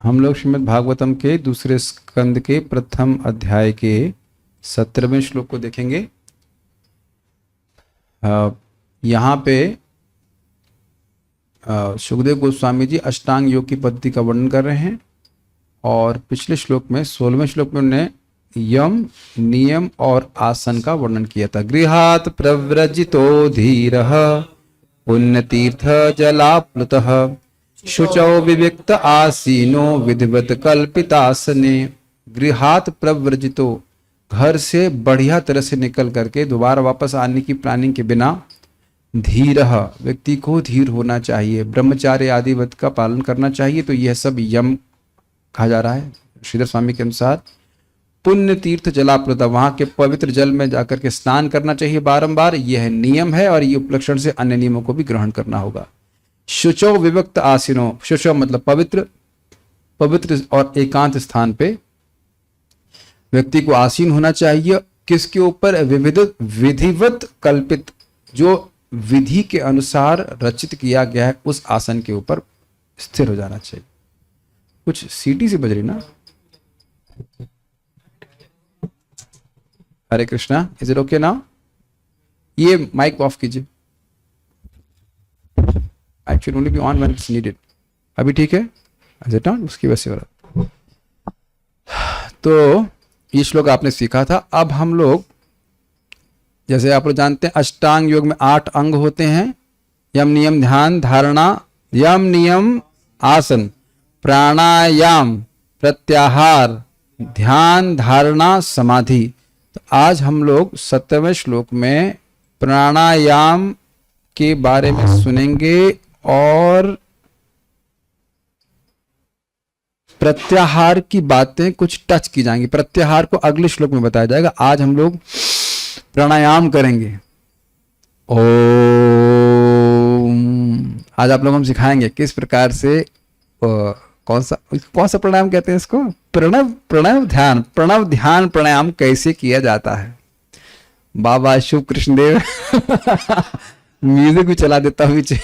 हम लोग श्रीमद् भागवतम के दूसरे स्कंद के प्रथम अध्याय के 17वें श्लोक को देखेंगे। यहाँ पे सुखदेव गोस्वामी जी अष्टांग योग की पद्धति का वर्णन कर रहे हैं और पिछले श्लोक में 16वें श्लोक में उन्होंने यम, नियम और आसन का वर्णन किया था। गृहात् प्रव्रजितो धीरः पुण्यतीर्थ जलाप्लुतः शुचौ विविक्त आसीनो विधिवत कल्पितासने। गृहात् प्रव्रजितो, घर से बढ़िया तरह से निकल करके दोबारा वापस आने की प्लानिंग के बिना, धीरः, व्यक्ति को धीर होना चाहिए, ब्रह्मचार्य आदि व्रत का पालन करना चाहिए। तो यह सब यम कहा जा रहा है श्रीधर स्वामी के अनुसार। पुण्य तीर्थ जलाप्लुता, वहां के पवित्र जल में जाकर के स्नान करना चाहिए बारंबार, यह नियम है और ये उपलक्षण से अन्य नियमों को भी ग्रहण करना होगा। शुचो विविक्त आसीनो, शुचो मतलब पवित्र, पवित्र और एकांत स्थान पे व्यक्ति को आसीन होना चाहिए। किसके ऊपर? विधिवत कल्पित, जो विधि के अनुसार रचित किया गया है उस आसन के ऊपर स्थिर हो जाना चाहिए। कुछ सीटी से बज रही ना? Hare Krishna, is it okay now? ये माइक ऑफ कीजिए। Actually only be on when it's needed. अभी ठीक है? Is it on? उसकी वजह से हो रहा। तो ये श्लोक आपने सीखा था। अब हम लोग, जैसे आप लोग जानते हैं, अष्टांग योग में 8 अंग होते हैं। यम, नियम, ध्यान, धारणा, यम, नियम, आसन, प्राणायाम, प्रत्याहार, ध्यान, धारणा, समाधि। तो आज हम लोग 17वें श्लोक में प्राणायाम के बारे में सुनेंगे और प्रत्याहार की बातें कुछ टच की जाएंगी। प्रत्याहार को अगले श्लोक में बताया जाएगा। आज हम लोग प्राणायाम करेंगे। ओम, आज आप लोग हम सिखाएंगे किस प्रकार से कौन सा प्राणायाम कहते हैं इसको? प्रणव ध्यान प्राणायाम कैसे किया जाता है। बाबा शुभ कृष्णदेव म्यूजिक भी चला देता हूँ पीछे।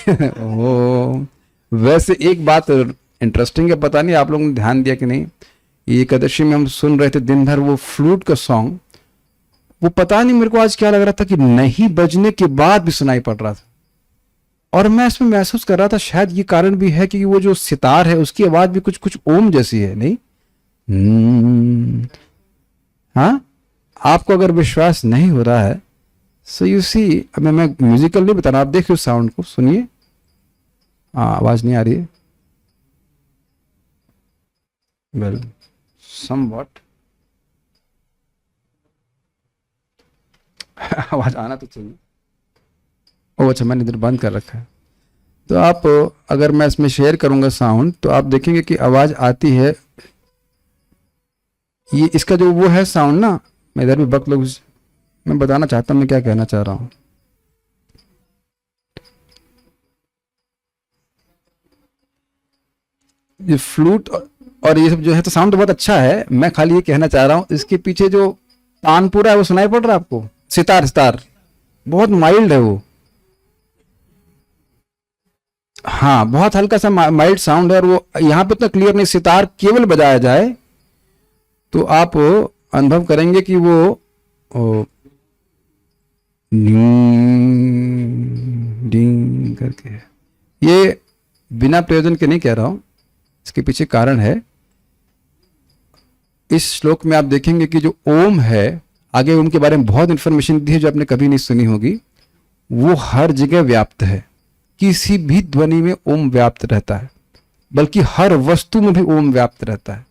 ओ, वैसे एक बात इंटरेस्टिंग है, पता नहीं आप लोगों ने ध्यान दिया कि नहीं, ये एकादशी में हम सुन रहे थे दिन भर वो फ्लूट का सॉन्ग। वो पता नहीं मेरे को आज क्या लग रहा था कि नहीं बजने के बाद भी सुनाई पड़ रहा था और मैं इसमें महसूस कर रहा था शायद ये कारण भी है कि वो जो सितार है उसकी आवाज भी कुछ कुछ ओम जैसी है। नहीं, हाँ, आपको अगर विश्वास नहीं हो रहा है सो यू सी, अब मैं म्यूजिकल नहीं बता रहा, आप देखिए साउंड को, सुनिए। आवाज नहीं आ रही है? वेल, समवॉट आवाज आना तो चाहिए। ओ अच्छा, मैंने इधर बंद कर रखा है। तो आप, अगर मैं इसमें शेयर करूंगा साउंड तो आप देखेंगे कि आवाज आती है। ये इसका जो वो है साउंड ना, मैं इधर भी वक्त लोग, मैं बताना चाहता हूं मैं क्या कहना चाह रहा हूं। ये फ्लूट और ये सब जो है तो साउंड तो बहुत अच्छा है, मैं खाली ये कहना चाह रहा हूं इसके पीछे जो तानपुरा है वो सुनाई पड़ रहा है आपको? सितार बहुत माइल्ड है वो। हाँ, बहुत हल्का सा माइल्ड साउंड है और वो यहाँ पे इतना क्लियर नहीं। सितार केवल बजाया जाए तो आप अनुभव करेंगे कि वो डिंग करके है। ये बिना प्रयोजन के नहीं कह रहा हूं, इसके पीछे कारण है। इस श्लोक में आप देखेंगे कि जो ओम है, आगे ओम के बारे में बहुत इंफॉर्मेशन दी है जो आपने कभी नहीं सुनी होगी। वो हर जगह व्याप्त है, किसी भी ध्वनि में ओम व्याप्त रहता है, बल्कि हर वस्तु में भी ओम व्याप्त रहता है।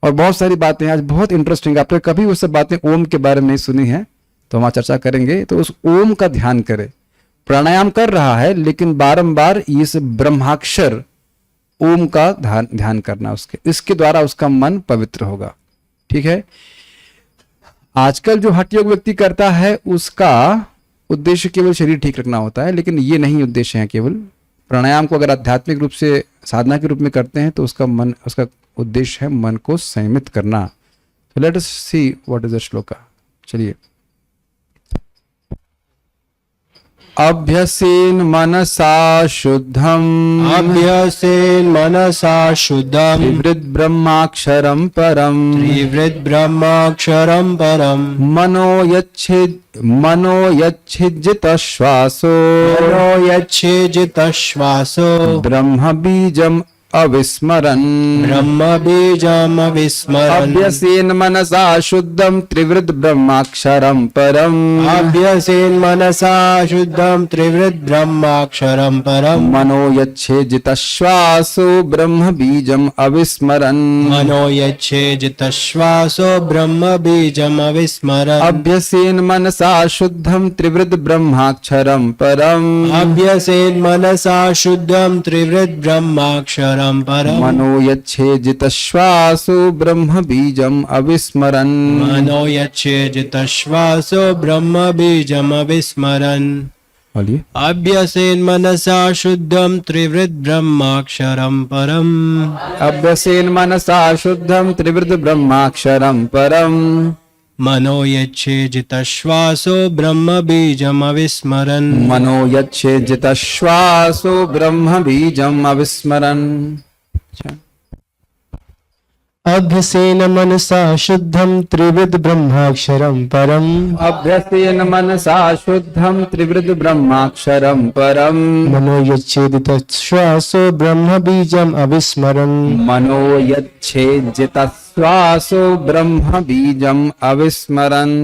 और बहुत सारी बातें आज बहुत इंटरेस्टिंग, आपने कभी वो सब बातें ओम के बारे में नहीं सुनी है तो हम आज चर्चा करेंगे। तो उस ओम का ध्यान करें। प्राणायाम कर रहा है लेकिन बारंबार इस ब्रह्माक्षर ओम का ध्यान करना, इसके द्वारा उसका मन पवित्र होगा। ठीक है। आजकल जो हठ योग व्यक्ति करता है उसका उद्देश्य केवल शरीर ठीक रखना होता है, लेकिन ये नहीं उद्देश्य है केवल। प्राणायाम को अगर आध्यात्मिक रूप से साधना के रूप में करते हैं तो उसका उद्देश्य है मन को संयमित करना। तो let us see what is the shloka. चलिए, अभ्यसेन मनसा शुद्धम अभ्यसेन मनसा शुद्धम त्रिवृद् ब्रह्माक्षरं परम त्रिवृद् ब्रह्माक्षरं परम मनो यच्छिज्जित श्वासो मनो यच्छेजित श्वासो ब्रह्म बीजम अविस्मरन् ब्रह्म बीजम विस्मरन् अभ्यसेन मनसा शुद्धम त्रिवृद् ब्रह्माक्षरं परम अभ्यसेन मनसा शुद्धम त्रिवृद् ब्रह्माक्षरं परम मनो यच्छेजित श्वासो ब्रह्म बीजम अविस्मरन् मनो यच्छेजित श्वासो ब्रह्म बीजम अविस्मरन् अभ्यसेन मनसा शुद्धम त्रिवृद् ब्रह्माक्षरं परम अभ्यसेन मनसा शुद्धम त्रिवृद् ब्रह्माक्षरं परम मनो यच्छेजित श्वासो ब्रह्म बीजम अविस्मरन् मनो यच्छेजित श्वासो ब्रह्म बीजम अविस्मरन् बोलिए अभ्यसेन मनसा शुद्धम त्रिवृद् ब्रह्माक्षरं परम अभ्यसेन मनसा शुद्धम त्रिवृद् ब्रह्माक्षरं परम मनो यच्छेजित श्वासो ब्रह्म बीजम अविस्मरन् मनो यच्छेजित श्वासो ब्रह्म बीजम अविस्मरन् अभ्यसेन मनसा शुद्धम त्रिवृद् ब्रह्माक्षरं परम अभ्यसेन मनसा शुद्धम त्रिवृद् ब्रह्माक्षरं परम मनो यच्छेदित श्वासो ब्रह्म बीजम अविस्मरन् मनो यच्छेजित श्वासो ब्रह्म बीजम अविस्मरन्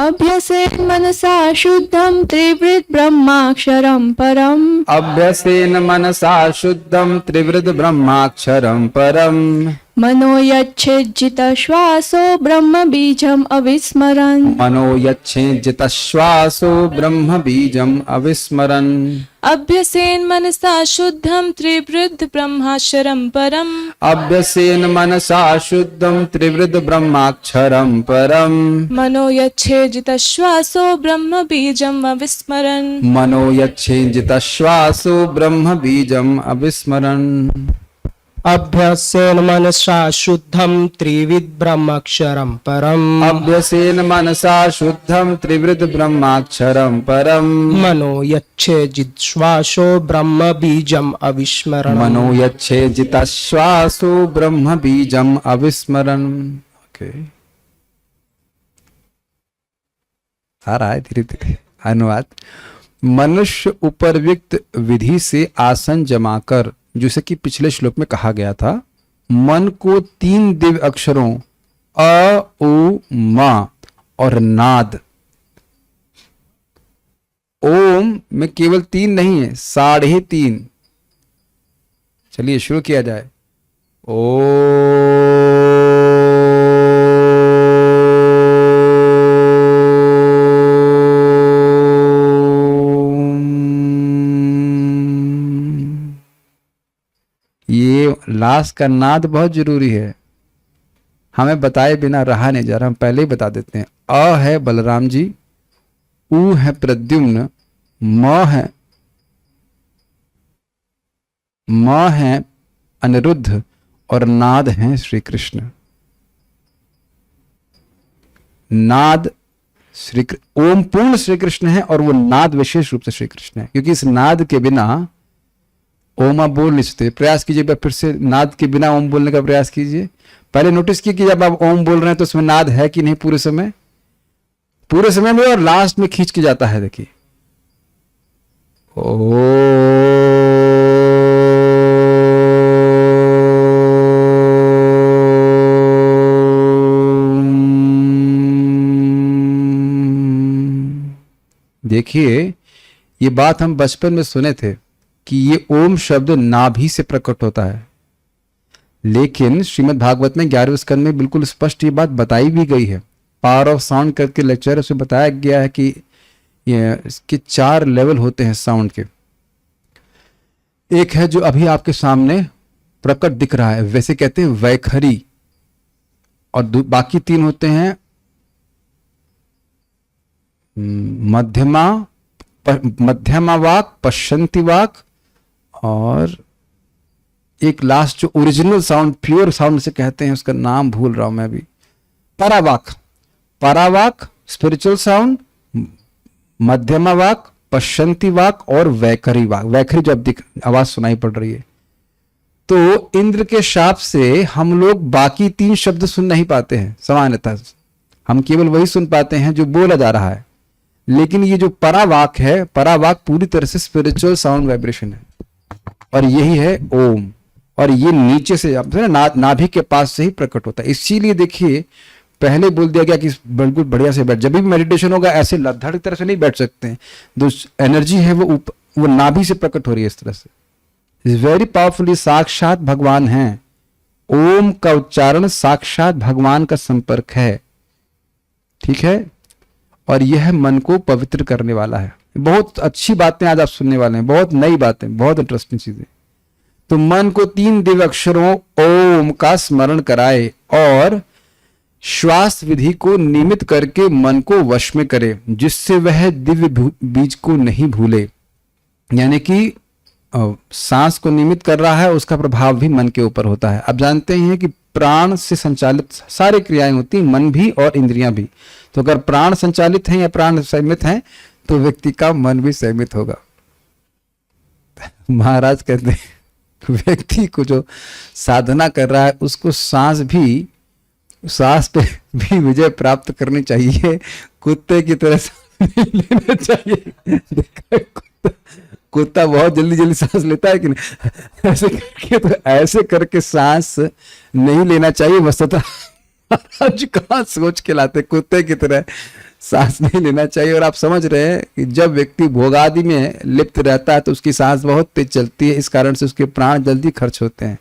अभ्यसेन मनसा शुद्धं त्रिवृद् ब्रह्माक्षरं परम् अभ्यसेन मनसा शुद्धम त्रिवृद् ब्रह्माक्षरं परम मनो यच्छेज्जित श्वासो ब्रह्म बीजम् अविस्मरन् मनो यच्छेजित श्वासो ब्रह्म बीजम अविस्मरन् अभ्यसेन मनसा शुद्धं त्रिवृद् ब्रह्माक्षरं परम् अभ्यसेन मनसा शुद्धम त्रिवृद् ब्रह्माक्षरं परम मनो यच्छेजित श्वासो ब्रह्म बीजम् अविस्मरन् मनो यच्छेजित श्वासो ब्रह्म बीजम अविस्मरन् अभ्यसेन मनसा शुद्धम त्रिविद ब्रह्माक्षरं परम अभ्यसेन मनसा शुद्धम त्रिवृद् ब्रह्माक्षरं परम मनो यच्छेजित श्वासो ब्रह्म बीजम अविस्मरण मनो यच्छेजित श्वासो ब्रह्म बीजम अविस्मरन् ओके आ रहा है धीरे धीरे अनुवाद। मनुष्य उपरयुक्त विधि से आसन जमाकर, जैसे कि पिछले श्लोक में कहा गया था, मन को 3 दिव्य अक्षरों अ उ मा और नाद, ओम में केवल 3 नहीं है 3.5। चलिए शुरू किया जाए। ये लास्ट का नाद बहुत जरूरी है, हमें बताए बिना रहा नहीं जा रहा, हम पहले ही बता देते हैं। अ है बलराम जी, उ है प्रद्युम्न, म है अनिरुद्ध और नाद है श्री कृष्ण। नाद ओम पूर्ण श्री कृष्ण है और वो नाद विशेष रूप से श्री कृष्ण है, क्योंकि इस नाद के बिना ओम आप बोल नहीं सकते। प्रयास कीजिए, फिर से नाद के बिना ओम बोलने का प्रयास कीजिए। पहले नोटिस कीजिए कि जब आप ओम बोल रहे हैं तो उसमें नाद है कि नहीं पूरे समय में, और लास्ट में खींच के जाता है। देखिए देखिए, ये बात हम बचपन में सुने थे कि ये ओम शब्द नाभि से प्रकट होता है, लेकिन श्रीमद् भागवत में 11वें स्कंद में बिल्कुल स्पष्ट ये बात बताई भी गई है। पावर ऑफ साउंड करके लेक्चर उसमें बताया गया है कि ये इसके 4 लेवल होते हैं साउंड के। एक है जो अभी आपके सामने प्रकट दिख रहा है, वैसे कहते हैं वैखरी, और बाकी 3 होते हैं मध्यमा वाक, पश्चंती वाक, और एक लास्ट जो ओरिजिनल साउंड प्योर साउंड से कहते हैं, उसका नाम भूल रहा हूं मैं अभी, परावाक स्पिरिचुअल साउंड, मध्यमा वाक, पश्चंती वाक और वैखरी वाक। वैखरी जो अब आवाज सुनाई पड़ रही है, तो इंद्र के शाप से हम लोग बाकी 3 शब्द सुन नहीं पाते हैं। सामान्यतः हम केवल वही सुन पाते हैं जो बोला जा रहा है, लेकिन ये जो परावाक है, परावाक पूरी तरह से स्पिरिचुअल साउंड वाइब्रेशन है, और यही है ओम। और ये नीचे से नाभि के पास से ही प्रकट होता है। इसीलिए देखिए पहले बोल दिया गया कि बिल्कुल बढ़िया से बैठ। जब भी मेडिटेशन होगा ऐसे लद्दड़ तरह से नहीं बैठ सकते हैं। जो एनर्जी है वो नाभि से प्रकट हो रही है इस तरह से। इज वेरी पावरफुली साक्षात भगवान है। ओम का उच्चारण साक्षात भगवान का संपर्क है, ठीक है। और यह मन को पवित्र करने वाला है। बहुत अच्छी बातें आज आप सुनने वाले हैं, बहुत नई बातें, बहुत इंटरेस्टिंग चीजें। तो मन को 3 दिव्य अक्षरों ओम का स्मरण कराए और श्वास विधि को नियमित करके मन को वश में करे, जिससे वह दिव्य बीज को नहीं भूले। यानी कि सांस को नियमित कर रहा है, उसका प्रभाव भी मन के ऊपर होता है। आप जानते हैं कि प्राण से संचालित सारी क्रियाएं होती हैं, मन भी और इंद्रियां भी। तो अगर प्राण संचालित हैं या प्राण संयमित हैं तो व्यक्ति का मन भी संयमित होगा। महाराज कहते हैं व्यक्ति को जो साधना कर रहा है उसको सांस पे भी विजय प्राप्त करनी चाहिए। कुत्ते की तरह सांस नहीं लेना चाहिए। कुत्ता बहुत जल्दी जल्दी सांस लेता है कि नहीं, ऐसे करके सांस नहीं लेना चाहिए। वस्तुतः आज कहाँ सोच के लाते, कुत्ते की तरह सांस नहीं लेना चाहिए। और आप समझ रहे हैं कि जब व्यक्ति भोगादि में लिप्त रहता है तो उसकी सांस बहुत तेज चलती है, इस कारण से उसके प्राण जल्दी खर्च होते हैं।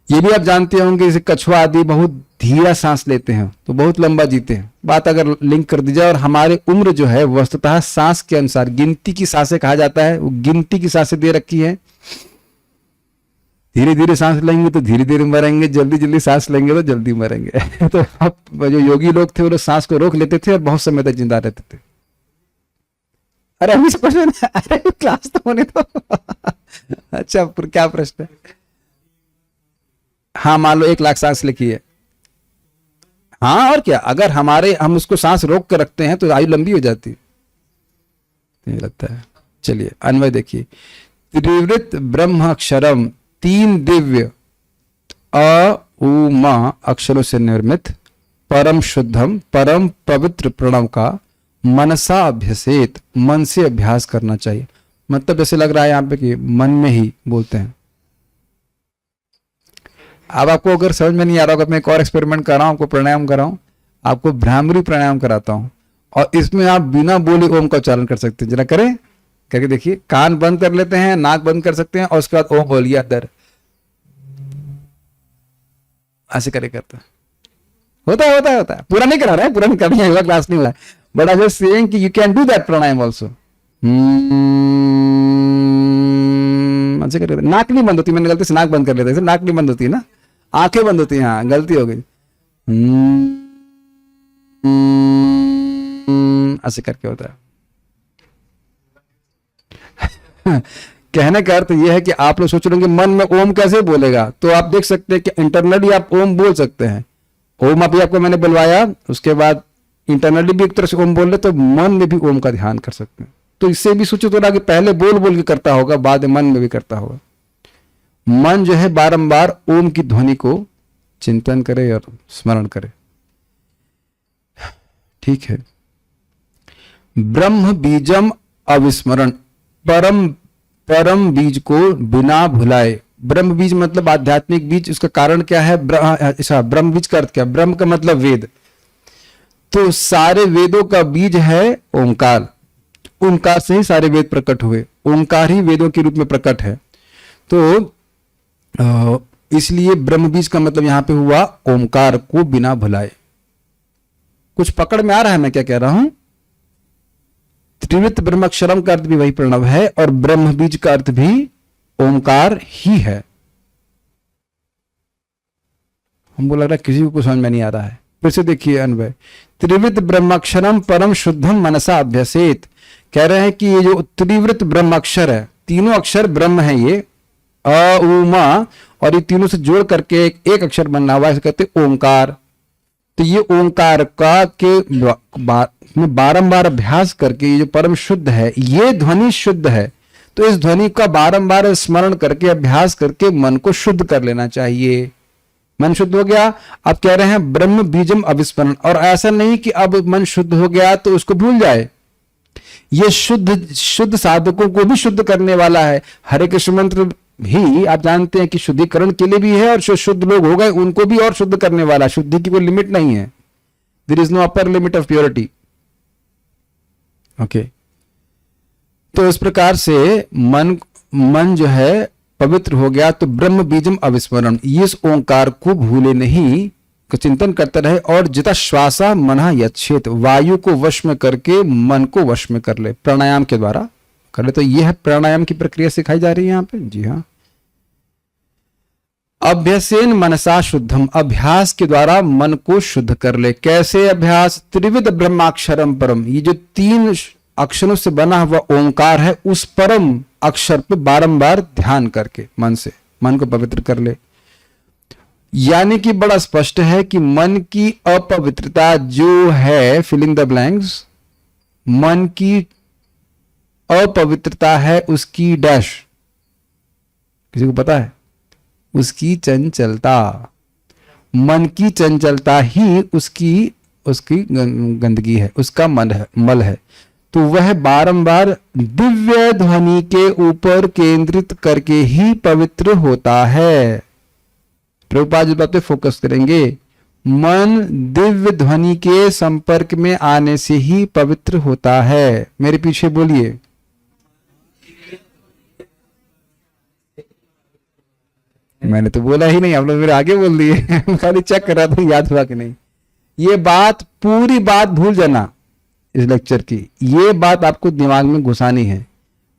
ये भी आप जानते होंगे जैसे कछुआ आदि बहुत धीरा सांस लेते हैं तो बहुत लंबा जीते हैं। बात अगर लिंक कर दी जाए, और हमारे उम्र जो है वस्तुतः सांस के अनुसार गिनती की सांसें कहा जाता है, वो गिनती की सांसें दे रखी है। धीरे धीरे सांस लेंगे तो धीरे धीरे मरेंगे, जल्दी जल्दी सांस लेंगे तो जल्दी मरेंगे। तो अब जो योगी लोग थे वो लोग सांस को रोक लेते थे और बहुत समय तक जिंदा रहते थे। अरे अभी से प्रश्न, अरे क्लास तो होने दो। अच्छा क्या प्रश्न है? हाँ मान लो 1 लाख सांस लिखी है। हाँ और क्या, अगर हम उसको सांस रोक कर रखते हैं तो आयु लंबी हो जाती है, लगता है। चलिए अन्वय देखिए। त्रिवृत ब्रह्म अक्षरम 3 दिव्य अ उ म अक्षरों से निर्मित परम शुद्धम परम पवित्र प्रणव का मनसा अभ्यसेत, मन से अभ्यास करना चाहिए। मतलब ऐसे लग रहा है यहाँ पे कि मन में ही बोलते हैं। अब आपको अगर समझ में नहीं आ रहा होगा, मैं एक और एक्सपेरिमेंट कर रहा हूं, आपको प्राणायाम कर रहा हूं, आपको भ्रामरी प्राणायाम कराता हूं और इसमें आप बिना बोले ओम का उच्चारण कर सकते हैं। जरा करें, करके देखिए। कान बंद कर लेते हैं, नाक बंद कर सकते हैं और उसके बाद ओम बोलिए अंदर, ऐसे करे करता होता है। पूरा नहीं करा रहा है, पूरा नहीं करना है, क्लास नहीं हुआ है, बट आई एम सेइंग कि you can do that pranayama also. ऐसे करे, नाक नहीं बंद होती, मैंने गलती से नाक बंद कर लेता है, नाक नहीं बंद होती है ना, आंखें बंद होती हैं। हाँ गलती हो गई। ऐसे करके होता है। कहने का अर्थ यह है कि आप लोग सोच रहे होंगे मन में ओम कैसे बोलेगा, तो आप देख सकते हैं कि इंटरनली आप ओम बोल सकते हैं। ओम अभी आपको मैंने बुलवाया, उसके बाद इंटरनली भी एक तरह से ओम बोल रहे तो मन में भी ओम का ध्यान कर सकते हैं। तो इससे भी सूचित हो रहा कि पहले बोल बोल के करता होगा, बाद में मन में भी करता होगा। मन जो है बारंबार ओम की ध्वनि को चिंतन करे और स्मरण करे। ठीक है। ब्रह्म बीजम अविस्मरण, परम बीज को बिना भुलाए। ब्रह्म बीज मतलब आध्यात्मिक बीज। उसका कारण क्या है? ब्रह्म बीज का अर्थ क्या? ब्रह्म का मतलब वेद। तो सारे वेदों का बीज है ओंकार। ओंकार से ही सारे वेद प्रकट हुए, ओंकार ही वेदों के रूप में प्रकट है। तो इसलिए ब्रह्म बीज का मतलब यहां पे हुआ ओंकार को बिना भुलाए। कुछ पकड़ में आ रहा है मैं क्या कह रहा हूं? त्रिवृत ब्रह्मक्षरम का अर्थ भी वही प्रणव है और ब्रह्म बीज का अर्थ भी ओंकार ही है। हमको लग रहा है किसी को समझ में नहीं आ रहा है। फिर से देखिए अन्वय। त्रिवृत ब्रह्मक्षरम परम शुद्धम मनसा अभ्यसेत। कह रहे हैं कि ये जो त्रिवृत ब्रह्माक्षर है, तीनों अक्षर ब्रह्म है, ये अ उ म, और ये तीनों से जोड़ करके एक अक्षर बनना हुआ, इसे कहते ओंकार। तो ये ओंकार का के में बारंबार अभ्यास करके ये जो परम शुद्ध है, ये ध्वनि शुद्ध है, तो इस ध्वनि का बारंबार स्मरण करके अभ्यास करके मन को शुद्ध कर लेना चाहिए। मन शुद्ध हो गया, अब कह रहे हैं ब्रह्म बीजम अविस्मरण। और ऐसा नहीं कि अब मन शुद्ध हो गया तो उसको भूल जाए, ये शुद्ध साधकों को भी शुद्ध करने वाला है। हरे कृष्ण मंत्र भी आप जानते हैं कि शुद्धिकरण के लिए भी है, और जो शुद्ध लोग हो गए उनको भी और शुद्ध करने वाला। शुद्धि की कोई लिमिट नहीं है, there is no upper limit of purity. Okay, तो इस प्रकार से मन जो है पवित्र हो गया, तो ब्रह्म बीजम अविस्मरण, इस ओंकार को भूले नहीं, का चिंतन करते रहे। और जिता श्वासा मना यच्छेत, वायु को वश में करके मन को वश में कर ले, प्राणायाम के द्वारा कर ले। तो यह है प्राणायाम की प्रक्रिया सिखाई जा रही है यहाँ पे। जी हाँ, अभ्यसेन मनसा शुद्धम, अभ्यास के द्वारा मन को शुद्ध कर ले। कैसे अभ्यास? त्रिविध ब्रह्माक्षरम परम, ये जो 3 अक्षरों से बना हुआ ओंकार है, उस परम अक्षर पे बारंबार ध्यान करके मन से मन को पवित्र कर ले। यानी कि बड़ा स्पष्ट है कि मन की अपवित्रता जो है, फिलिंग द ब्लैंक्स, मन की अपवित्रता है उसकी डैश, किसी को पता है? उसकी चंचलता। मन की चंचलता ही उसकी गंदगी है, उसका मल है। तो वह बारंबार दिव्य ध्वनि के ऊपर केंद्रित करके ही पवित्र होता है। प्रभुपाद इस बात पे फोकस करेंगे। मन दिव्य ध्वनि के संपर्क में आने से ही पवित्र होता है। मेरे पीछे बोलिए। मैंने तो बोला ही नहीं, आप लोग मेरे आगे बोल दिए। खाली चेक कर रहा था याद हुआ कि नहीं। ये बात, पूरी बात भूल जाना इस लेक्चर की, ये बात आपको दिमाग में घुसानी है।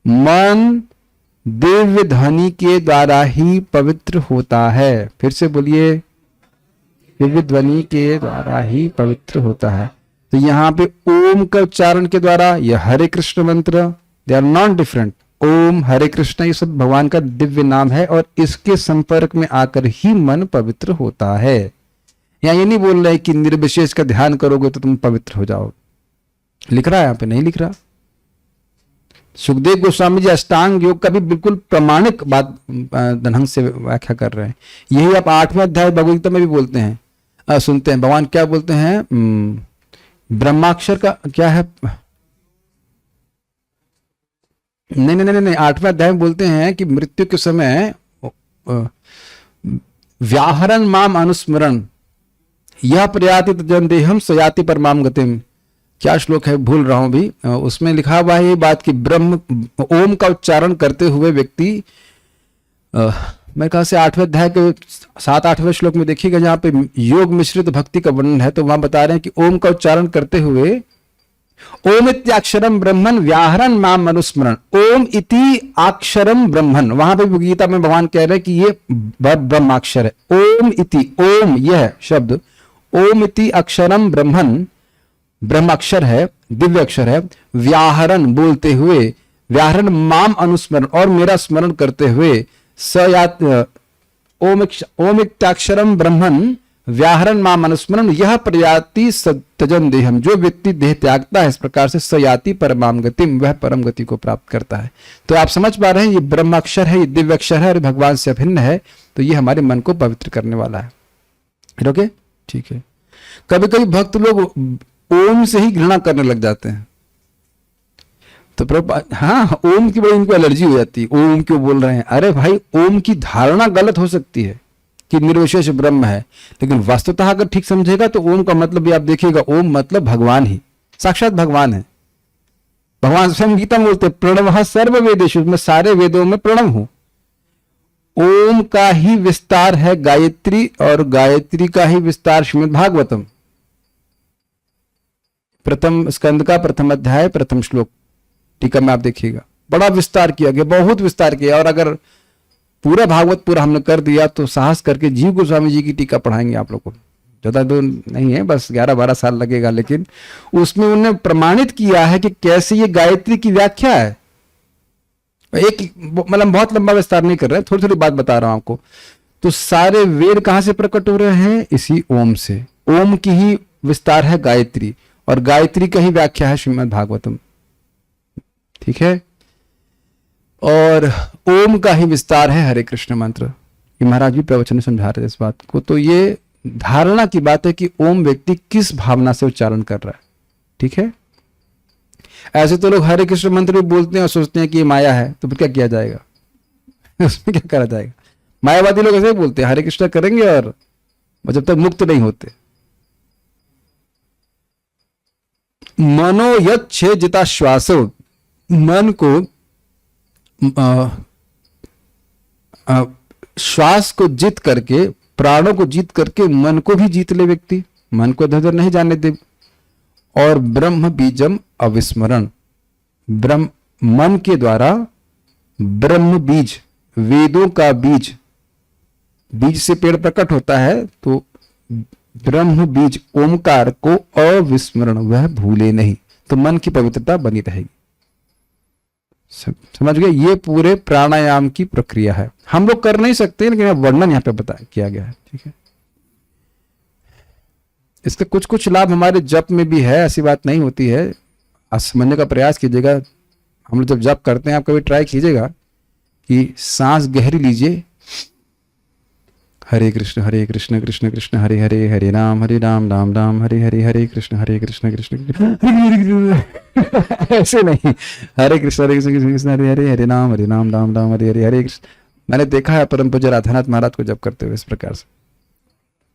मन दिव्य ध्वनि के द्वारा ही पवित्र होता है। फिर से बोलिए, दिव्य ध्वनि के द्वारा ही पवित्र होता है। तो यहाँ पे ओम का उच्चारण के द्वारा, यह हरे कृष्ण मंत्र, दे आर नॉट डिफरेंट। ओम, हरे कृष्ण, ये सब भगवान का दिव्य नाम है, और इसके संपर्क में आकर ही मन पवित्र होता है। यहाँ ये नहीं बोल रहे कि निर्विशेष का ध्यान करोगे तो तुम पवित्र हो जाओ, लिख रहा है यहाँ पे, नहीं लिख रहा। सुखदेव गोस्वामी जी अष्टांग योग का भी बिल्कुल प्रमाणिक बात ढंग से व्याख्या कर रहे हैं। यही आप 8वें अध्याय भगवद गीता में भी बोलते हैं, सुनते हैं। भगवान क्या बोलते हैं? ब्रह्माक्षर का क्या है? नहीं, 8वें अध्याय में बोलते हैं कि मृत्यु के समय व्याहरण माम अनुस्मरण यह प्रयाति तजन देहम सयाति परमाम गतिम। क्या श्लोक है, भूल रहा हूं भी। उसमें लिखा हुआ है ये बात कि ब्रह्म ओम का उच्चारण करते हुए व्यक्ति, मेरे ख्याल से 8वें अध्याय के 7-8वें श्लोक में देखिएगा, जहां पे योग मिश्रित भक्ति का वर्णन है, तो वहां बता रहे हैं कि ओम का उच्चारण करते हुए ओम इत्याक्षरम ब्रह्मन व्याहरण माम अनुस्मरण, ओम इति अक्षरम ब्रह्मन। वहां पे गीता में भगवान कह रहे हैं कि ये ब्रह्माक्षर है। ओम इति, ओम यह शब्द, ओम इति अक्षरम ब्रह्मन, ब्रह्माक्षर है, दिव्य अक्षर है। व्याहरण बोलते हुए, व्याहरण माम अनुस्मरण, और मेरा स्मरण करते हुए, सयात ओम इत्याक्षरम ब्रह्मन व्याहरण माम अनुस्मरण यह प्रयाति तजन देहम। जो व्यक्ति देह त्यागता है इस प्रकार से, सयाति परमाम गतिम, वह परम गति को प्राप्त करता है। तो आप समझ पा रहे हैं, ये ब्रह्माक्षर है, ये दिव्य अक्षर है, और भगवान से अभिन्न है। तो ये हमारे मन को पवित्र करने वाला है। ओके, ठीक है। कभी कभी भक्त लोग ओम से ही घृणा करने लग जाते हैं। तो हाँ, ओम की बड़ी इनको एलर्जी हो जाती है। ओम क्यों बोल रहे हैं? अरे भाई, ओम की धारणा गलत हो सकती है कि निर्विशेष ब्रह्म है, लेकिन वस्तुतः अगर ठीक समझेगा तो ओम का मतलब भी आप देखिएगा, ओम मतलब भगवान ही, साक्षात भगवान है। भगवान स्वयं गीता में बोलते प्रणवः सर्व वेदेषु, मैं सारे वेदों में प्रणव हूं। ओम का ही विस्तार है गायत्री, और गायत्री का ही विस्तार श्रीमद् भागवतम, प्रथम स्कंद का प्रथम अध्याय प्रथम श्लोक, टीका में आप देखिएगा, बड़ा विस्तार किया गया, बहुत विस्तार किया। और अगर पूरा भागवत पूरा हमने कर दिया तो साहस करके जीव गोस्वामी जी की टीका पढ़ाएंगे आप लोग को। ज्यादा दूर नहीं है, बस 11-12 साल लगेगा, लेकिन उसमें उन्होंने प्रमाणित किया है कि कैसे ये गायत्री की व्याख्या है। एक मतलब बहुत लंबा विस्तार नहीं कर रहे, थोड़ी थोड़ी बात बता रहा हूं आपको। तो सारे वेद कहां से प्रकट हो रहे हैं? इसी ओम से। ओम की ही विस्तार है गायत्री, और गायत्री का ही व्याख्या है श्रीमद् भागवतम। ठीक है, और ओम का ही विस्तार है हरे कृष्ण मंत्र। ये महाराज भी प्रवचन में समझा रहे थे इस बात को। तो ये धारणा की बात है कि ओम व्यक्ति किस भावना से उच्चारण कर रहा है। ठीक है, ऐसे तो लोग हरे कृष्ण मंत्र भी बोलते हैं और सोचते हैं कि ये माया है, तो फिर क्या किया जाएगा उसमें क्या करा जाएगा। मायावादी लोग ऐसे ही बोलते हैं, हरे कृष्ण करेंगे और जब तक मुक्त नहीं होते। मनो यच्छे जिता श्वासो, मन को श्वास को जीत करके, प्राणों को जीत करके मन को भी जीत ले व्यक्ति, मन को इधर नहीं जाने दे। और ब्रह्म बीजम अविस्मरण, ब्रह्म मन के द्वारा ब्रह्म बीज, वेदों का बीज, बीज से पेड़ प्रकट होता है, तो ब्रह्म बीज ओमकार को अविस्मरण, वह भूले नहीं, तो मन की पवित्रता बनी रहेगी। समझ गए, ये पूरे प्राणायाम की प्रक्रिया है। हम लोग कर नहीं सकते, लेकिन वर्णन यहाँ पे बताया किया गया है। ठीक है, इसके कुछ कुछ लाभ हमारे जप में भी है, ऐसी बात नहीं होती है। आज समझने का प्रयास कीजिएगा। हम लोग जब जप करते हैं, आप कभी ट्राई कीजिएगा कि सांस गहरी लीजिए, हरे कृष्ण कृष्ण कृष्ण हरे हरे, हरे राम राम राम हरे हरे, हरे कृष्ण कृष्ण कृष्ण ऐसे नहीं, हरे कृष्ण कृष्ण हरे हरे, हरे राम राम राम हरे हरे, हरे कृष्ण। मैंने देखा है परम पूज्य राधानाथ महाराज को जब करते हुए इस प्रकार से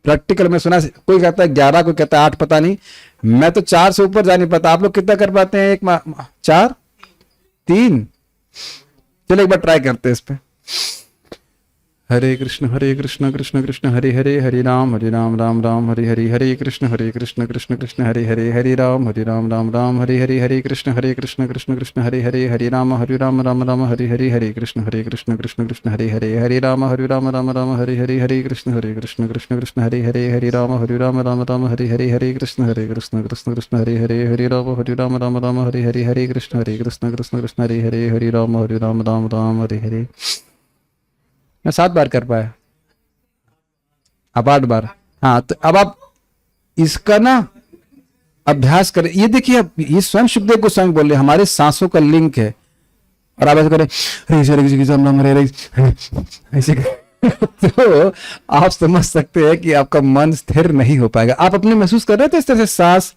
प्रैक्टिकल में सुना। कोई कहता है 11, कोई कहता है 8, पता नहीं, मैं तो 4 से ऊपर जा नहीं पाता। आप लोग कितना कर पाते हैं? 4, 3? चलो एक बार ट्राई करते हैं इस पे। हरे कृष्ण कृष्ण कृष्ण हरे हरे, हरे राम राम राम हरे हरे, हरे कृष्ण कृष्ण कृष्ण हरे हरे, हरे राम राम राम हरे हरे, हरे कृष्ण कृष्ण कृष्ण हरे हरे, हरे राम राम राम हरे हरे, हरे कृष्ण कृष्ण कृष्ण हरे हरे, हरे राम राम हरे हरे, हरे कृष्ण कृष्ण कृष्ण हरे हरे, हरे राम राम हरे हरे, हरे कृष्ण कृष्ण हरे हरे, हरे राम राम हरे हरे, हरे कृष्ण कृष्ण हरे हरे, हरे राम राम हरे हरे। मैं 7 बार कर पाया, अब 8 बार। हाँ, तो अब आप इसका ना अभ्यास करें। ये देखिए, अब ये स्वयं सुखदेव गोस्वामी बोल रहे, हमारे सांसों का लिंक है, और आप ऐसे करें ऐसे तो आप समझ सकते हैं कि आपका मन स्थिर नहीं हो पाएगा। आप अपने महसूस कर रहे थे इस तरह से सांस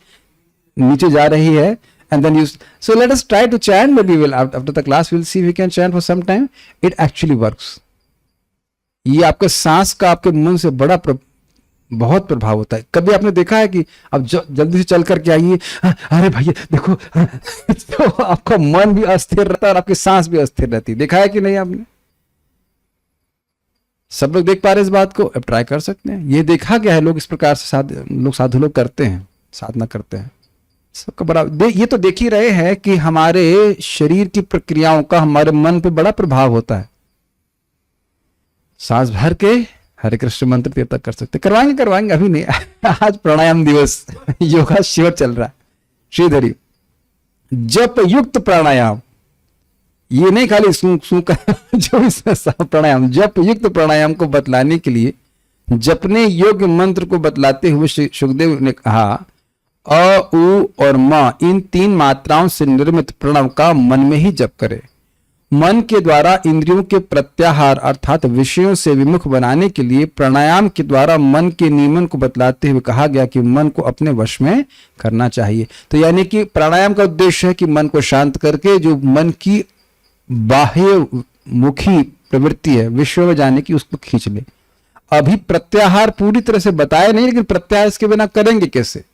नीचे जा रही है, and then you, so let us try to chant, maybe we'll after the class we'll see if we can chant for some time. It actually works. ये आपके सांस का आपके मन से बहुत प्रभाव होता है। कभी आपने देखा है कि अब जल्दी से चल करके आइए, अरे भैया देखो तो आपका मन भी अस्थिर रहता है और आपकी सांस भी अस्थिर रहती है। देखा है कि नहीं आपने? सब लोग देख पा रहे हैं इस बात को? अब ट्राई कर सकते हैं। ये देखा गया है, लोग इस प्रकार से साधु लोग करते हैं, साधना करते हैं। सबका बड़ा ये तो देख ही रहे हैं कि हमारे शरीर की प्रक्रियाओं का हमारे मन पे बड़ा प्रभाव होता है। सांस भर के हरे कृष्ण मंत्र देर तक कर सकते, करवाएंगे अभी नहीं। आज प्राणायाम दिवस, योगा शिविर चल रहा है। श्रीधरी जप युक्त प्राणायाम, ये नहीं खाली सू का जो इसमें प्राणायाम, जप युक्त प्राणायाम को बतलाने के लिए जपने योग्य मंत्र को बतलाते हुए सुखदेव ने कहा, अ, उ और म इन 3 मात्राओं से निर्मित प्रणव का मन में ही जप करे। मन के द्वारा इंद्रियों के प्रत्याहार अर्थात विषयों से विमुख बनाने के लिए प्राणायाम के द्वारा मन के नियमन को बतलाते हुए कहा गया कि मन को अपने वश में करना चाहिए। तो यानी कि प्राणायाम का उद्देश्य है कि मन को शांत करके जो मन की बाह्य मुखी प्रवृत्ति है विषयों में जाने की, उसको खींच ले। अभी प्रत्याहार पूरी तरह से बताया नहीं, लेकिन प्रत्याहार इसके बिना करेंगे कैसे?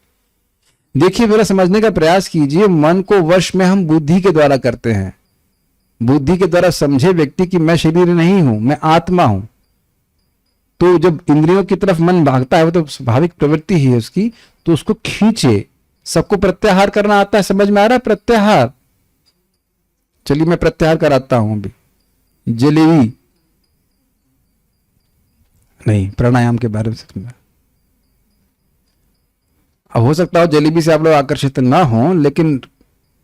देखिए, मेरा समझने का प्रयास कीजिए। मन को वश में हम बुद्धि के द्वारा करते हैं। बुद्धि के द्वारा समझे व्यक्ति कि मैं शरीर नहीं हूं, मैं आत्मा हूं। तो जब इंद्रियों की तरफ मन भागता है, वो तो स्वाभाविक प्रवृत्ति ही है उसकी, तो उसको खींचे। सबको प्रत्याहार करना आता है, समझ में आ रहा है? प्रत्याहार, चलिए मैं प्रत्याहार कराता हूं। अभी जलेबी नहीं, प्राणायाम के बारे में समझना। अब हो सकता हो जलेबी से आप लोग आकर्षित ना हो, लेकिन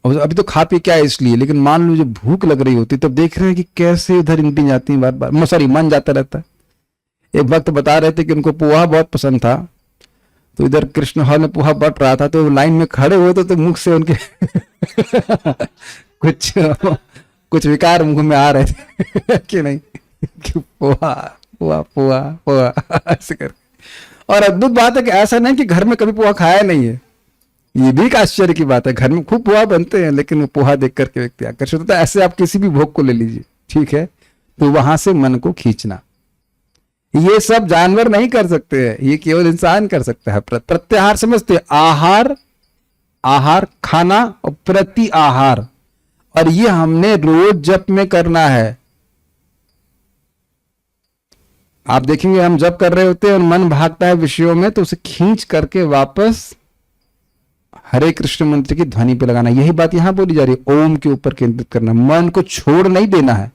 अभी तो खा पी क्या है इसलिए, लेकिन मान लो जब भूख लग रही होती तब देख रहे हैं कि कैसे इधर इंटी जाती है, बार बार सॉरी मन जाता रहता है। एक वक्त बता रहे थे कि उनको पोहा बहुत पसंद था, तो इधर कृष्ण हॉल में पोहा बट रहा था, तो लाइन में खड़े हुए तो मुख से उनके कुछ कुछ विकार मुंह में आ रहे थे कि नहीं, कि पोहा पोहा पोहा पोहा ऐसे करके। और अद्भुत बात है कि ऐसा नहीं कि घर में कभी पोहा खाया नहीं है, ये भी एक आश्चर्य की बात है। घर में खूब पोहा बनते हैं, लेकिन वो पोहा देख करके व्यक्ति आकर्षित होता है। ऐसे आप किसी भी भोग को ले लीजिए, ठीक है, तो वहां से मन को खींचना, ये सब जानवर नहीं कर सकते हैं, ये केवल इंसान कर सकता है। प्रत्याहार समझते हैं, आहार, आहार खाना और प्रति आहार, और ये हमने रोज जप में करना है। आप देखेंगे हम जप कर रहे होते हैं और मन भागता है विषयों में, तो उसे खींच करके वापस हरे कृष्ण मंत्र की ध्वनि पे लगाना। यही बात यहां बोली जा रही है, ओम के ऊपर केंद्रित करना, मन को छोड़ नहीं देना है।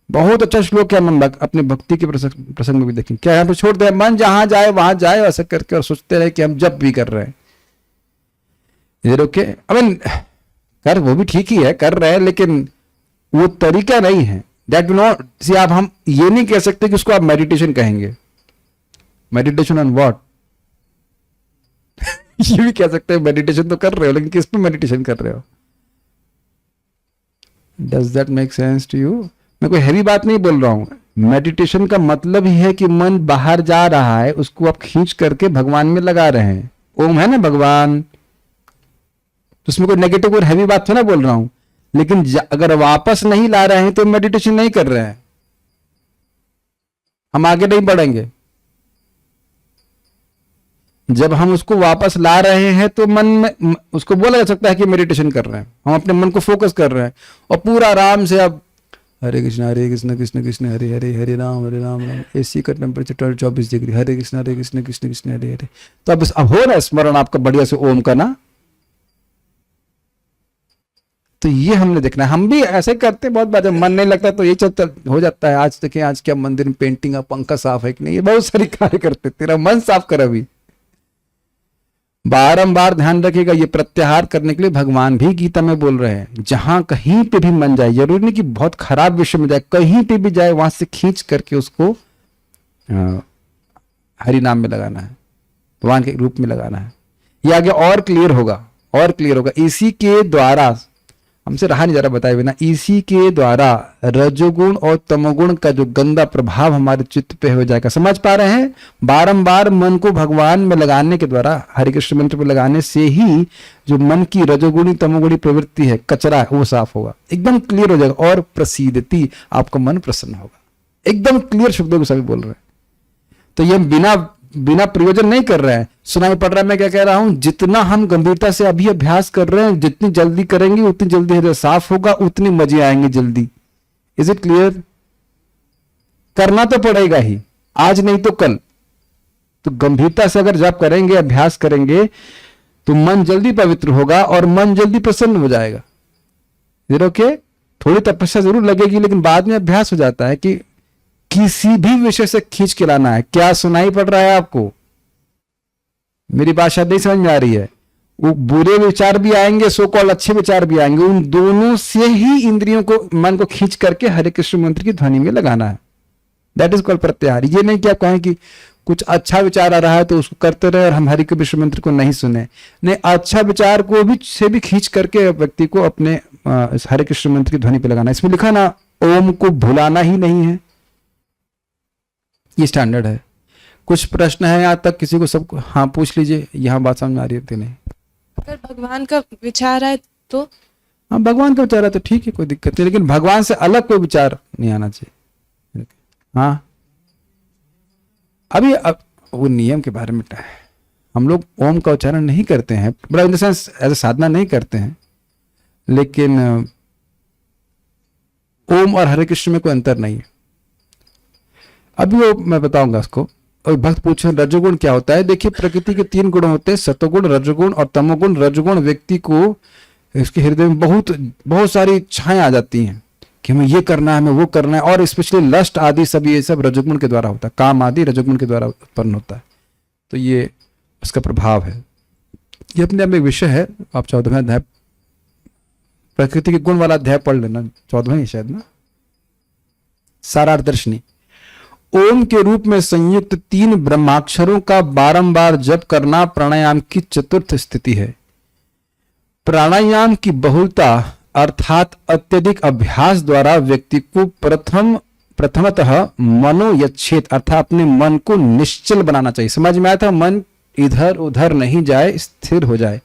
बहुत अच्छा श्लोक है, मन अपने भक्ति के प्रसंग में भी देखें, क्या यहाँ पे छोड़ दे, मन जहां जाए वहां जाए ऐसा करके, और सोचते रहे कि हम जप भी कर रहे हैं। इधर ओके, आई मीन कर वो भी ठीक ही है, कर रहे हैं, लेकिन वो तरीका नहीं है। दैट नॉट सी, आप हम ये नहीं कह सकते कि उसको आप मेडिटेशन कहेंगे। Meditation on what? ये भी कह सकते हैं मेडिटेशन तो कर रहे हो, लेकिन किस पे मेडिटेशन कर रहे हो? Does that make sense to you? मैं कोई हैवी बात नहीं बोल रहा हूं। मेडिटेशन का मतलब ही है कि मन बाहर जा रहा है, उसको आप खींच करके भगवान में लगा रहे हैं। ओम है ना भगवान, तो उसमें कोई नेगेटिव और हैवी बात तो ना बोल रहा हूं, लेकिन अगर वापस नहीं ला रहे हैं तो मेडिटेशन नहीं कर रहे हैं, हम आगे नहीं बढ़ेंगे। जब हम उसको वापस ला रहे हैं तो मन में उसको बोला जा सकता है कि मेडिटेशन कर रहे हैं, हम अपने मन को फोकस कर रहे हैं, और पूरा आराम से अब हरे कृष्ण कृष्ण कृष्ण हरे हरे, हरे राम राम। एसी का टेम्परेचर 24 डिग्री, हरे कृष्ण कृष्ण कृष्ण हरे हरे। तो अब हो रहा है स्मरण आपका बढ़िया से ओम का ना। तो ये हमने देखना है, हम भी ऐसे करते हैं बहुत बार, जब मन नहीं लगता तो ये चलता हो जाता है। आज देखें, आज क्या मंदिर में पेंटिंग का पंखा साफ है कि नहीं, ये बहुत सारी कार्य करते। तेरा मन साफ कर अभी। बारंबार ध्यान रखिएगा, ये प्रत्याहार करने के लिए भगवान भी गीता में बोल रहे हैं, जहां कहीं पे भी मन जाए, जरूरी नहीं कि बहुत खराब विषय में जाए, कहीं पे भी जाए वहां से खींच करके उसको हरि नाम में लगाना है, भगवान के रूप में लगाना है। ये आगे और क्लियर होगा, और क्लियर होगा। इसी के द्वारा, हमसे रहा नहीं जा रहा बताए बिना, इसी के द्वारा रजोगुण और तमोगुण का जो गंदा प्रभाव हमारे चित्त पे हो जाएगा। समझ पा रहे हैं? बारंबार मन को भगवान में लगाने के द्वारा, हरे कृष्ण मंत्र पर लगाने से ही जो मन की रजोगुणी तमोगुणी प्रवृत्ति है, कचरा है, वो साफ होगा, एकदम क्लियर हो जाएगा। और प्रसीदति, आपका मन प्रसन्न होगा। एकदम क्लियर शब्दों में सभी बोल रहे हैं। तो ये बिना प्रयोजन नहीं कर रहे हैं। सुनाई पड़ रहा है मैं क्या कह रहा हूं? जितना हम गंभीरता से अभी अभ्यास कर रहे हैं, जितनी जल्दी करेंगे उतनी जल्दी हृदय साफ होगा, उतनी मजे आएंगे जल्दी। Is it clear? करना तो पड़ेगा ही, आज नहीं तो कल। तो गंभीरता से अगर जप करेंगे, अभ्यास करेंगे, तो मन जल्दी पवित्र होगा और मन जल्दी प्रसन्न हो जाएगा। Is okay? थोड़ी तपस्या जरूर लगेगी, लेकिन बाद में अभ्यास हो जाता है कि किसी भी विषय से खींच के लाना है। क्या सुनाई पड़ रहा है आपको? मेरी बात शायद नहीं समझ में आ रही है। वो बुरे विचार भी आएंगे, सो कॉल अच्छे विचार भी आएंगे, उन दोनों से ही इंद्रियों को, मन को खींच करके हरे कृष्ण मंत्र की ध्वनि में लगाना है। दैट इज कॉल्ड प्रत्याहार। ये नहीं कि आप कहें कि कुछ अच्छा विचार आ रहा है तो उसको करते रहे और हम हरे कृष्ण मंत्र को नहीं सुने। नहीं, अच्छा विचार को भी से भी खींच करके व्यक्ति को अपने हरे कृष्ण मंत्र की ध्वनि पे लगाना। इसमें लिखा ना, ओम को भुलाना ही नहीं है, ये स्टैंडर्ड है। कुछ प्रश्न है यहाँ तक किसी को? सबको हाँ पूछ लीजिए, यहाँ बात समझ में आ रही है नहीं? अगर भगवान का विचार है तो? हाँ, भगवान का विचार है तो ठीक है, कोई दिक्कत नहीं, लेकिन भगवान से अलग कोई विचार नहीं आना चाहिए। हाँ, अभी वो नियम के बारे में हम लोग ओम का उच्चारण नहीं करते हैं, बड़ा in the sense as a sadhana नहीं करते हैं, लेकिन ओम और हरे कृष्ण में कोई अंतर नहीं है। अभी वो मैं बताऊंगा उसको। और भक्त पूछे रजोगुण क्या होता है? देखिए, प्रकृति के 3 गुण होते हैं, सतोगुण, रजोगुण और तमोगुण। रजोगुण व्यक्ति को, इसके हृदय में बहुत सारी इच्छाएं आ जाती हैं कि हमें ये करना है, हमें वो करना है, और स्पेशली लस्ट आदि सब, ये सब रजोगुण के द्वारा होता है। काम आदि रजोगुण के द्वारा उत्पन्न होता है। तो ये उसका प्रभाव है। ये अपने आप में विषय है। आप 14वें अध्याय प्रकृति के गुण वाला अध्याय पढ़ लेना, 14वें शायद ना, सारार्थ दर्शनी। ओम के रूप में संयुक्त 3 ब्रह्माक्षरों का बारंबार जप करना प्राणायाम की चतुर्थ स्थिति है। प्राणायाम की बहुलता अर्थात अत्यधिक अभ्यास द्वारा व्यक्ति को प्रथमतः मनोयच्छेद अर्थात अपने मन को निश्चल बनाना चाहिए। समझ में आया था, मन इधर उधर नहीं जाए, स्थिर हो जाए।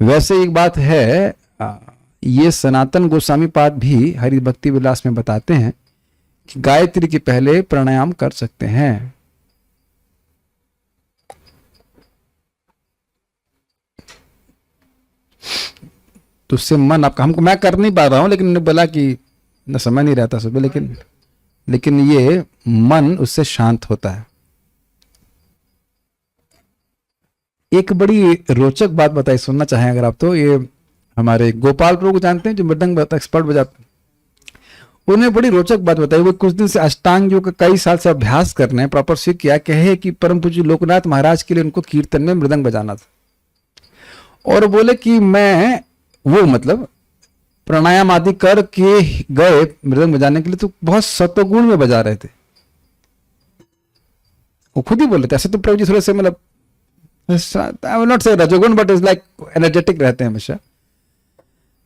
वैसे एक बात है, ये सनातन गोस्वामी पाद भी हरि भक्ति विलास में बताते हैं कि गायत्री के पहले प्राणायाम कर सकते हैं। तो उससे मन आपका, हमको मैं कर नहीं पा रहा हूं, लेकिन उन्होंने बोला कि न समझ नहीं रहता सुबह, लेकिन ये मन उससे शांत होता है। एक बड़ी रोचक बात बताई, सुनना चाहें अगर आप तो, ये हमारे गोपाल प्रभु को जानते हैं जो मृदंग एक्सपर्ट बजाते हैं, उन्हें बड़ी रोचक बात बताई। वो कुछ दिन से अष्टांग योग का कई साल से अभ्यास कर रहे हैं, प्रॉपर सीख किया, कहे कि परम पूज्य लोकनाथ महाराज के लिए उनको कीर्तन में मृदंग बजाना था, और बोले कि मैं वो मतलब प्राणायाम आदि करके गए मृदंग बजाने के लिए, तो बहुत सत्वगुण में बजा रहे थे। वो खुद ही बोले थे, ऐसे तो प्रभु जी थोड़े से मतलब आई विल नॉट से रजोगुण, बट इज लाइक एनर्जेटिक रहते हैं हमेशा।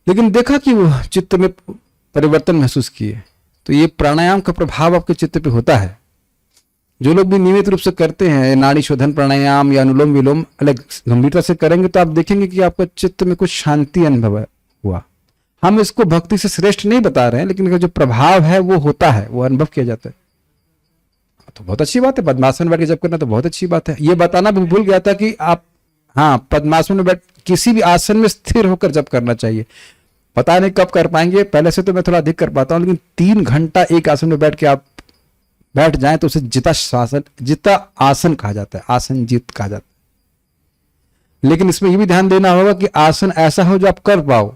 लेकिन देखा कि वो चित्त में परिवर्तन महसूस किए। तो ये प्राणायाम का प्रभाव आपके चित्त पे होता है। जो लोग भी नियमित रूप से करते हैं नाड़ी शोधन प्राणायाम या अनुलोम विलोम अलग गंभीरता से करेंगे, तो आप देखेंगे कि आपका चित्त में कुछ शांति अनुभव हुआ। हम इसको भक्ति से श्रेष्ठ नहीं बता रहे हैं, लेकिन जो प्रभाव है वो होता है, वो अनुभव किया जाता है। तो बहुत अच्छी बात है, पद्मासन बैठ के जप करना तो बहुत अच्छी बात है। ये बताना भी भूल गया था कि आप, हाँ, पद्मासन में बैठ किसी भी आसन में स्थिर होकर जप करना चाहिए। पता नहीं कब कर पाएंगे, पहले से तो मैं थोड़ा अधिक कर पाता हूं, लेकिन 3 घंटा एक आसन में बैठ के आप बैठ जाएं तो उसे जिता आसन कहा जाता है, आसन जीत कहा जाता है। लेकिन इसमें यह भी ध्यान देना होगा कि आसन ऐसा हो जो आप कर पाओ।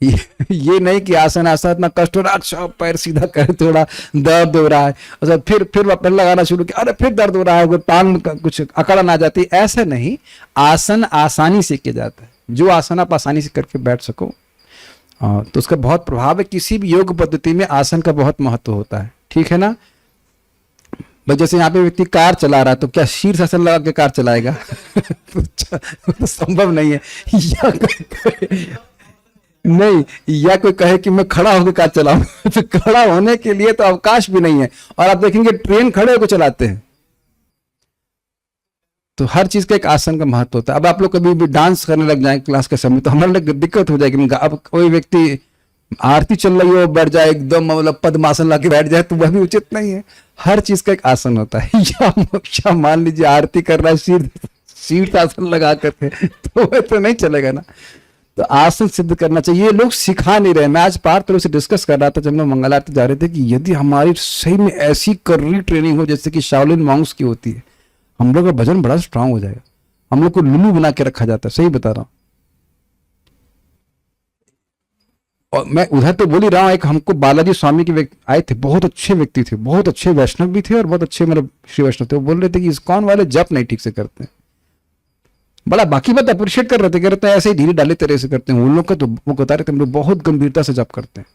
ये नहीं कि आसन ऐसा इतना कष्ट हो रहा, अच्छा पैर सीधा करे, थोड़ा दर्द हो रहा है, अच्छा फिर वापस लगाना शुरू किया, अरे फिर दर्द हो रहा है, टांग कुछ अकड़न आ जाती है, ऐसा नहीं। आसन आसानी से किया जाता है, जो आसन आप आसानी से करके बैठ सको, तो उसका बहुत प्रभाव है। किसी भी योग पद्धति में आसन का बहुत महत्व होता है, ठीक है ना। भाई जैसे यहाँ पे व्यक्ति कार चला रहा है, तो क्या शीर्षासन लगा के कार चलाएगा? तो संभव नहीं है। या कोई कहे कि मैं खड़ा होकर कार चलाऊं, तो खड़ा होने के लिए तो अवकाश भी नहीं है। और आप देखेंगे ट्रेन खड़े होकर चलाते हैं। तो हर चीज का एक आसन का महत्व होता है। अब आप लोग कभी भी डांस करने लग जाए क्लास के समय, तो हमारे लिए दिक्कत हो जाएगी। अब कोई व्यक्ति आरती चल रही हो, बैठ जाए एकदम मतलब पद्मासन ला के बैठ जाए, तो वह भी उचित नहीं है। हर चीज का एक आसन होता है। या मान लीजिए आरती कर रहा है शीर्षासन लगा करके, तो वह तो नहीं चलेगा ना। तो आसन सिद्ध करना चाहिए। लोग सिखा नहीं रहे। मैं आज पार्थ लोग से डिस्कस कर रहा था जब हम मंगल आरती जा रहे थे, कि यदि हमारी सही में ऐसी कर्री ट्रेनिंग हो जैसे कि शाओलिन मॉन्क्स की होती है, हम लोग का भजन बड़ा स्ट्रांग हो जाएगा। हम लोग को लुल्लू बना के रखा जाता है, सही बता रहा हूं। और मैं उधर तो बोल ही रहा हूं, एक हमको बालाजी स्वामी के आए थे, बहुत अच्छे व्यक्ति थे, बहुत अच्छे वैष्णव भी थे और बहुत अच्छे मतलब श्री वैष्णव थे। वो बोल रहे थे कि इस्कॉन वाले जप नहीं ठीक से करते हैं। बड़ा बाकी बात अप्रिशिएट कर रहे थे, कह रहे थे ऐसे ही धीरे डाले तरह से करते हैं। उन लोग का तो वो बता रहे थे हम लोग बहुत गंभीरता से जप करते हैं।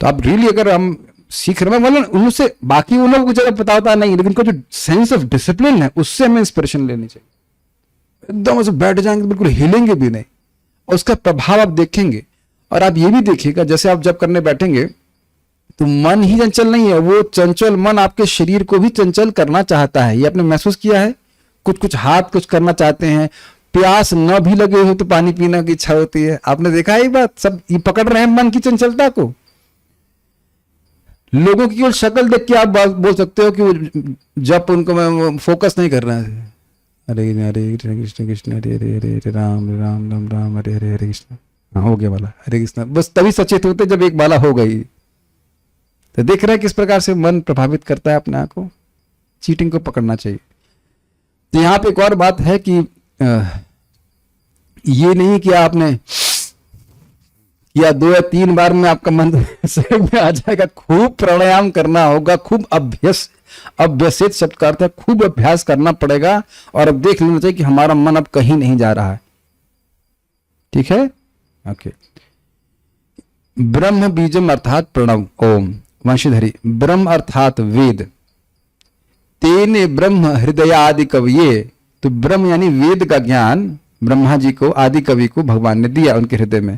तो आप रियली अगर हम सीख रहे हैं, मतलब उनसे बाकी उन लोगों को ज्यादा पता होता नहीं, लेकिन उनका जो सेंस ऑफ डिसिप्लिन है उससे हमें इंस्पिरेशन लेनी चाहिए। एकदम ऐसे बैठ जाएंगे, बिल्कुल हिलेंगे भी नहीं, और उसका प्रभाव आप देखेंगे। और आप ये भी देखिएगा, जैसे आप जब करने बैठेंगे तो मन ही चंचल नहीं है, वो चंचल मन आपके शरीर को भी चंचल करना चाहता है। ये आपने महसूस किया है? कुछ हाथ कुछ करना चाहते हैं, प्यास न भी लगे हो तो पानी पीने की इच्छा होती है। आपने देखा है ये बात? सब ये पकड़ रहे हैं मन की चंचलता को। लोगों की केवल शक्ल देख के आप बोल सकते हो कि वो जब उनको मैं फोकस नहीं कर रहा है। हरे हरे कृष्ण कृष्ण हरे हरे हरे हरे राम राम राम राम हरे हरे हरे कृष्ण। हाँ, हो गया वाला हरे कृष्ण। बस तभी सचेत होते जब एक माला हो गई। तो देख रहे हैं किस प्रकार से मन प्रभावित करता है अपने आप को। चीटिंग को पकड़ना चाहिए। तो यहां पे एक और बात है कि ये नहीं कि आपने या 2 या 3 बार में आपका मन सही में आ जाएगा। खूब प्राणायाम करना होगा, खूब अभ्यसित शब्द का अर्थ है खूब अभ्यास करना पड़ेगा। और अब देख लेना चाहिए कि हमारा मन अब कहीं नहीं जा रहा है। ठीक है, ओके। ब्रह्म बीजम अर्थात प्रणव ओम, वंशीधरी, ब्रह्म अर्थात वेद, तेने ब्रह्म हृदयादि कविये, तो ब्रह्म यानी वेद का ज्ञान ब्रह्मा जी को, आदि कवि को भगवान ने दिया उनके हृदय में।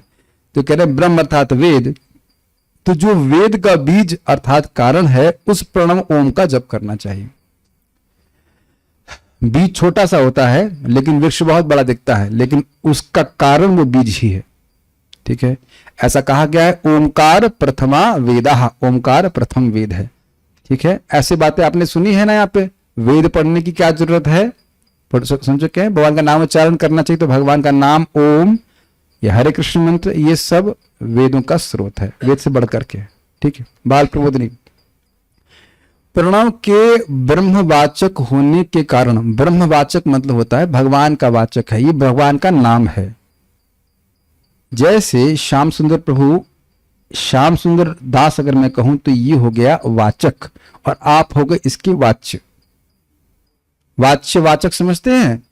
तो कह रहे ब्रह्म अर्थात वेद, तो जो वेद का बीज अर्थात कारण है, उस प्रणव ओम का जप करना चाहिए। बीज छोटा सा होता है लेकिन वृक्ष बहुत बड़ा दिखता है, लेकिन उसका कारण वो बीज ही है। ठीक है, ऐसा कहा गया है ओमकार प्रथमा वेदाः, ओमकार प्रथम वेद है। ठीक है, ऐसी बातें आपने सुनी है ना। यहाँ पे वेद पढ़ने की क्या जरूरत है, सुन चुके हैं। भगवान का नाम उच्चारण करना चाहिए, तो भगवान का नाम ओम या हरे कृष्ण मंत्र, ये सब वेदों का स्रोत है, वेद से बढ़ करके। ठीक है, बाल प्रबोधनी, प्रणव के ब्रह्मवाचक होने के कारण, ब्रह्मवाचक मतलब होता है भगवान का वाचक है, ये भगवान का नाम है। जैसे श्याम सुंदर प्रभु, श्याम सुंदर दास अगर मैं कहूं तो ये हो गया वाचक, और आप हो गए इसके वाच्य। वाच्य वाचक समझते हैं,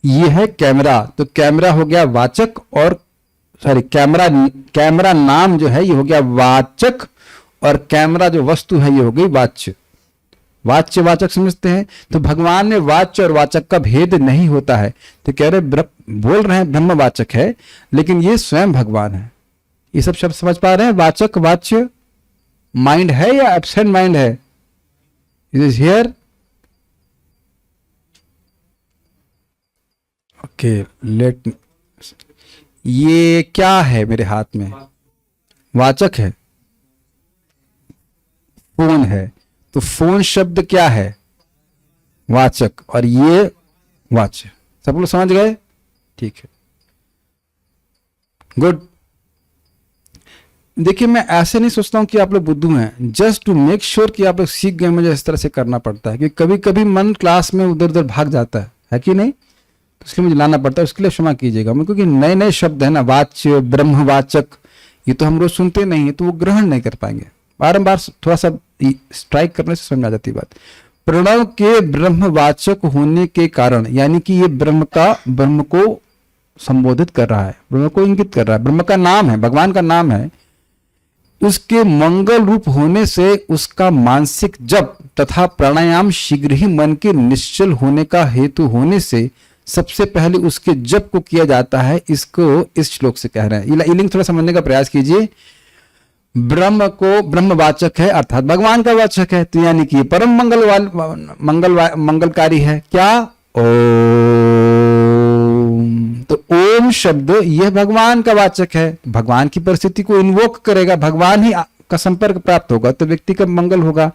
ये है कैमरा, तो कैमरा हो गया वाचक, और सॉरी कैमरा नाम जो है ये हो गया वाचक, और कैमरा जो वस्तु है ये हो गई वाच्य। वाच्य वाचक समझते हैं। तो भगवान में वाच्य और वाचक का भेद नहीं होता है। तो कह रहे बोल रहे हैं ब्रह्मवाचक है, लेकिन ये स्वयं भगवान है। ये सब शब्द समझ पा रहे हैं। वाचक वाच्य माइंड है या एब्सेंट माइंड है? It is here. Okay, let, ये क्या है मेरे हाथ में? वाचक है, फोन है, तो फोन शब्द क्या है? वाचक, और ये वाच्य। सब लोग समझ गए? ठीक है, गुड। देखिए, मैं ऐसे नहीं सोचता हूं कि आप लोग बुद्धू हैं, जस्ट टू मेक श्योर कि आप लोग सीख गए। मुझे इस तरह से करना पड़ता है कि कभी कभी मन क्लास में उधर उधर भाग जाता है कि नहीं, तो इसलिए मुझे लाना पड़ता है। उसके लिए क्षमा कीजिएगा। क्योंकि नए नए शब्द है ना, वाच्य, ब्रह्मवाचक, ये तो हम रोज सुनते नहीं है, तो वो ग्रहण नहीं कर पाएंगे। बारंबार थोड़ा सा स्ट्राइक करने से समझ आ जाती बात। प्रणव के ब्रह्मवाचक होने के कारण, यानी कि ये ब्रह्म को संबोधित कर रहा है, ब्रह्म को इंगित कर रहा है, ब्रह्म का नाम है, भगवान का नाम है। उसके मंगल रूप होने से उसका मानसिक जप तथा प्राणायाम शीघ्र ही मन के निश्चल होने का हेतु होने से सबसे पहले उसके जप को किया जाता है। इसको इस श्लोक से कह रहे हैं। ये लिंग थोड़ा समझने का प्रयास कीजिए। ब्रह्म को ब्रह्मवाचक है अर्थात भगवान का वाचक है, तो यानी कि परम मंगलकारी है। क्या? ओम। तो ओम शब्द यह भगवान का वाचक है, भगवान की परिस्थिति को इन्वोक करेगा, भगवान ही का संपर्क प्राप्त होगा तो व्यक्ति का मंगल होगा।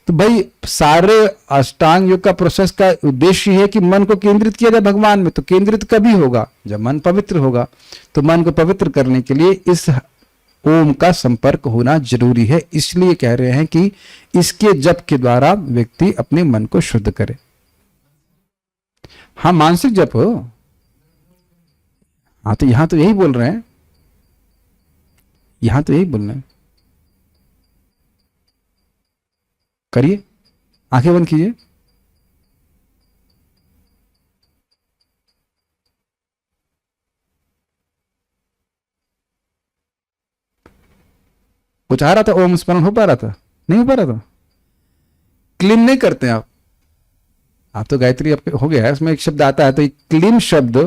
तो भाई सारे अष्टांग योग का प्रोसेस का उद्देश्य है कि मन को केंद्रित किया जाए भगवान में। तो केंद्रित कभी होगा? जब मन पवित्र होगा। तो मन को पवित्र करने के लिए इस ओम का संपर्क होना जरूरी है। इसलिए कह रहे हैं कि इसके जप के द्वारा व्यक्ति अपने मन को शुद्ध करे। हाँ, मानसिक जप हो। हाँ, तो यहां तो यही बोल रहे हैं, यहां तो यही बोल रहे हैं। करिए, आंखें बंद कीजिए। कुछ आ रहा था? ओम स्मरण हो पा रहा था? नहीं हो पा रहा था? क्लीम नहीं करते आप तो गायत्री आपके हो गया है। उसमें एक शब्द आता है, तो क्लीम शब्द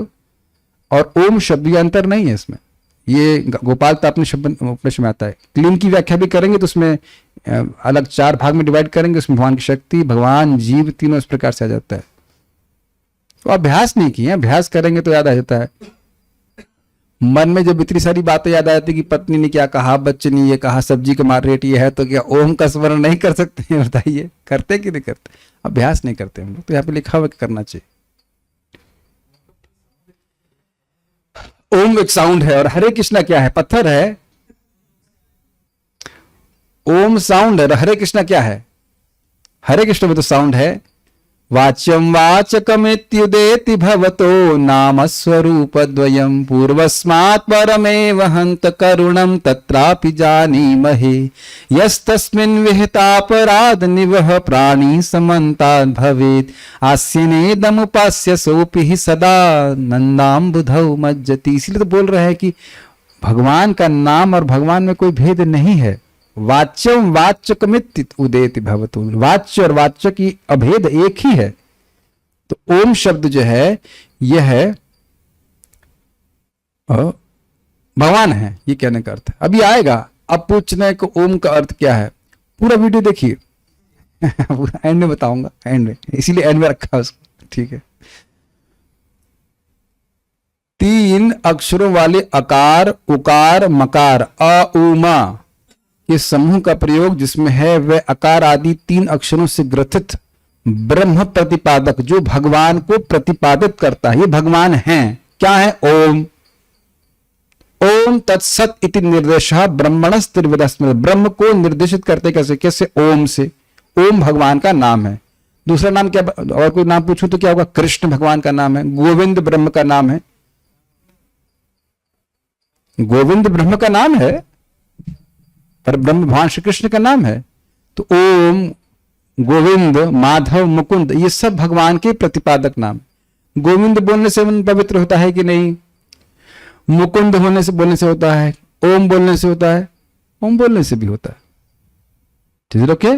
और ओम शब्द ये अंतर नहीं है इसमें। ये गोपाल तो अपने शब्द उपनिषद में आता है। क्लीम की व्याख्या भी करेंगे तो उसमें अलग 4 भाग में डिवाइड करेंगे। उसमें भगवान की शक्ति, भगवान, जीव, तीनों इस प्रकार से आ जाता है। तो अभ्यास नहीं किए, अभ्यास करेंगे तो याद आ जाता है। मन में जब इतनी सारी बातें याद आ जाती कि पत्नी ने क्या कहा, बच्चे ने ये कहा, सब्जी का मार रेट ये है, तो क्या ओम का स्मरण नहीं कर सकते हैं? बताइए, करते कि नहीं करते? अभ्यास नहीं करते हम लोग। तो यहाँ पे लिखा हुआ करना चाहिए। ओम एक साउंड है और हरे कृष्णा क्या है? पत्थर है। ओम साउंड है और हरे कृष्णा क्या है? हरे कृष्ण में तो साउंड है। वाच्यम वाचकमित्युदेति भवतो नाम स्वरूप द्वयम् पूर्वस्मात् परमेव हन्त करुणं तत्रापि जानीमहे यस्तस्मिन् विहितापराध निवह प्राणी समन्ताद् भवेत् आस्यनेदमुपास्य सोऽपि हि सदा नन्दाम्बुधौ मज्जति। इसलिए तो बोल रहे हैं कि भगवान का नाम और भगवान में कोई भेद नहीं है। वाच्यम वाच्यकमिति उदेति भवतु, वाच्य और वाच्य की अभेद एक ही है। तो ओम शब्द जो है यह है भगवान है, ये कहने का अर्थ है। अभी आएगा, अब पूछना है कि ओम का अर्थ क्या है। पूरा वीडियो देखिए एंड में बताऊंगा, एंड में, इसीलिए एंड में रखा उसको, ठीक है। 3 अक्षरों वाले अकार, उकार, मकार, अ, उ, मा के समूह का प्रयोग जिसमें है वह अकार आदि 3 अक्षरों से ग्रथित ब्रह्म प्रतिपादक, जो भगवान को प्रतिपादित करता है। ये भगवान है, क्या है? ओम। ओम तत्सत इति निर्देशः ब्रह्मणस्त्रिविधः स्मृतः, ब्रह्म को निर्देशित करते कैसे? कैसे? ओम से। ओम भगवान का नाम है। दूसरा नाम क्या? और कोई नाम पूछूं तो क्या होगा? कृष्ण भगवान का नाम है, गोविंद ब्रह्म का नाम है, गोविंद ब्रह्म का नाम है, पर ब्रह्म भगवान श्री कृष्ण का नाम है। तो ओम, गोविंद, माधव, मुकुंद, ये सब भगवान के प्रतिपादक नाम। गोविंद बोलने से मन पवित्र होता है कि नहीं? मुकुंद होने से, बोलने से होता है, ओम बोलने से होता है, ओम बोलने से भी होता है। ठीक है, ओके?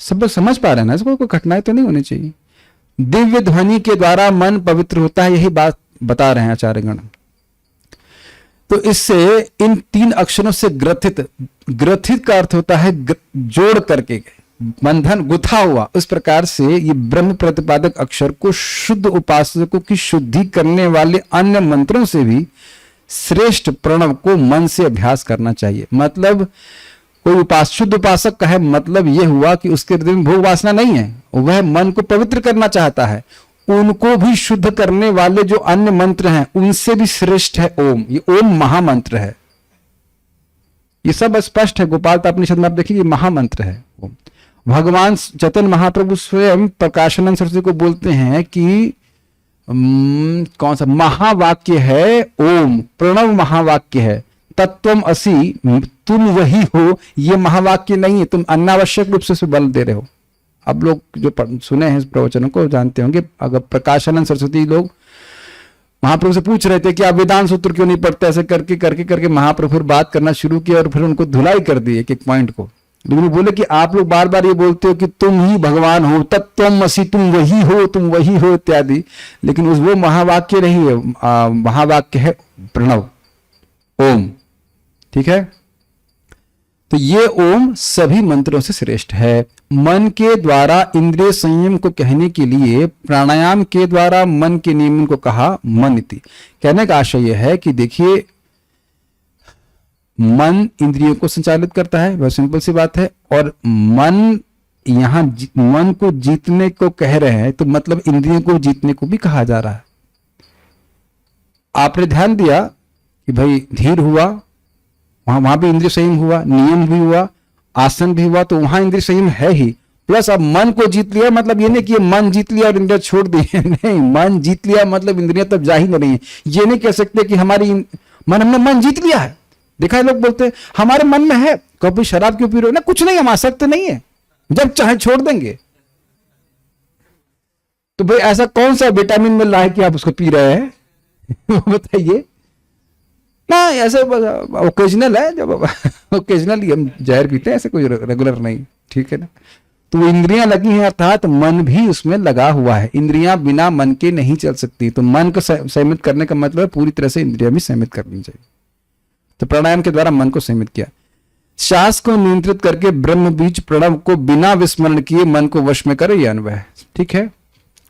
सब लोग समझ पा रहे हैं ना इसको? कोई कठिनाई तो नहीं होनी चाहिए। दिव्य ध्वनि के द्वारा मन पवित्र होता है, यही बात बता रहे हैं आचार्यगण। तो इससे इन 3 अक्षरों से ग्रथित, ग्रथित का अर्थ होता है जोड़ करके, बंधन, गुथा हुआ। उस प्रकार से ये ब्रह्म प्रतिपादक अक्षर को शुद्ध उपासकों की शुद्धि करने वाले अन्य मंत्रों से भी श्रेष्ठ प्रणव को मन से अभ्यास करना चाहिए। मतलब कोई शुद्ध उपासक का है, मतलब यह हुआ कि उसके हृदय में भोग वासना नहीं है, वह मन को पवित्र करना चाहता है। उनको भी शुद्ध करने वाले जो अन्य मंत्र हैं उनसे भी श्रेष्ठ है ओम। ये ओम महामंत्र है, ये सब स्पष्ट है। गोपाल उपनिषद में आप देखिए, ये महामंत्र है ओम। भगवान चैतन्य महाप्रभु स्वयं प्रकाशानंद सरस्वती को बोलते हैं कि कौन सा महावाक्य है? ओम, प्रणव महावाक्य है। तत्वम असि, तुम वही हो, ये महावाक्य नहीं है, तुम अनावश्यक रूप से बल दे रहे हो। अब लोग जो सुने हैं इस प्रवचनों को जानते होंगे। अगर प्रकाशानंद सरस्वती लोग महाप्रभु से पूछ रहे थे कि आप वेदांत सूत्र क्यों नहीं पढ़ते, ऐसे करके करके करके महाप्रभु फिर बात करना शुरू किया और फिर उनको धुलाई कर दी एक एक पॉइंट को। लेकिन बोले कि आप लोग बार बार ये बोलते हो कि तुम ही भगवान हो, तत्वम असि, तुम वही हो, तुम वही हो इत्यादि, लेकिन उस वो महावाक्य नहीं है। महावाक्य है प्रणव, ओम। ठीक है, तो ये ओम सभी मंत्रों से श्रेष्ठ है। मन के द्वारा इंद्रिय संयम को कहने के लिए प्राणायाम के द्वारा मन के नियमन को कहा मन इति। कहने का आशय यह है कि देखिए, मन इंद्रियों को संचालित करता है, बहुत सिंपल सी बात है। और मन, यहां मन को जीतने को कह रहे हैं, तो मतलब इंद्रियों को जीतने को भी कहा जा रहा है। आपने ध्यान दिया कि भाई धीर हुआ, वहां भी इंद्रिय संयम हुआ, नियम भी हुआ, आसन भी हुआ, तो वहां इंद्रिय संयम है ही। प्लस अब मन को जीत लिया, मतलब ये नहीं कि मन जीत लिया और इंद्रिया छोड़ दी नहीं, मन जीत लिया मतलब इंद्रियां तब जा ही नहीं है। ये नहीं कह सकते कि हमारी हमने मन जीत लिया है। देखा है लोग बोलते हैं हमारे मन में है, कभी शराब क्यों पी रहे हो ना, कुछ नहीं, हम आसक्त नहीं है, जब चाहे छोड़ देंगे। तो भाई ऐसा कौन सा विटामिन मिल रहा है कि आप उसको पी रहे हैं बताइए ना। ऐसे ओकेजनल है, जब ओकेजनली हम जहर पीते हैं, ऐसे कोई रेगुलर नहीं। ठीक है ना। तो वो इंद्रियां लगी हैं, अर्थात मन भी उसमें लगा हुआ है। इंद्रियां बिना मन के नहीं चल सकती। तो मन को संयमित करने का मतलब पूरी तरह से इंद्रियां भी संयमित करनी चाहिए। तो प्राणायाम के द्वारा मन को संयमित किया। श्वास को नियंत्रित करके ब्रह्म बीज प्रणव को बिना विस्मरण किए मन को वश में करे, यह अनुभव है। ठीक है,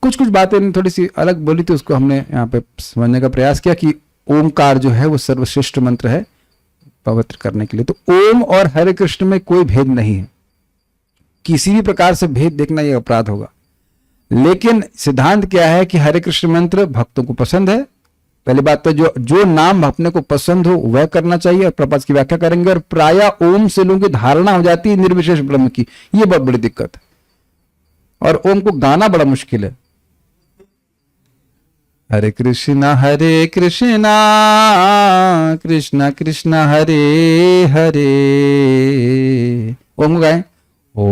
कुछ कुछ बातें थोड़ी सी अलग बोली थी, उसको हमने यहाँ पे समझने का प्रयास किया कि ओमकार जो है वो सर्वश्रेष्ठ मंत्र है पवित्र करने के लिए। तो ओम और हरे कृष्ण में कोई भेद नहीं है, किसी भी प्रकार से भेद देखना यह अपराध होगा। लेकिन सिद्धांत क्या है कि हरे कृष्ण मंत्र भक्तों को पसंद है। पहली बात तो जो नाम अपने को पसंद हो वह करना चाहिए। और प्रपंच की व्याख्या करेंगे। और प्राय ओम से लोगों की धारणा हो जाती है निर्विशेष ब्रह्म की, यह बहुत बड़ी दिक्कत है। और ओम को गाना बड़ा मुश्किल है। हरे कृष्णा कृष्णा कृष्णा हरे हरे, ओम गाएं, ओ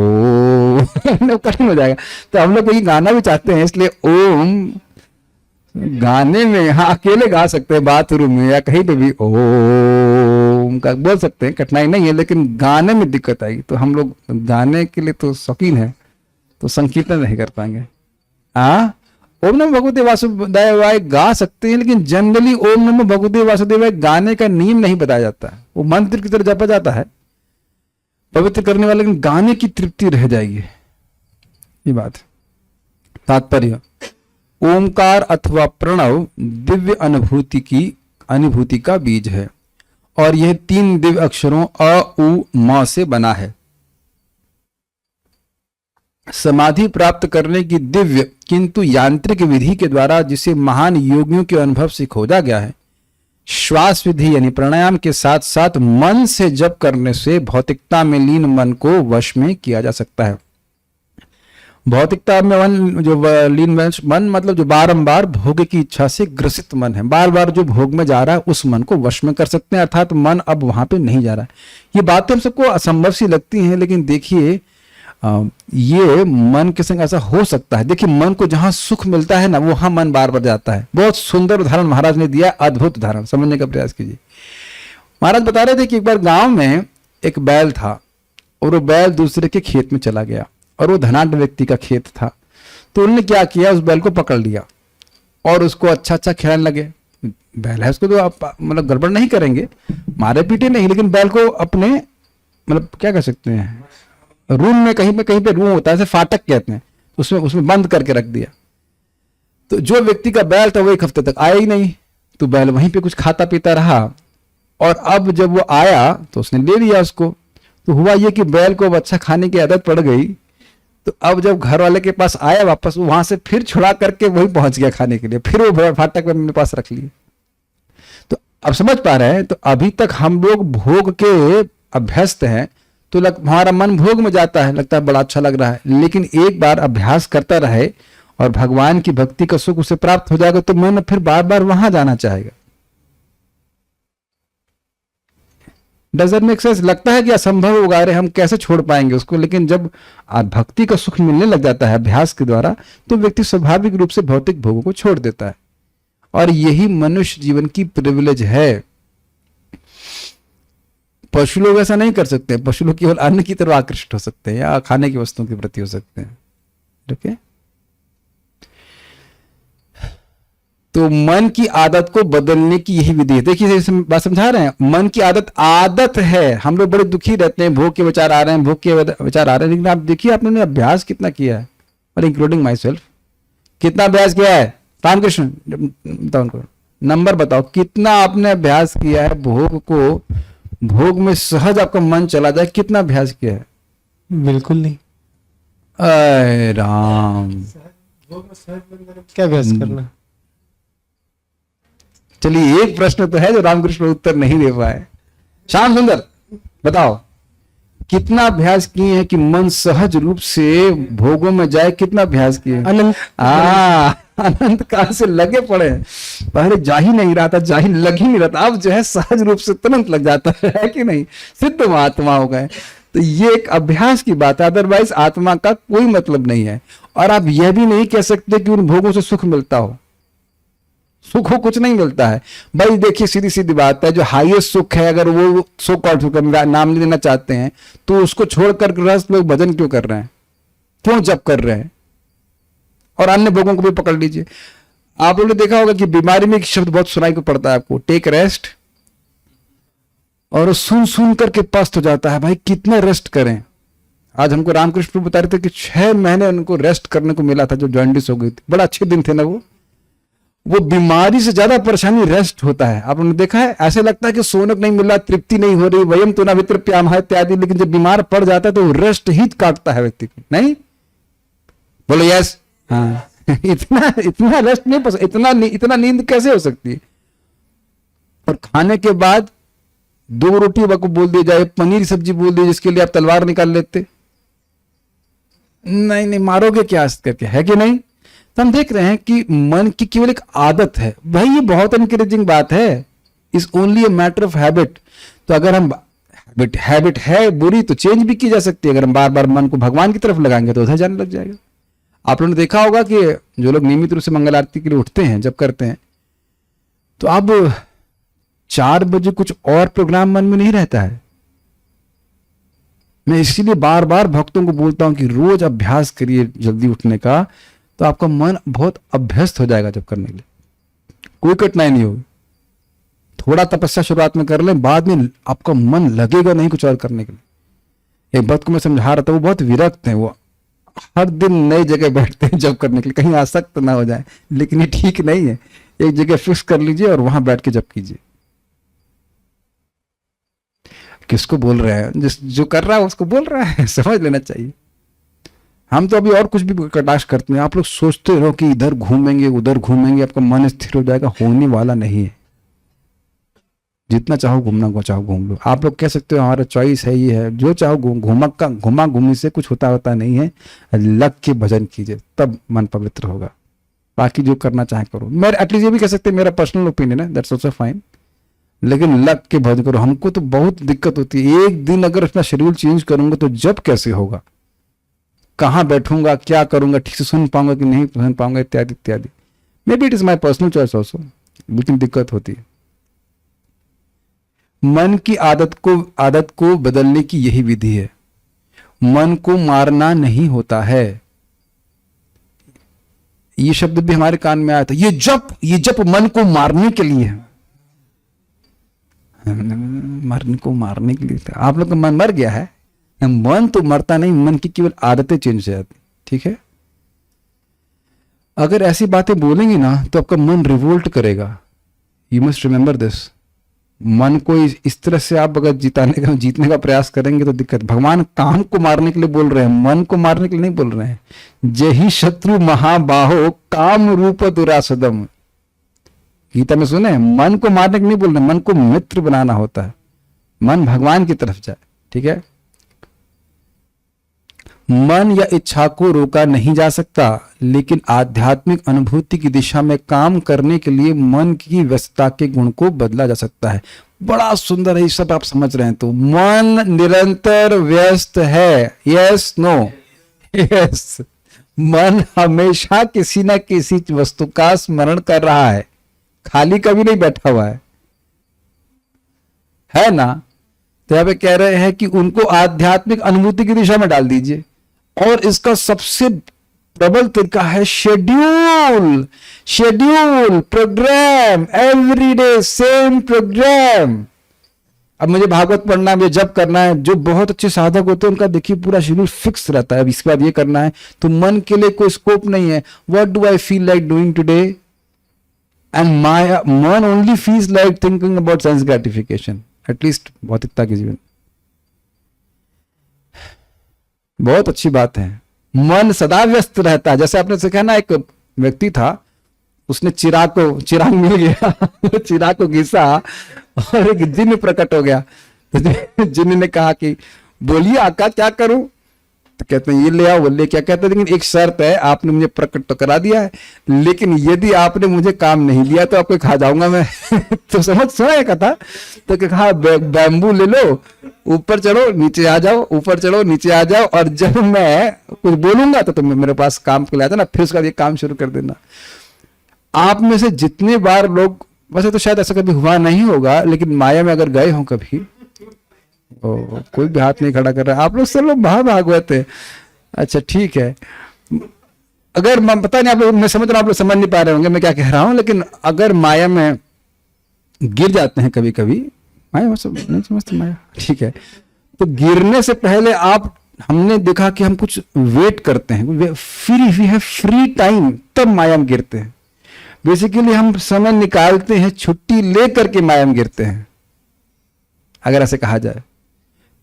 कठिन हो जाएगा। तो हम लोग ये गाना भी चाहते हैं, इसलिए ओम गाने में, हाँ अकेले गा सकते हैं बाथरूम में या कहीं पे भी, ओम ओमकार बोल सकते हैं, कठिनाई नहीं है, लेकिन गाने में दिक्कत आएगी। तो हम लोग गाने के लिए तो शौकीन है, तो संकीर्तन नहीं कर पाएंगे। ओम नमो भगवते वासुदेवाय गा सकते हैं, लेकिन जनरली ओम नमो भगवते वासुदेवाय गाने का नियम नहीं बताया जाता है। वो मंत्र की तरह जपा जाता है पवित्र करने वाले, लेकिन गाने की तृप्ति रह जाएगी, ये बात। तात्पर्य, ओमकार अथवा प्रणव दिव्य अनुभूति का बीज है, और यह 3 दिव्य अक्षरों अ उ म से बना है। समाधि प्राप्त करने की दिव्य किंतु यांत्रिक विधि के द्वारा जिसे महान योगियों के अनुभव से खोजा गया है, श्वास विधि यानी प्राणायाम के साथ साथ मन से जप करने से भौतिकता में लीन मन को वश में किया जा सकता है। भौतिकता में मन, जो लीन मन मतलब जो बारंबार भोग की इच्छा से ग्रसित मन है, बार बार जो भोग में जा रहा है, उस मन को वश में कर सकते हैं, अर्थात मन अब वहां पे नहीं जा रहा है। ये बातें हम सबको असंभव सी लगती हैं, लेकिन देखिए ये मन के संग ऐसा हो सकता है। देखिए मन को जहां सुख मिलता है ना, वहां मन बार बार जाता है। बहुत सुंदर उदाहरण महाराज ने दिया, अद्भुत उदाहरण, समझने का प्रयास कीजिए। महाराज बता रहे थे कि एक बार गांव में एक बैल था, और वो बैल दूसरे के खेत में चला गया, और वो धनाढ्य व्यक्ति का खेत था। तो उन्होंने क्या किया, उस बैल को पकड़ लिया और उसको अच्छा अच्छा खिलाने लगे। बैल है, उसको तो आप मतलब गड़बड़ नहीं करेंगे, मारे पीटे नहीं, लेकिन बैल को अपने मतलब क्या कह सकते हैं, रूम में कहीं पे रूम होता है, जैसे फाटक कहते हैं, उसमें बंद करके रख दिया। तो जो व्यक्ति का बैल था वो 1 हफ्ते तक आया ही नहीं, तो बैल वहीं पे कुछ खाता पीता रहा, और अब जब वो आया तो उसने ले लिया उसको। तो हुआ ये कि बैल को अब अच्छा खाने की आदत पड़ गई, तो अब जब घर वाले के पास आया वापस, वहां से फिर छुड़ा करके वही पहुंच गया खाने के लिए, फिर वो फाटक में अपने पास रख लिए। तो अब समझ पा रहे हैं, तो अभी तक हम लोग भोग के अभ्यस्त हैं, तो हमारा मन भोग में जाता है, लगता है बड़ा अच्छा लग रहा है, लेकिन एक बार अभ्यास करता रहे और भगवान की भक्ति का सुख उसे प्राप्त हो जाएगा, तो मन फिर बार बार वहां जाना चाहेगा। Does it make sense? लगता है कि असंभव होगा, अरे हम कैसे छोड़ पाएंगे उसको, लेकिन जब भक्ति का सुख मिलने लग जाता है अभ्यास के द्वारा, तो व्यक्ति स्वाभाविक रूप से भौतिक भोगों को छोड़ देता है। और यही मनुष्य जीवन की प्रिविलेज है। पशु लोग ऐसा नहीं कर सकते, पशु लोग केवल अन्न की तरफ आकृष्ट हो सकते हैं या खाने की वस्तुओं के प्रति हो सकते हैं। ठीक है, तो मन की आदत को बदलने की यही विधि है। देखिए बात समझा रहे हैं, मन की आदत है। हम लोग बड़े दुखी रहते हैं, भोग के विचार आ रहे हैं, लेकिन आप देखिए आपने अभ्यास कितना किया है, और इंक्लूडिंग माई सेल्फ, कितना अभ्यास किया है। रामकृष्ण बताओ उनको, नंबर बताओ, कितना आपने अभ्यास किया है भोग में सहज आपका मन चला जाए, कितना अभ्यास किया है? बिल्कुल नहीं। अरे राम, क्या अभ्यास करना। चलिए एक प्रश्न तो है जो रामकृष्ण उत्तर नहीं दे पाए। श्याम सुंदर बताओ, कितना अभ्यास किए हैं कि मन सहज रूप से भोगों में जाए? कितना अभ्यास किए? अनंत काल से लगे पड़े हैं, पहले जा ही नहीं रहा था, लग ही नहीं रहा था, अब जो है सहज रूप से तुरंत लग जाता है कि नहीं? सिद्ध महात्मा हो गए। तो ये एक अभ्यास की बात है, अदरवाइज आत्मा का कोई मतलब नहीं है। और आप यह भी नहीं कह सकते कि उन भोगों से सुख मिलता हो, सुख हो कुछ नहीं मिलता है भाई। देखिए सीधी सीधी बात है, जो हाईएस्ट सुख है, अगर वो सो कॉल्ड सुख नाम नहीं देना चाहते हैं, तो उसको छोड़कर गृहस्थ लोग भजन क्यों कर रहे हैं, क्यों जप कर रहे हैं? और अन्य भोगों को भी पकड़ लीजिए। आप लोगों ने देखा होगा कि बीमारी में एक शब्द बहुत सुनाई को पड़ता है आपको, टेक रेस्ट, और सुन करके पस्त हो जाता है। भाई कितना रेस्ट करें? आज हमको रामकृष्ण बता रहे थे कि 6 महीने उनको रेस्ट करने को मिला था, जो जॉन्डिस हो गई थी। बड़ा अच्छे दिन थे ना वो बीमारी से ज्यादा परेशानी रेस्ट होता है। आप लोगों ने देखा है, ऐसे लगता है कि सोने को नहीं मिल रहा, तृप्ति नहीं हो रही, वयम तो ना वितृप्यामः इत्यादि, लेकिन जब बीमार पड़ जाता है तो रेस्ट ही काटता है व्यक्ति को। नहीं बोलो यस? हाँ इतना रेस्ट नहीं पसंद, इतना नींद कैसे हो सकती है? और खाने के बाद 2 रोटी को बोल दी जाए, पनीर की सब्जी बोल दी, जिसके लिए आप तलवार निकाल लेते, नहीं मारोगे क्या करके, है कि नहीं? तो हम देख रहे हैं कि मन की केवल एक आदत है। भाई ये बहुत एनकरेजिंग बात है, is only a matter of habit. तो अगर हम हैबिट है बुरी तो चेंज भी की जा सकती है। अगर हम बार बार मन को भगवान की तरफ लगाएंगे तो उधर जाने लग जाएगा। आप लोगों ने देखा होगा कि जो लोग नियमित रूप से मंगल आरती के लिए उठते हैं, जब करते हैं, तो अब 4 बजे कुछ और प्रोग्राम मन में नहीं रहता है। मैं इसीलिए बार बार भक्तों को बोलता हूं कि रोज अभ्यास करिए जल्दी उठने का, तो आपका मन बहुत अभ्यस्त हो जाएगा जब करने के लिए, कोई कठिनाई नहीं होगी। थोड़ा तपस्या शुरुआत में कर लें, बाद में आपका मन लगेगा नहीं कुछ और करने के लिए। एक भक्त को मैं समझा रहा था, वो बहुत विरक्त हैं, वो हर दिन नई जगह बैठते हैं जब करने के लिए, कहीं आसक्त ना हो जाए, लेकिन ये ठीक नहीं है। एक जगह फिक्स कर लीजिए और वहां बैठ के जप कीजिए। किसको बोल रहे हैं? जो कर रहा है उसको बोल रहा है, समझ लेना चाहिए। हम तो अभी और कुछ भी कटाक्ष करते हैं। आप लोग सोचते रहो कि इधर घूमेंगे उधर घूमेंगे, आपका मन स्थिर हो जाएगा, होने वाला नहीं है। जितना चाहो घूमना चाहो घूम लो। आप लोग कह सकते हो हमारा चॉइस है, ये है, जो चाहो घुमा घूमने से कुछ होता नहीं है। लग के भजन कीजिए, तब मन पवित्र होगा। बाकी जो करना चाहे करो। मैं एटलीस्ट ये भी कह सकते हैं, मेरा पर्सनल ओपिनियन है, दैट्स आल्सो फाइन, लेकिन लग के भजन करो। हमको तो बहुत दिक्कत होती है, एक दिन अगर अपना शेड्यूल चेंज करूंगा तो जब कैसे होगा, कहाँ बैठूंगा, क्या करूंगा, ठीक से सुन पाऊंगा कि नहीं सुन पाऊंगा, इत्यादि इत्यादि। May be it is my personal choice also, लेकिन दिक्कत होती है। मन की आदत को बदलने की यही विधि है। मन को मारना नहीं होता है। ये शब्द भी हमारे कान में आया था, ये जप मन को मारने के लिए है। मन को मारने के लिए था। आप लोग का मन मर गया है? मन तो मरता नहीं, मन की केवल आदतें चेंज हो जाती। ठीक है, अगर ऐसी बातें बोलेंगे ना तो आपका मन रिवोल्ट करेगा। You must remember this. मन को इस तरह से आप अगर जीतने का प्रयास करेंगे तो दिक्कत। भगवान काम को मारने के लिए बोल रहे हैं, मन को मारने के लिए नहीं बोल रहे हैं। जही शत्रु महाबाहो काम रूप दुरासदम, गीता में सुने, मन को मारने के लिए नहीं बोल रहे, मन को मित्र बनाना होता है। मन भगवान की तरफ जाए। ठीक है, मन या इच्छा को रोका नहीं जा सकता, लेकिन आध्यात्मिक अनुभूति की दिशा में काम करने के लिए मन की व्यस्तता के गुण को बदला जा सकता है। बड़ा सुंदर है, ये सब आप समझ रहे हैं तो। मन निरंतर व्यस्त है, यस नो? यस, मन हमेशा किसी न किसी वस्तु का स्मरण कर रहा है, खाली कभी नहीं बैठा हुआ है ना? तो यहां पे कह रहे हैं कि उनको आध्यात्मिक अनुभूति की दिशा में डाल दीजिए। और इसका सबसे प्रबल तरीका है schedule program, everyday same program. अब मुझे भागवत पढ़ना है, मुझे जप करना है। जो बहुत अच्छे साधक होते हैं उनका देखिए पूरा शेड्यूल फिक्स रहता है। अब इसके बाद ये करना है, तो मन के लिए कोई स्कोप नहीं है। What do I feel like doing today, and my मन only feels like thinking about sense gratification, at least भौतिकता के जीवन। बहुत अच्छी बात है, मन सदा व्यस्त रहता है। जैसे आपने सीखा ना, एक व्यक्ति था, उसने चिराग मिल गया चिराग को घिसा और एक जिन्न प्रकट हो गया। तो जिन्न ने कहा कि बोलिए आका क्या करूं? तो कहते हैं ये ले आओ, वो ले क्या कहते हैं, लेकिन एक शर्त है, आपने मुझे प्रकट तो करा दिया है, लेकिन यदि आपने मुझे काम नहीं लिया तो आपको खा जाऊंगा मैं तो सुना है कथा। तो कहा बैम्बू ले लो, ऊपर चढ़ो नीचे आ जाओ, ऊपर चढ़ो नीचे आ जाओ, और जब मैं कुछ बोलूंगा तो तुम मेरे पास काम के लिए आता ना, फिर उसका ये काम शुरू कर देना। आप में से जितने बार लोग, वैसे तो शायद ऐसा कभी हुआ नहीं होगा, लेकिन माया में अगर गए हो कभी, कोई भी हाथ नहीं खड़ा कर रहा है, आप लोग सब लोग महाभागवत है। अच्छा ठीक है, अगर मैं पता नहीं आप लोग, मैं समझ रहा हूं आप लोग समझ नहीं पा रहे होंगे मैं क्या कह रहा हूं, लेकिन अगर माया में गिर जाते हैं कभी कभी, माया सब नहीं समझते माया, ठीक है, तो गिरने से पहले हमने देखा कि हम कुछ वेट करते हैं, फ्री टाइम, तब माया में गिरते हैं। बेसिकली हम समय निकालते हैं, छुट्टी लेकर के माया में गिरते हैं, अगर ऐसे कहा जाए।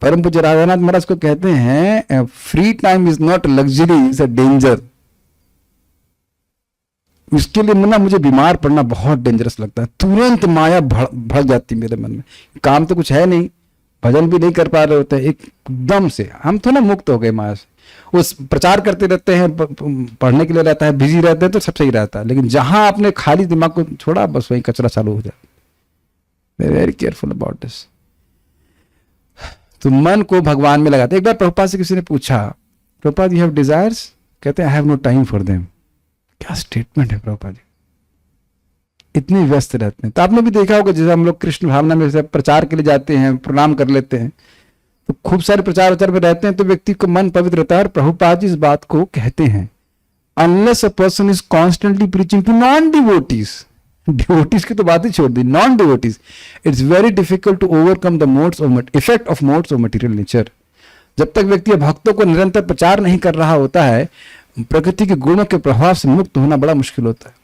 परम पूज्य राधानाथ महाराज को कहते हैं, free time is not luxury, is a danger. इसके लिए ना मुझे बीमार पड़ना बहुत डेंजरस लगता है, तुरंत माया भड़क जाती मेरे मन में। काम तो कुछ है नहीं, भजन भी नहीं कर पा रहे होते, एकदम से हम तो ना मुक्त हो गए माया से। उस प्रचार करते रहते हैं, पढ़ने के लिए रहता है, बिजी रहते हैं तो सब सही रहता है, लेकिन जहां आपने खाली दिमाग को छोड़ा, बस वही कचरा चालू हो जाए। Very careful about this. तो मन को भगवान में लगाते। एक बार प्रभुपाद से किसी ने पूछा, प्रभुपाद यू हैव डिजायर्स? कहते हैं I have no time for them. क्या स्टेटमेंट है प्रभुपाद जी, इतने व्यस्त रहते हैं। तो आपने भी देखा होगा, जैसे हम लोग कृष्ण भावना में जैसे प्रचार के लिए जाते हैं, प्रणाम कर लेते हैं, तो खूब सारे प्रचार उचार में रहते हैं, तो व्यक्ति को मन पवित्र रहता है। और प्रभुपाद जी इस बात को कहते हैं, unless a person is constantly preaching to non devotees, devotees की तो बात ही छोड़ दी, non devotees, it's very difficult to overcome the modes of effect of modes of material nature. जब तक व्यक्ति भक्तों को निरंतर प्रचार नहीं कर रहा होता है, प्रकृति के गुणों के प्रभाव से मुक्त होना बड़ा मुश्किल होता है।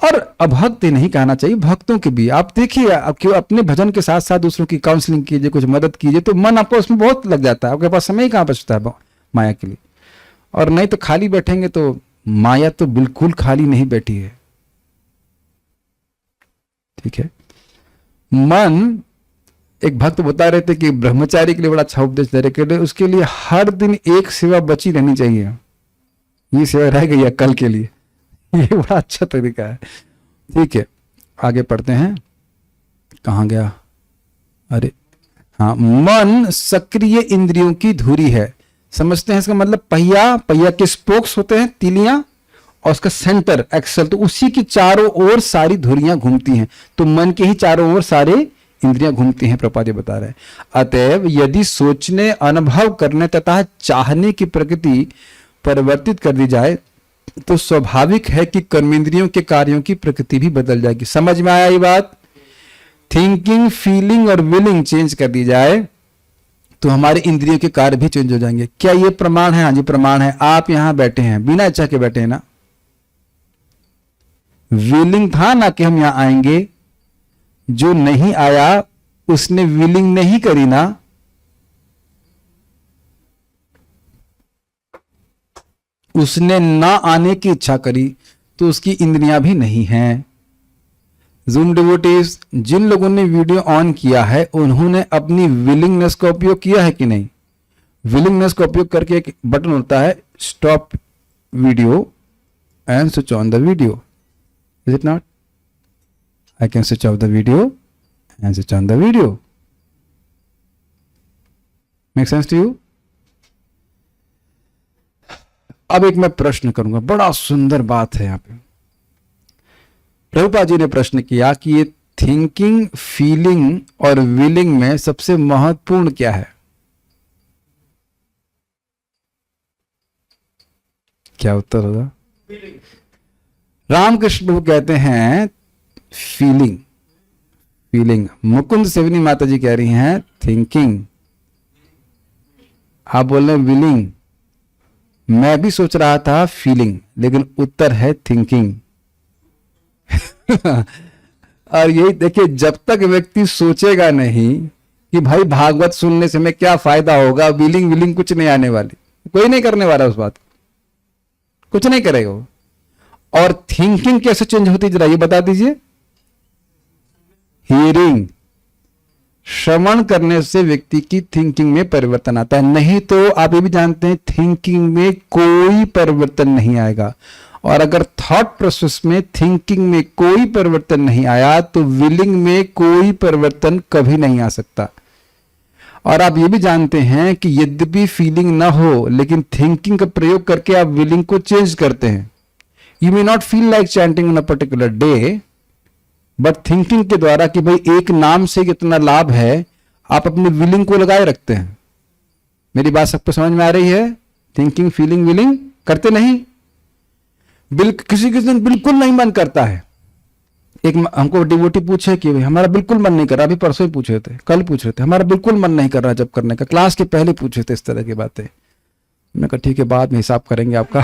और अभक्त नहीं कहना चाहिए, भक्तों के भी आप देखिए, आप क्यों अपने भजन के साथ साथ दूसरों की काउंसलिंग कीजिए, कुछ मदद कीजिए, तो मन आपको उसमें बहुत लग जाता है, आपके पास समय कहाँ बचता है माया के लिए। और नहीं तो खाली बैठेंगे तो माया तो बिल्कुल खाली नहीं बैठी है। ठीक है, मन, एक भक्त बता रहे थे कि ब्रह्मचारी के लिए बड़ा अच्छा उपदेश दे रहे थे, उसके लिए हर दिन एक सेवा बची रहनी चाहिए। ये सेवा रह गई है कल के लिए, ये बड़ा अच्छा तरीका है। ठीक है, आगे पढ़ते हैं, कहाँ गया, अरे हाँ, मन सक्रिय इंद्रियों की धुरी है। समझते हैं इसका मतलब, पहिया के स्पोक्स होते हैं, तीलियां, और उसका सेंटर एक्सल, तो उसी की चारों ओर सारी धुरियां घूमती हैं। तो मन के ही चारों ओर सारे इंद्रियां घूमती हैं, प्रपाद बता रहे हैं। अतएव यदि सोचने, अनुभव करने तथा चाहने की प्रकृति परिवर्तित कर दी जाए, तो स्वाभाविक है कि कर्मेंद्रियों के कार्यों की प्रकृति भी बदल जाएगी। समझ में आया ये बात? थिंकिंग, फीलिंग और विलिंग चेंज कर दी जाए तो हमारे इंद्रियों के कार्य भी चेंज हो जाएंगे। क्या ये प्रमाण है? हाँ जी प्रमाण है। आप यहां बैठे हैं, बिना इच्छा के बैठे हैं ना, विलिंग था ना कि हम यहां आएंगे। जो नहीं आया उसने विलिंग नहीं करी ना, उसने ना आने की इच्छा करी, तो उसकी इंद्रियां भी नहीं हैं। जूम डिवोटीज, जिन लोगों ने वीडियो ऑन किया है उन्होंने अपनी विलिंगनेस का उपयोग किया है कि नहीं? विलिंगनेस का उपयोग करके एक बटन होता है, stop video and switch on the video, is it not? I can switch off the video and switch on the video. Make sense to you? अब एक मैं प्रश्न करूंगा, बड़ा सुंदर बात है यहाँ पे। प्रभुपाद जी ने प्रश्न किया कि ये थिंकिंग, फीलिंग और विलिंग में सबसे महत्वपूर्ण क्या है? क्या उत्तर होगा? रामकृष्ण प्रभु कहते हैं फीलिंग। फीलिंग। मुकुंद सेवनी माता जी कह रही हैं थिंकिंग। आप बोल रहे हैं विलिंग। मैं भी सोच रहा था फीलिंग, लेकिन उत्तर है थिंकिंग। और यही देखिए, जब तक व्यक्ति सोचेगा नहीं कि भाई भागवत सुनने से मैं क्या फायदा होगा, विलिंग विलिंग कुछ नहीं आने वाली, कोई नहीं करने वाला उस बात को, कुछ नहीं करेगा वो। और थिंकिंग कैसे चेंज होती जरा ये बता दीजिए। हियरिंग, श्रवण करने से व्यक्ति की थिंकिंग में परिवर्तन आता है। नहीं तो आप ये भी जानते हैं थिंकिंग में कोई परिवर्तन नहीं आएगा। और अगर थॉट प्रोसेस में, थिंकिंग में कोई परिवर्तन नहीं आया तो विलिंग में कोई परिवर्तन कभी नहीं आ सकता। और आप ये भी जानते हैं कि यद्यपि फीलिंग ना हो, लेकिन थिंकिंग का प्रयोग करके आप विलिंग को चेंज करते हैं। You may not feel like chanting on a particular day, but thinking के द्वारा कि भाई एक नाम से कितना लाभ है, आप अपने विलिंग को लगाए रखते हैं। मेरी बात सबको समझ में आ रही है? थिंकिंग, फीलिंग, विलिंग करते नहीं। किसी दिन बिल्कुल नहीं मन करता है। एक हमको डिवोटी पूछे कि हमारा बिल्कुल मन नहीं कर रहा, अभी परसों ही पूछे थे, कल पूछ रहे थे, हमारा बिल्कुल मन नहीं कर रहा जब करने का, क्लास के पहले पूछे थे इस तरह की बातें। मैंने कहा ठीक है, बाद में हिसाब करेंगे आपका।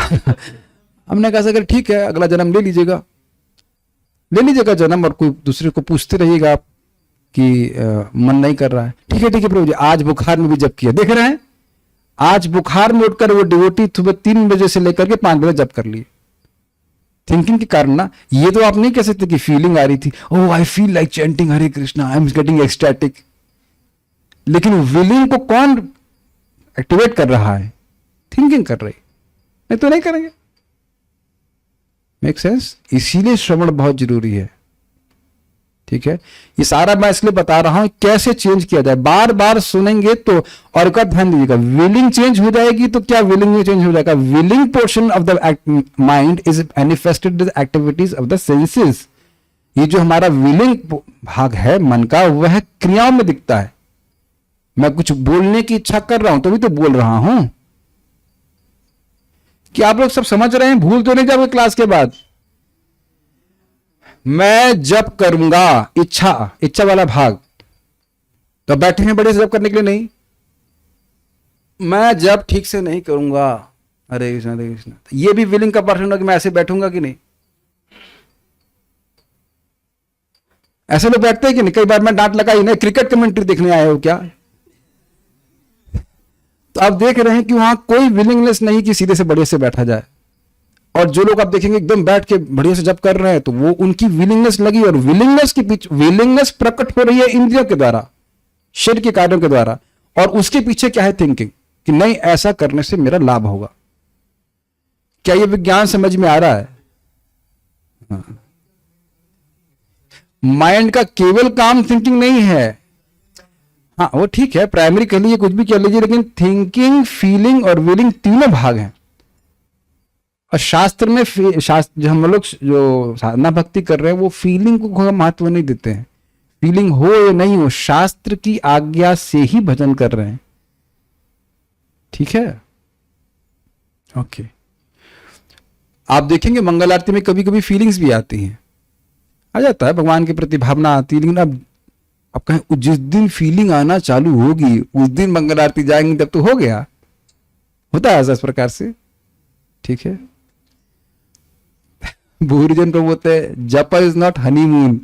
हमने कहा अगर ठीक है अगला जन्म ले लीजिएगा जन्म, और कोई दूसरे को पूछते रहिएगा आप कि मन नहीं कर रहा है। ठीक है प्रभु जी, आज बुखार में भी जप किया, देख रहे हैं आज बुखार में उठकर वो डिवोटी सुबह 3 बजे से लेकर के 5 बजे जप कर लिए। थिंकिंग के कारण ना। ये तो आप नहीं कह सकते कि फीलिंग आ रही थी, oh I feel like chanting Hare Krishna, I am getting ecstatic. लेकिन विलिंग को कौन एक्टिवेट कर रहा है? थिंकिंग कर रही, नहीं तो नहीं करेंगे। Make sense? इसीलिए श्रवण बहुत जरूरी है। ठीक है, ये सारा मैं इसलिए बता रहा हूं कैसे चेंज किया जाए। बार बार सुनेंगे तो, और एक ध्यान दीजिएगा, विलिंग चेंज हो जाएगी तो क्या विलिंग में चेंज हो जाएगा? Willing portion of the mind is manifested the activities of the senses. ये जो हमारा विलिंग भाग है मन का, वह क्रियाओं में दिखता है। मैं कुछ बोलने की इच्छा कर रहा हूं तो भी तो बोल रहा हूं। कि आप लोग सब समझ रहे हैं? भूल तो नहीं जाओगे क्लास के बाद। मैं जब करूंगा, इच्छा वाला भाग, तो बैठे हैं बड़े से जब करने के लिए नहीं। मैं जब ठीक से नहीं करूंगा, हरे कृष्ण, ये भी विलिंग का पार्ट होगा कि मैं ऐसे बैठूंगा कि नहीं। ऐसे लोग बैठते हैं कि नहीं? कई बार मैं डांट लगाई नहीं, क्रिकेट कमेंट्री देखने आए हो क्या? तो आप देख रहे हैं कि वहां कोई विलिंगनेस नहीं कि सीधे से बढ़िया से बैठा जाए। और जो लोग आप देखेंगे एकदम बैठ के बढ़िया से जब कर रहे हैं, तो वो उनकी विलिंगनेस लगी, और विलिंगनेस के पीछे विलिंगनेस प्रकट हो रही है इंद्रियों के द्वारा, शरीर के कार्यों के द्वारा। और उसके पीछे क्या है? थिंकिंग कि नहीं, ऐसा करने से मेरा लाभ होगा। क्या ये विज्ञान समझ में आ रहा है? हाँ। माइंड का केवल काम थिंकिंग नहीं है। हाँ, वो ठीक है, प्राइमरी कह लीजिए, कुछ भी कह लीजिए, लेकिन थिंकिंग, फीलिंग और विलिंग तीनों भाग हैं। और शास्त्र में जो हम लोग जो साधना भक्ति कर रहे हैं, वो फीलिंग को कोई महत्व नहीं देते हैं। फीलिंग हो या नहीं हो, शास्त्र की आज्ञा से ही भजन कर रहे हैं। ठीक है, ओके। आप देखेंगे मंगल आरती में कभी कभी फीलिंग्स भी आती हैं, आ जाता है, भगवान के प्रति भावना आती है। लेकिन अब कहें जिस दिन फीलिंग आना चालू होगी उस दिन मंगल आरती जाएंगे, तब तो हो गया। होता है ऐसा इस प्रकार से। ठीक है, भूरिजन को बोलते हैं जप इज नॉट हनीमून।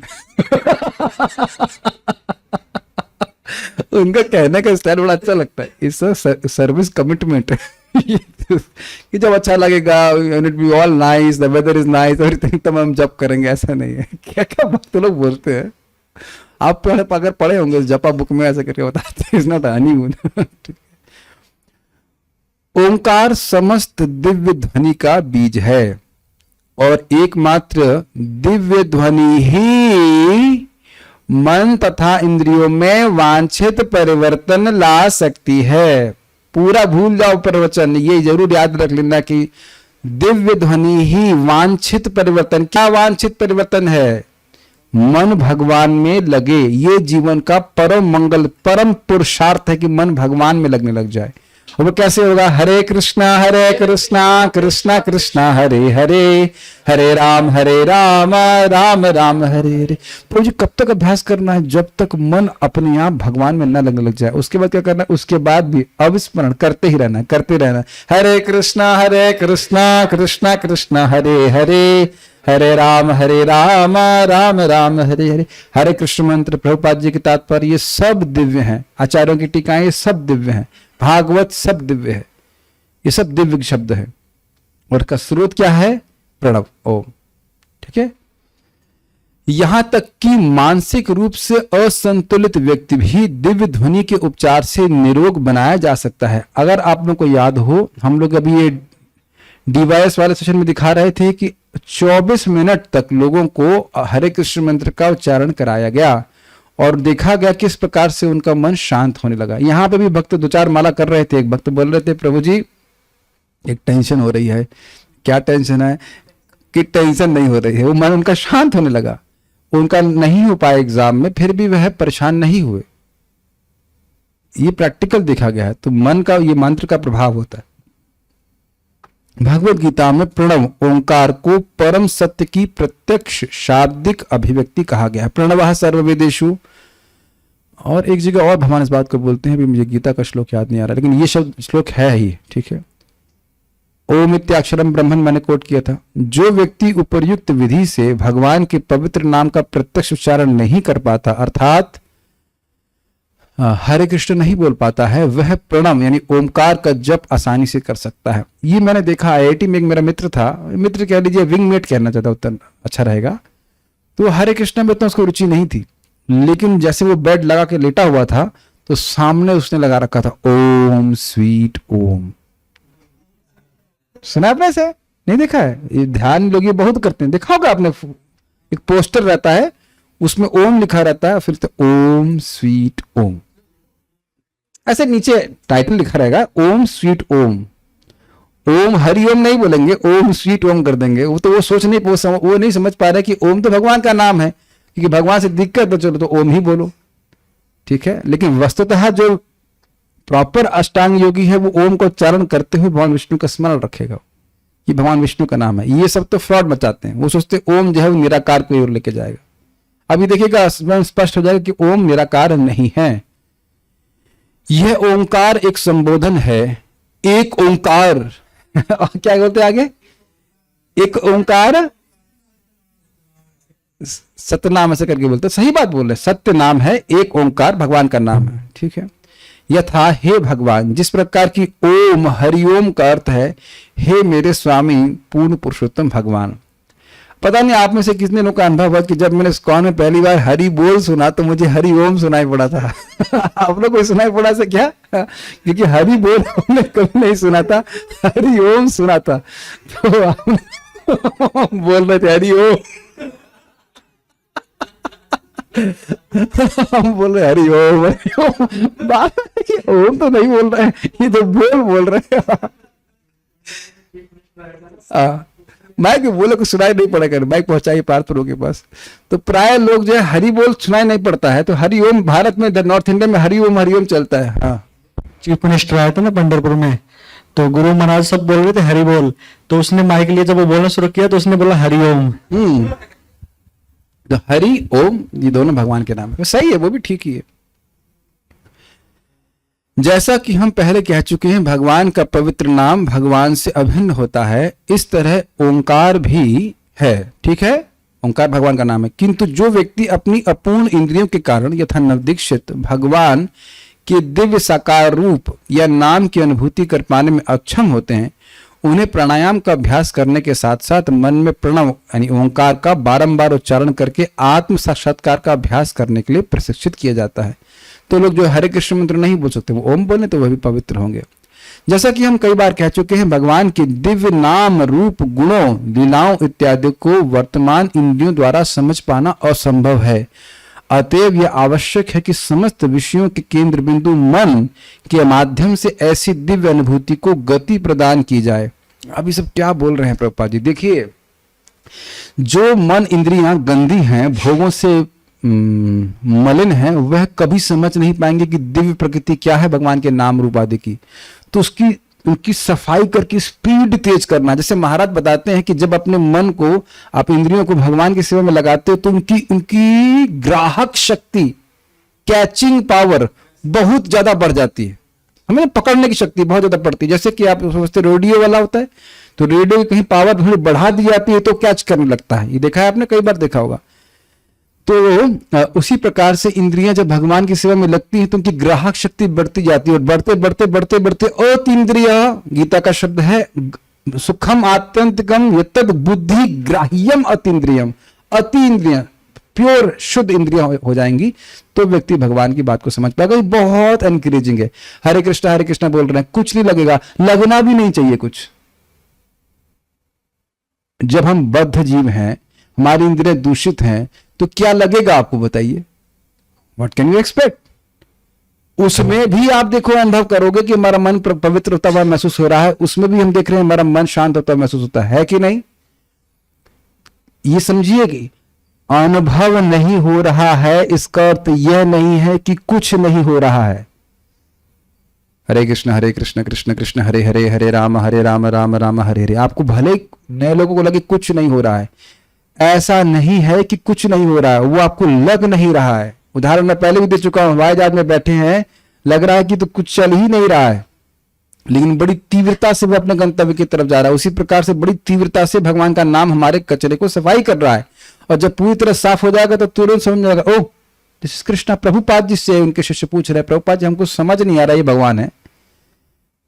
उनका कहने का स्टाइल बड़ा अच्छा लगता है, इट्स सर्विस कमिटमेंट। कि जब अच्छा लगेगा, it be all nice, the weather is nice, everything, तब हम जप करेंगे। ऐसा नहीं है। क्या क्या बात तो लोग बोलते हैं। आप अगर पढ़े होंगे जपा बुक में, ऐसा करके बताते हैं इट्स नॉट हनीमून। ओंकार समस्त दिव्य ध्वनि का बीज है, और एकमात्र दिव्य ध्वनि ही मन तथा इंद्रियों में वांछित परिवर्तन ला सकती है। पूरा भूल जाओ प्रवचन, ये जरूर याद रख लेना कि दिव्य ध्वनि ही वांछित परिवर्तन। क्या वांछित परिवर्तन है? मन भगवान में लगे। ये जीवन का परम मंगल, परम पुरुषार्थ है कि मन भगवान में लगने लग जाए। और वो कैसे होगा? हरे कृष्णा कृष्णा कृष्णा हरे हरे, हरे राम राम राम हरे हरे। प्रभु जी कब तक अभ्यास करना है? जब तक मन अपने आप भगवान में न लगने लग जाए। उसके बाद क्या करना है? उसके बाद भी अविस्मरण करते ही रहना, करते रहना। हरे कृष्णा कृष्णा कृष्णा हरे हरे, हरे राम राम राम हरे हरे। हरे कृष्ण मंत्र, प्रभुपाद जी के तात्पर्य, ये सब दिव्य हैं। आचार्यों की टीकाएं, ये सब दिव्य हैं। भागवत सब दिव्य है, ये सब दिव्य शब्द है। और का स्रोत क्या है? प्रणव, ओम। ठीक है, यहां तक कि मानसिक रूप से असंतुलित व्यक्ति भी दिव्य ध्वनि के उपचार से निरोग बनाया जा सकता है। अगर आप लोगों को याद हो, हम लोग अभी ये डीवाईएस वाले सेशन में दिखा रहे थे कि 24 मिनट तक लोगों को हरे कृष्ण मंत्र का उच्चारण कराया गया, और देखा गया किस प्रकार से उनका मन शांत होने लगा। यहां पे भी भक्त 2-4 माला कर रहे थे। एक भक्त बोल रहे थे, प्रभु जी एक टेंशन हो रही है। क्या टेंशन है? कि टेंशन नहीं हो रही है। वो मन उनका शांत होने लगा। उनका नहीं हो पाया एग्जाम में, फिर भी वह परेशान नहीं हुए। ये प्रैक्टिकल देखा गया है। तो मन का, ये मंत्र का प्रभाव होता है। भगवत गीता में प्रणव ओंकार को परम सत्य की प्रत्यक्ष शाब्दिक अभिव्यक्ति कहा गया है। प्रणवः सर्ववेदेषु। और एक जगह और भगवान इस बात को बोलते हैं, भी मुझे गीता का श्लोक याद नहीं आ रहा, लेकिन ये शब्द श्लोक है ही। ठीक है, ओम इत्याक्षरम ब्रह्मन मैंने कोट किया था। जो व्यक्ति उपर्युक्त विधि से भगवान के पवित्र नाम का प्रत्यक्ष उच्चारण नहीं कर पाता, अर्थात हरे कृष्ण नहीं बोल पाता है, वह प्रणव यानी ओमकार का जप आसानी से कर सकता है। ये मैंने देखा, आईआईटी में एक मेरा मित्र था, मित्र कह लीजिए, विंगमेट कहना चाहता, उतना अच्छा रहेगा। तो हरे कृष्ण में तो उसको रुचि नहीं थी, लेकिन जैसे वो बेड लगा के लेटा हुआ था, तो सामने उसने लगा रखा था ओम स्वीट ओम। सुना आपने से? नहीं देखा है? ये ध्यान लोग ये बहुत करते हैं, देखा होगा आपने। एक पोस्टर रहता है, उसमें ओम लिखा रहता है, फिर तो ओम स्वीट ओम, ऐसे नीचे टाइटल लिखा रहेगा ओम स्वीट ओम। ओम हरि ओम नहीं बोलेंगे, ओम स्वीट ओम कर देंगे। वो सोच नहीं, वो नहीं समझ पा रहे कि ओम तो भगवान का नाम है, क्योंकि भगवान से दिक्कत तो चलो तो ओम ही बोलो, ठीक है। लेकिन वस्तुतः जो प्रॉपर अष्टांग योगी है वो ओम को उच्चारण करते हुए भगवान विष्णु का स्मरण रखेगा, ये भगवान विष्णु का नाम है। ये सब तो फ्रॉड मचाते हैं, वो सोचते ओम जो है वो निराकार को ओर लेके जाएगा। अभी देखिएगा स्पष्ट हो जाएगा कि ओम निराकार नहीं है। यह ओंकार एक संबोधन है, एक ओंकार क्या बोलते हैं आगे, एक ओंकार सत्यनाम ऐसे करके बोलते, सही बात बोल रहे, सत्य नाम है, एक ओंकार भगवान का नाम है, ठीक है। यथा हे भगवान, जिस प्रकार की ओम हरिओम का अर्थ है हे मेरे स्वामी पूर्ण पुरुषोत्तम भगवान। पता नहीं आप में से कितने लोगों का अनुभव हुआ कि जब मैंने इस्कॉन में पहली बार हरि बोल सुना तो मुझे हरि ओम सुनाई पड़ा था आप लोग को सुनाई पड़ा से क्या, क्योंकि हरि बोल हमने कभी नहीं सुना था, हरि ओम सुना था, तो हम बोल रहे थे हरि ओम हम बोल रहे हरि ओम हरि ओम, बात ओम तो नहीं बोल रहे हैं, ये तो बोल रहे हैं। माइक बोले को सुनाई नहीं पड़ेगा, माइक पहुंचाइए पार्थपुरों के पास। तो प्राय लोग जो है हरि बोल सुनाई नहीं पड़ता है, तो हरि ओम भारत में नॉर्थ इंडिया में हरि ओम चलता है। हाँ, चीफ मिनिस्टर आया था ना पंढरपुर में, तो गुरु महाराज सब बोल रहे थे हरि बोल, तो उसने माइक लिए जब वो बोलना शुरू किया तो उसने बोला हरि ओम। तो हरि ओम ये दोनों भगवान के नाम है, सही है, वो भी ठीक ही है। जैसा कि हम पहले कह चुके हैं भगवान का पवित्र नाम भगवान से अभिन्न होता है, इस तरह ओंकार भी है, ठीक है, ओंकार भगवान का नाम है। किंतु जो व्यक्ति अपनी अपूर्ण इंद्रियों के कारण यथा नवदीक्षित भगवान के दिव्य साकार रूप या नाम की अनुभूति कर पाने में अक्षम होते हैं, उन्हें प्राणायाम का अभ्यास करने के साथ साथ मन में प्रणव यानी ओंकार का बारंबार उच्चारण करके आत्म साक्षात्कार का अभ्यास करने के लिए प्रशिक्षित किया जाता है। तो लोग जो हरे कृष्ण मंत्र नहीं बोल सकते वो ओम बोले तो वह भी पवित्र होंगे। जैसा कि हम कई बार कह चुके हैं भगवान के दिव्य नाम रूप गुणों लीलाओं इत्यादि को वर्तमान इंद्रियों द्वारा समझ पाना असंभव है। अतएव यह आवश्यक है कि समस्त विषयों के केंद्र बिंदु मन के माध्यम से ऐसी दिव्य अनुभूति को गति प्रदान की जाए। अब ये सब क्या बोल रहे हैं प्रभुपाद जी, देखिए जो मन इंद्रियां गंदी हैं, भोगों से मलिन है, वह कभी समझ नहीं पाएंगे कि दिव्य प्रकृति क्या है भगवान के नाम रूप आदि की। तो उनकी सफाई करके स्पीड तेज करना। जैसे महाराज बताते हैं कि जब अपने मन को आप इंद्रियों को भगवान की सेवा में लगाते हो तो उनकी ग्राहक शक्ति, कैचिंग पावर बहुत ज्यादा बढ़ जाती है, हमें पकड़ने की शक्ति बहुत ज्यादा बढ़ती है। जैसे कि आप समझते रेडियो वाला होता है, तो रेडियो की कहीं पावर थोड़ी बढ़ा दी जाती है तो कैच करने लगता है, ये देखा है आपने, कई बार देखा होगा। तो उसी प्रकार से इंद्रियां जब भगवान की सेवा में लगती हैं तो उनकी ग्राहक शक्ति बढ़ती जाती है, और बढ़ते बढ़ते बढ़ते बढ़ते अतीन्द्रिय, गीता का शब्द है सुखम आत्यंतिकम यत्तद बुद्धि ग्राह्यम अतीन्द्रियम, अति इंद्रियां प्योर शुद्ध इंद्रियां हो जाएंगी तो व्यक्ति भगवान की बात को समझ पाएगा। ये बहुत एनकरेजिंग है। हरे कृष्णा बोल रहे हैं, कुछ नहीं लगेगा, लगना भी नहीं चाहिए कुछ। जब हम बद्ध जीव हैं, हमारी इंद्रियां दूषित हैं, तो क्या लगेगा आपको बताइए, व्हाट कैन यू एक्सपेक्ट। उसमें भी आप देखो अनुभव करोगे कि हमारा मन पवित्र होता हुआ महसूस हो रहा है, उसमें भी हम देख रहे हैं हमारा मन शांत होता हुआ महसूस होता है कि नहीं। ये समझिए कि अनुभव नहीं हो रहा है, इसका अर्थ यह नहीं है कि कुछ नहीं हो रहा है। हरे कृष्ण कृष्ण कृष्ण हरे हरे, हरे राम राम राम हरे हरे। आपको भले नए लोगों को लगे कुछ नहीं हो रहा है, ऐसा नहीं है कि कुछ नहीं हो रहा है, वो आपको लग नहीं रहा है। उदाहरण मैं पहले भी दे चुका हूं, हवाई जहाज में बैठे हैं, लग रहा है कि तो कुछ चल ही नहीं रहा है, लेकिन बड़ी तीव्रता से वो अपने गंतव्य की तरफ जा रहा है। उसी प्रकार से बड़ी तीव्रता से भगवान का नाम हमारे कचरे को सफाई कर रहा है, और जब पूरी तरह साफ हो जाएगा तो तुरंत समझ जाएगा, oh this is Krishna. Prabhupada ji से उनके शिष्य पूछ रहे हैं, प्रभुपाद जी हमको समझ नहीं आ रहा ये भगवान है,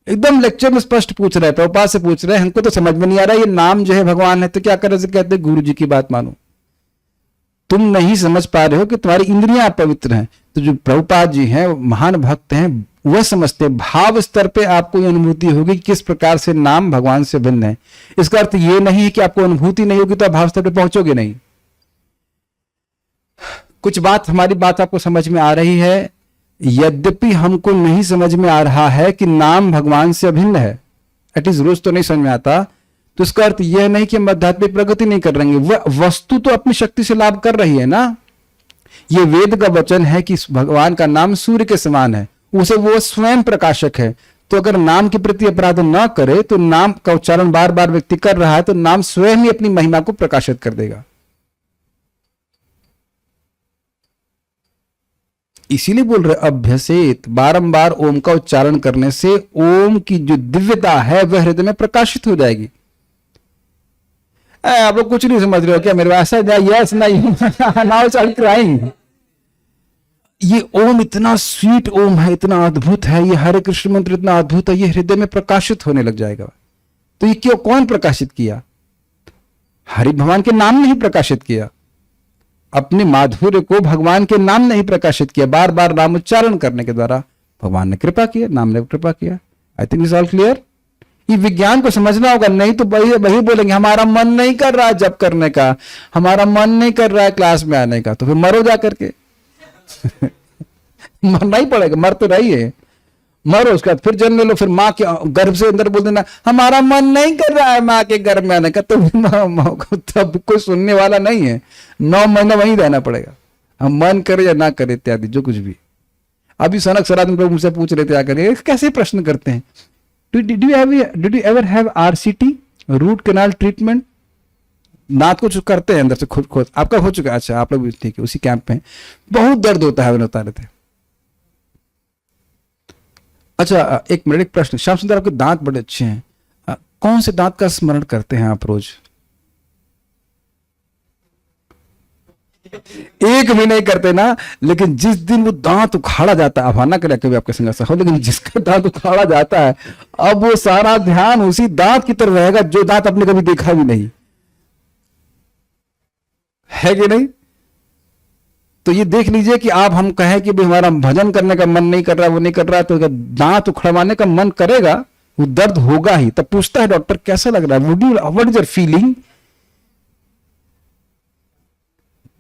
एकदम लेक्चर में स्पष्ट पूछ रहे हैं, प्रभुपाद से पूछ रहे हैं, हमको तो समझ में नहीं आ रहा ये नाम जो है भगवान है, तो क्या करें। कहते हैं गुरु जी की बात मानो, तुम नहीं समझ पा रहे हो कि तुम्हारी इंद्रियां पवित्र हैं। तो जो प्रभुपाद जी हैं, महान भक्त हैं, वह समझते हैं, भाव स्तर पे आपको ये अनुभूति होगी कि किस प्रकार से नाम भगवान से भिन्न है। इसका अर्थ ये नहीं है कि आपको अनुभूति नहीं होगी तो आप भाव स्तर पे पहुंचोगे नहीं। कुछ बात, हमारी बात आपको समझ में आ रही है, यद्यपि हमको नहीं समझ में आ रहा है कि नाम भगवान से अभिन्न है, एटलीस्ट रोज तो नहीं समझ में आता, तो इसका अर्थ यह नहीं कि हम आध्यात्मिक प्रगति नहीं कर रहे हैं। वह वस्तु तो अपनी शक्ति से लाभ कर रही है ना। ये वेद का वचन है कि भगवान का नाम सूर्य के समान है, उसे वो स्वयं प्रकाशक है। तो अगर नाम के प्रति अपराध ना करे, तो नाम का उच्चारण बार बार व्यक्ति कर रहा है, तो नाम स्वयं ही अपनी महिमा को प्रकाशित कर देगा। इसीलिए बोल रहे अभ्यसेत, बारंबार ओम का उच्चारण करने से ओम की जो दिव्यता है वह हृदय में प्रकाशित हो जाएगी। आप लोग कुछ नहीं समझ रहे हो क्या मेरे ऐसा? यस नहीं नाउ स्टार्ट क्राइंग। ये ओम इतना स्वीट ओम है, इतना अद्भुत है, ये हरे कृष्ण मंत्र इतना अद्भुत है, ये हृदय में प्रकाशित होने लग जाएगा। तो ये क्यों, कौन प्रकाशित किया? हरि भगवान के नाम ने ही प्रकाशित किया। अपने माधुर्य को भगवान के नाम ने ही प्रकाशित किया। बार बार नाम उच्चारण करने के द्वारा भगवान ने कृपा किया, नाम ने कृपा किया। I think is all clear. ये विज्ञान को समझना होगा, नहीं तो वही बोलेंगे हमारा मन नहीं कर रहा है जप करने का, हमारा मन नहीं कर रहा है क्लास में आने का, तो फिर मरो जा करके मरना ही पड़ेगा, मर तो रही है, मरो, उसके बाद फिर जन्म ले लो, फिर माँ के गर्भ से अंदर बोल देना हमारा मन नहीं कर रहा है माँ के गर्भ में आने का, तो तब कोई सुनने वाला नहीं है। 9 महीने वहीं रहना पड़ेगा, हम मन करे या ना करे इत्यादि जो कुछ भी। अभी सनक सनातन प्रभु मुझसे पूछ रहे थे आकर, कैसे प्रश्न करते हैं, did you ever have RCT, root canal treatment? नाथ कुछ करते हैं अंदर से खुद आपका हो चुका है? अच्छा, आप लोग भी ठीक है, उसी कैंप में बहुत दर्द होता है, बता रहे थे। अच्छा, एक मिनट, एक प्रश्न। श्याम सुंदर, आपके दांत बड़े अच्छे हैं, कौन से दांत का स्मरण करते हैं आप रोज? एक भी नहीं करते ना, लेकिन जिस दिन वो दांत उखाड़ा जाता है, अब ना करे कभी आपके संग ऐसा हो, लेकिन जिसका दांत उखाड़ा जाता है, अब वो सारा ध्यान उसी दांत की तरफ रहेगा जो दांत आपने कभी देखा भी नहीं है, कि नहीं? तो ये देख लीजिए कि आप हम कहें कि भाई हमारा भजन करने का मन नहीं कर रहा, वो नहीं कर रहा, तो दांत उखड़वाने का मन करेगा, वो दर्द होगा ही। तब पूछता है डॉक्टर कैसा लग रहा है, व्हाट इज योर फीलिंग?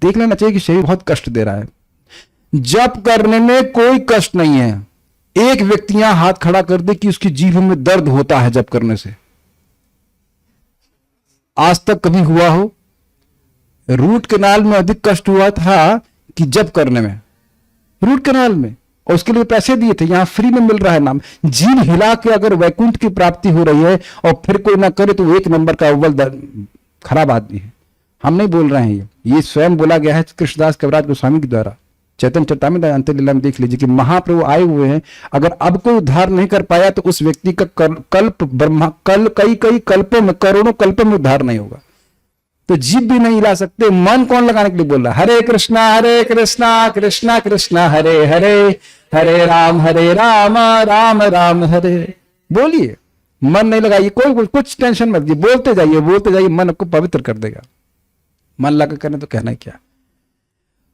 देख लेना चाहिए कि शरीर बहुत कष्ट दे रहा है। जप करने में कोई कष्ट नहीं है। एक व्यक्ति यहां हाथ खड़ा कर दे कि उसकी जीभ में दर्द होता है जप करने से। आज तक कभी हुआ हो? रूट कैनाल में अधिक कष्ट हुआ था कि जप करने में, रूट कैनाल में, और उसके लिए पैसे दिए थे, यहां फ्री में मिल रहा है नाम। जीभ हिला के अगर वैकुंठ की प्राप्ति हो रही है और फिर कोई ना करे, तो वो 1 नंबर का अव्वल खराब आदमी है। हम नहीं बोल रहे हैं, ये स्वयं बोला गया है कृष्णदास कविराज गोस्वामी के द्वारा। चैतन्य चरितामृत अंतलीला में देख लीजिए कि महाप्रभु आए हुए हैं, अगर अब कोई उद्धार नहीं कर पाया तो उस व्यक्ति का कल्प ब्रह्मा कई कल्पों में, करोड़ों कल्पों में उद्धार नहीं होगा। तो जीभ भी नहीं हिला सकते, मन कौन लगाने के लिए बोल रहा है? हरे कृष्णा कृष्णा कृष्णा हरे हरे, हरे राम राम राम हरे। बोलिए, मन नहीं लगाइए, कोई कुछ टेंशन मत, बोलते जाइए, मन आपको पवित्र कर देगा। मन लगा करने तो कहना क्या।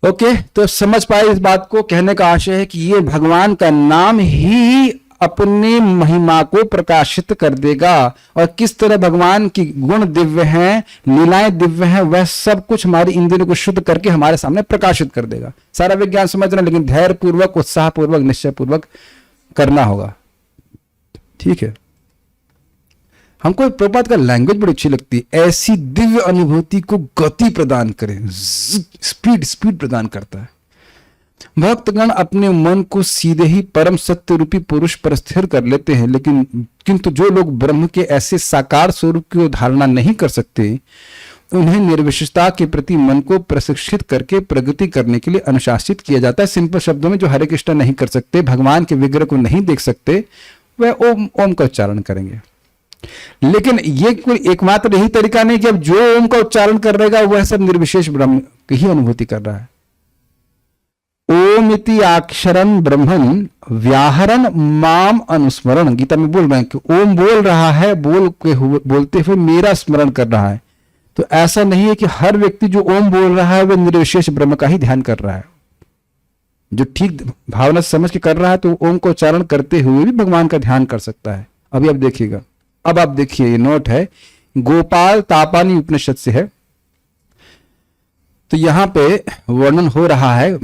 ओके, तो समझ पाए इस बात को। कहने का आशय है कि ये भगवान का नाम ही अपनी महिमा को प्रकाशित कर देगा, और किस तरह भगवान की गुण दिव्य हैं, लीलाएं दिव्य हैं, वह सब कुछ हमारी इंद्रियों को शुद्ध करके हमारे सामने प्रकाशित कर देगा। सारा विज्ञान समझ रहे हैं, लेकिन धैर्य पूर्वक, उत्साह पूर्वक, निश्चय पूर्वक करना होगा। ठीक है। हमको प्रभुपाद का लैंग्वेज बड़ी अच्छी लगती है। ऐसी दिव्य अनुभूति को गति प्रदान करे, स्पीड प्रदान करता है। भक्तगण अपने मन को सीधे ही परम सत्य रूपी पुरुष पर स्थिर कर लेते हैं, लेकिन किंतु जो लोग ब्रह्म के ऐसे साकार स्वरूप की धारणा नहीं कर सकते, उन्हें निर्विशेषता के प्रति मन को प्रशिक्षित करके प्रगति करने के लिए अनुशासित किया जाता है। सिंपल शब्दों में, जो हरे कृष्ण नहीं कर सकते, भगवान के विग्रह को नहीं देख सकते, वह ओम का उच्चारण करेंगे। लेकिन ये कोई एकमात्र यही तरीका नहीं कि अब जो ओम का उच्चारण कर रहेगा वह सब निर्विशेष ब्रह्म की ही अनुभूति कर रहा है। ओम इति अक्षरं ब्रह्मन् व्याहरण माम अनुस्मरण, गीता में बोल रहे हैं कि ओम बोल रहा है, बोलते हुए मेरा स्मरण कर रहा है। तो ऐसा नहीं है कि हर व्यक्ति जो ओम बोल रहा है वह निर्विशेष ब्रह्म का ही ध्यान कर रहा है। जो ठीक भावना समझ के कर रहा है, तो ओम को उच्चारण करते हुए भी भगवान का ध्यान कर सकता है। अभी आप देखिएगा, अब आप देखिए, ये नोट है, गोपाल तापानी उपनिषद से है। तो यहां पे वर्णन हो रहा है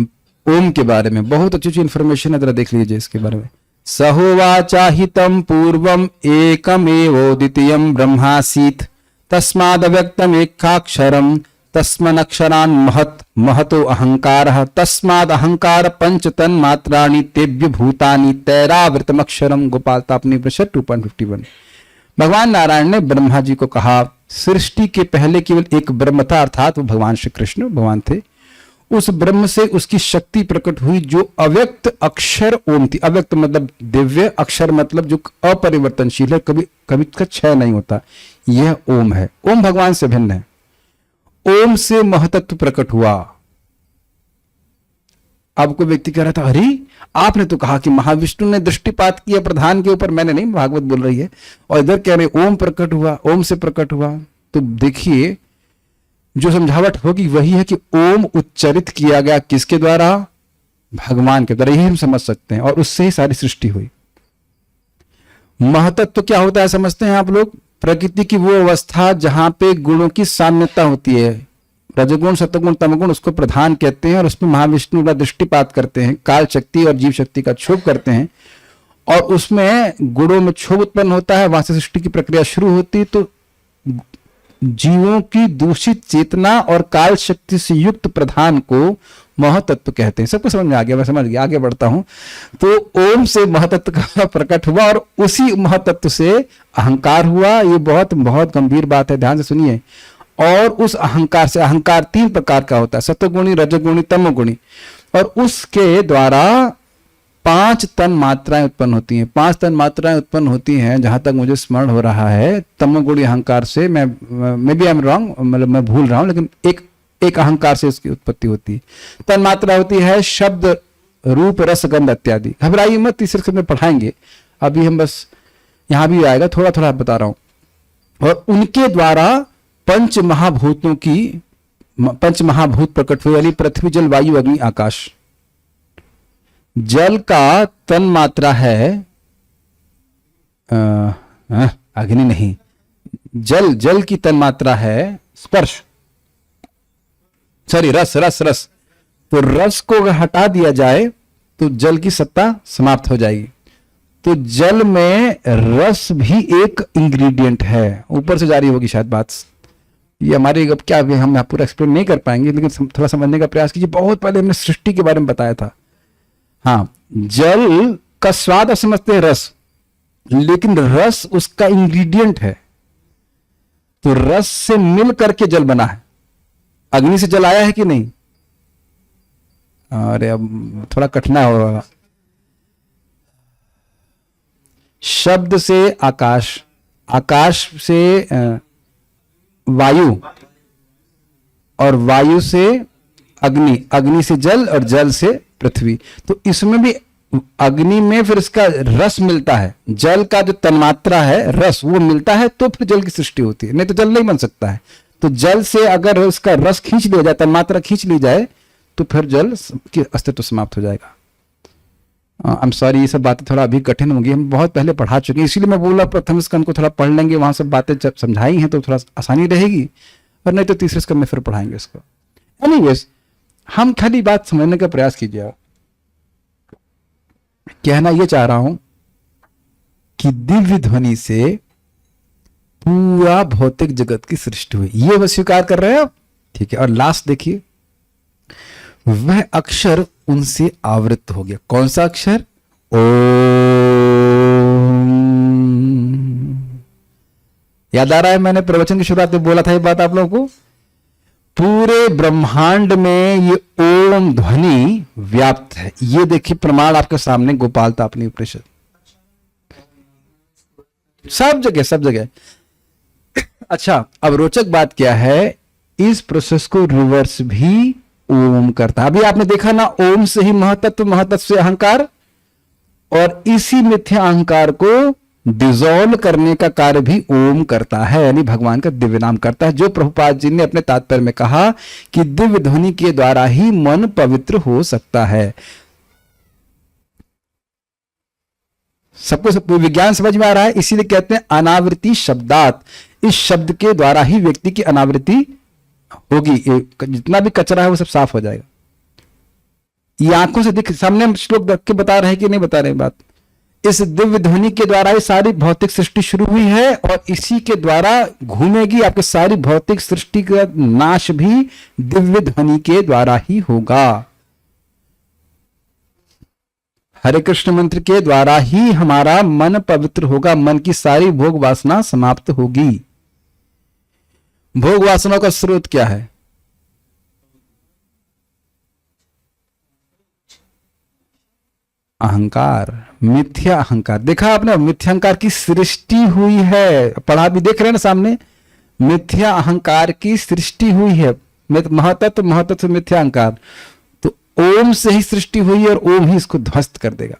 ओम के बारे में, बहुत अच्छी इंफॉर्मेशन है, जरा देख लीजिए इसके बारे में। सहोवाचाहितं पूर्वम एकमेवोदितीयं ब्रह्मासीत् तस्मादव्यक्तम् एकाक्षरं तस्मन्नक्षरान् महत् महतो अहंकारः तस्माद् अहंकार पंच तन्मात्राणि तेभ्य भूतानि तैरावृतमक्षरम। गोपाल तापनी उपनिषद 2.51। भगवान नारायण ने ब्रह्मा जी को कहा, सृष्टि के पहले केवल एक ब्रह्म था, अर्थात वो भगवान श्री कृष्ण भगवान थे। उस ब्रह्म से उसकी शक्ति प्रकट हुई जो अव्यक्त अक्षर ओम थी। अव्यक्त मतलब दिव्य, अक्षर मतलब जो अपरिवर्तनशील है, कभी कभी इसका क्षय नहीं होता, यह ओम है। ओम भगवान से भिन्न है। ओम से महतत्व प्रकट हुआ। अब कोई व्यक्ति कह रहा था, अरे आपने तो कहा कि महाविष्णु ने दृष्टिपात किया प्रधान के ऊपर। मैंने नहीं, भागवत बोल रही है। और इधर कह रहे ओम प्रकट हुआ, ओम से प्रकट हुआ। तो देखिए जो समझावट होगी वही है कि ओम उच्चारित किया गया किसके द्वारा? भगवान के द्वारा। यही हम समझ सकते हैं और उससे ही सारी सृष्टि हुई। महतत्व तो क्या होता है समझते हैं आप लोग? प्रकृति की वो अवस्था जहां पे गुणों की साम्यता होती है, रजगुण सतगुण तमगुण, उसको प्रधान कहते हैं। और उसमें महाविष्णु का दृष्टिपात करते हैं, काल शक्ति और जीव शक्ति का क्षोभ करते हैं और उसमें गुणों में क्षोभ उत्पन्न होता है। वहां से सृष्टि की प्रक्रिया शुरू होती है। तो जीवों की दूषित चेतना और काल शक्ति से युक्त प्रधान को महतत्व कहते हैं। सबको समझ में आ गया? मैं समझ गया, आगे बढ़ता हूं। तो ओम से महतत्व का प्रकट हुआ और उसी महतत्व से अहंकार हुआ। ये बहुत बहुत गंभीर बात है, ध्यान से सुनिए। और उस अहंकार से, अहंकार 3 प्रकार का होता है, सत्वगुणी, रजोगुणी, तमोगुणी। और उसके द्वारा 5 तन मात्राएं उत्पन्न होती हैं। 5 तन मात्राएं उत्पन्न होती हैं जहां तक मुझे स्मरण हो रहा है। तमोगुणी अहंकार से, मैं भी आई एम रॉन्ग, मतलब मैं भूल रहा हूं, लेकिन एक अहंकार से इसकी उत्पत्ति होती है। तन मात्रा होती है शब्द, रूप, रस, गंध इत्यादि। घबराइए मत, तीसरे से में पढ़ाएंगे। अभी हम बस यहां भी आएगा, थोड़ा थोड़ा बता रहा हूं। और उनके द्वारा पंच महाभूत प्रकट हुए, यानी पृथ्वी, जल, वायु, अग्नि, आकाश। जल का तन मात्रा है अग्नि नहीं, जल की तन मात्रा है स्पर्श, सॉरी रस। तो रस को अगर हटा दिया जाए तो जल की सत्ता समाप्त हो जाएगी। तो जल में रस भी एक इंग्रेडिएंट है। ऊपर से जारी होगी शायद बात, ये हमारी अब क्या हम पूरा एक्सप्लेन नहीं कर पाएंगे, लेकिन थोड़ा समझने का प्रयास कीजिए। बहुत पहले हमने सृष्टि के बारे में बताया था। हाँ, जल का स्वाद समझते हैं रस, लेकिन रस उसका इंग्रेडिएंट है। तो रस से मिल करके जल बना है। अग्नि से जल आया है कि नहीं? अरे अब थोड़ा कठिना होगा। शब्द से आकाश, आकाश से वायु, और वायु से अग्नि, अग्नि से जल, और जल से पृथ्वी। तो इसमें भी अग्नि में फिर इसका रस मिलता है। जल का जो तन्मात्रा है रस, वो मिलता है तो फिर जल की सृष्टि होती है, नहीं तो जल नहीं बन सकता है। तो जल से अगर उसका रस खींच लिया जाए, तन्मात्रा खींच ली जाए, तो फिर जल की अस्तित्व समाप्त हो जाएगा। आई एम सॉरी, ये सब बातें थोड़ा अभी कठिन होंगी, हम बहुत पहले पढ़ा चुके हैं, इसीलिए मैं बोला प्रथम स्कंद को थोड़ा पढ़ लेंगे, वहां सब बातें जब समझाई हैं तो थोड़ा आसानी रहेगी, और नहीं तो तीसरे स्कंद में फिर पढ़ाएंगे इसको। एनीवेज, हम खाली बात समझने का प्रयास कीजिए। कहना यह चाह रहा हूं कि दिव्य ध्वनि से पूरा भौतिक जगत की सृष्टि हुई, ये वो स्वीकार कर रहे हैं आप? ठीक है। और लास्ट देखिए, वह अक्षर उनसे आवृत हो गया। कौन सा अक्षर? ओम। याद आ रहा है, मैंने प्रवचन की शुरुआत में बोला था ये बात आप लोगों को। पूरे ब्रह्मांड में ये ओम ध्वनि व्याप्त है। ये देखिए प्रमाण आपके सामने, गोपाल तापनी उपनिषद, सब जगह। अच्छा, अब रोचक बात क्या है, इस प्रोसेस को रिवर्स भी ओम करता है। अभी आपने देखा ना, ओम से ही महतत्व, महतत्व से अहंकार, और इसी मिथ्या अहंकार को डिसॉल्व करने का कार्य भी ओम करता है, यानी भगवान का दिव्य नाम करता है। जो प्रभुपाद जी ने अपने तात्पर्य में कहा कि दिव्य ध्वनि के द्वारा ही मन पवित्र हो सकता है। सबको सब विज्ञान समझ में आ रहा है, इसीलिए कहते हैं अनावृत्ति शब्दात। इस शब्द के द्वारा ही व्यक्ति की अनावृत्ति होगी, जितना भी कचरा है वो सब साफ हो जाएगा। ये आंखों से दिख, सामने श्लोक देख के बता रहे हैं कि नहीं बता रहे बात? इस दिव्य ध्वनि के द्वारा ही सारी भौतिक सृष्टि शुरू हुई है और इसी के द्वारा घूमेगी आपकी सारी भौतिक सृष्टि का नाश भी दिव्य ध्वनि के द्वारा ही होगा। हरे कृष्ण मंत्र के द्वारा ही हमारा मन पवित्र होगा, मन की सारी भोग वासना समाप्त होगी। भोग वासनाओं का स्रोत क्या है? अहंकार, मिथ्या अहंकार। देखा आपने, मिथ्या अहंकार की सृष्टि हुई है, पढ़ा भी देख रहे हैं ना सामने, मिथ्या अहंकार की सृष्टि हुई है। महतत्व महतत्व मिथ्या अहंकार, तो ओम से ही सृष्टि हुई और ओम ही इसको ध्वस्त कर देगा।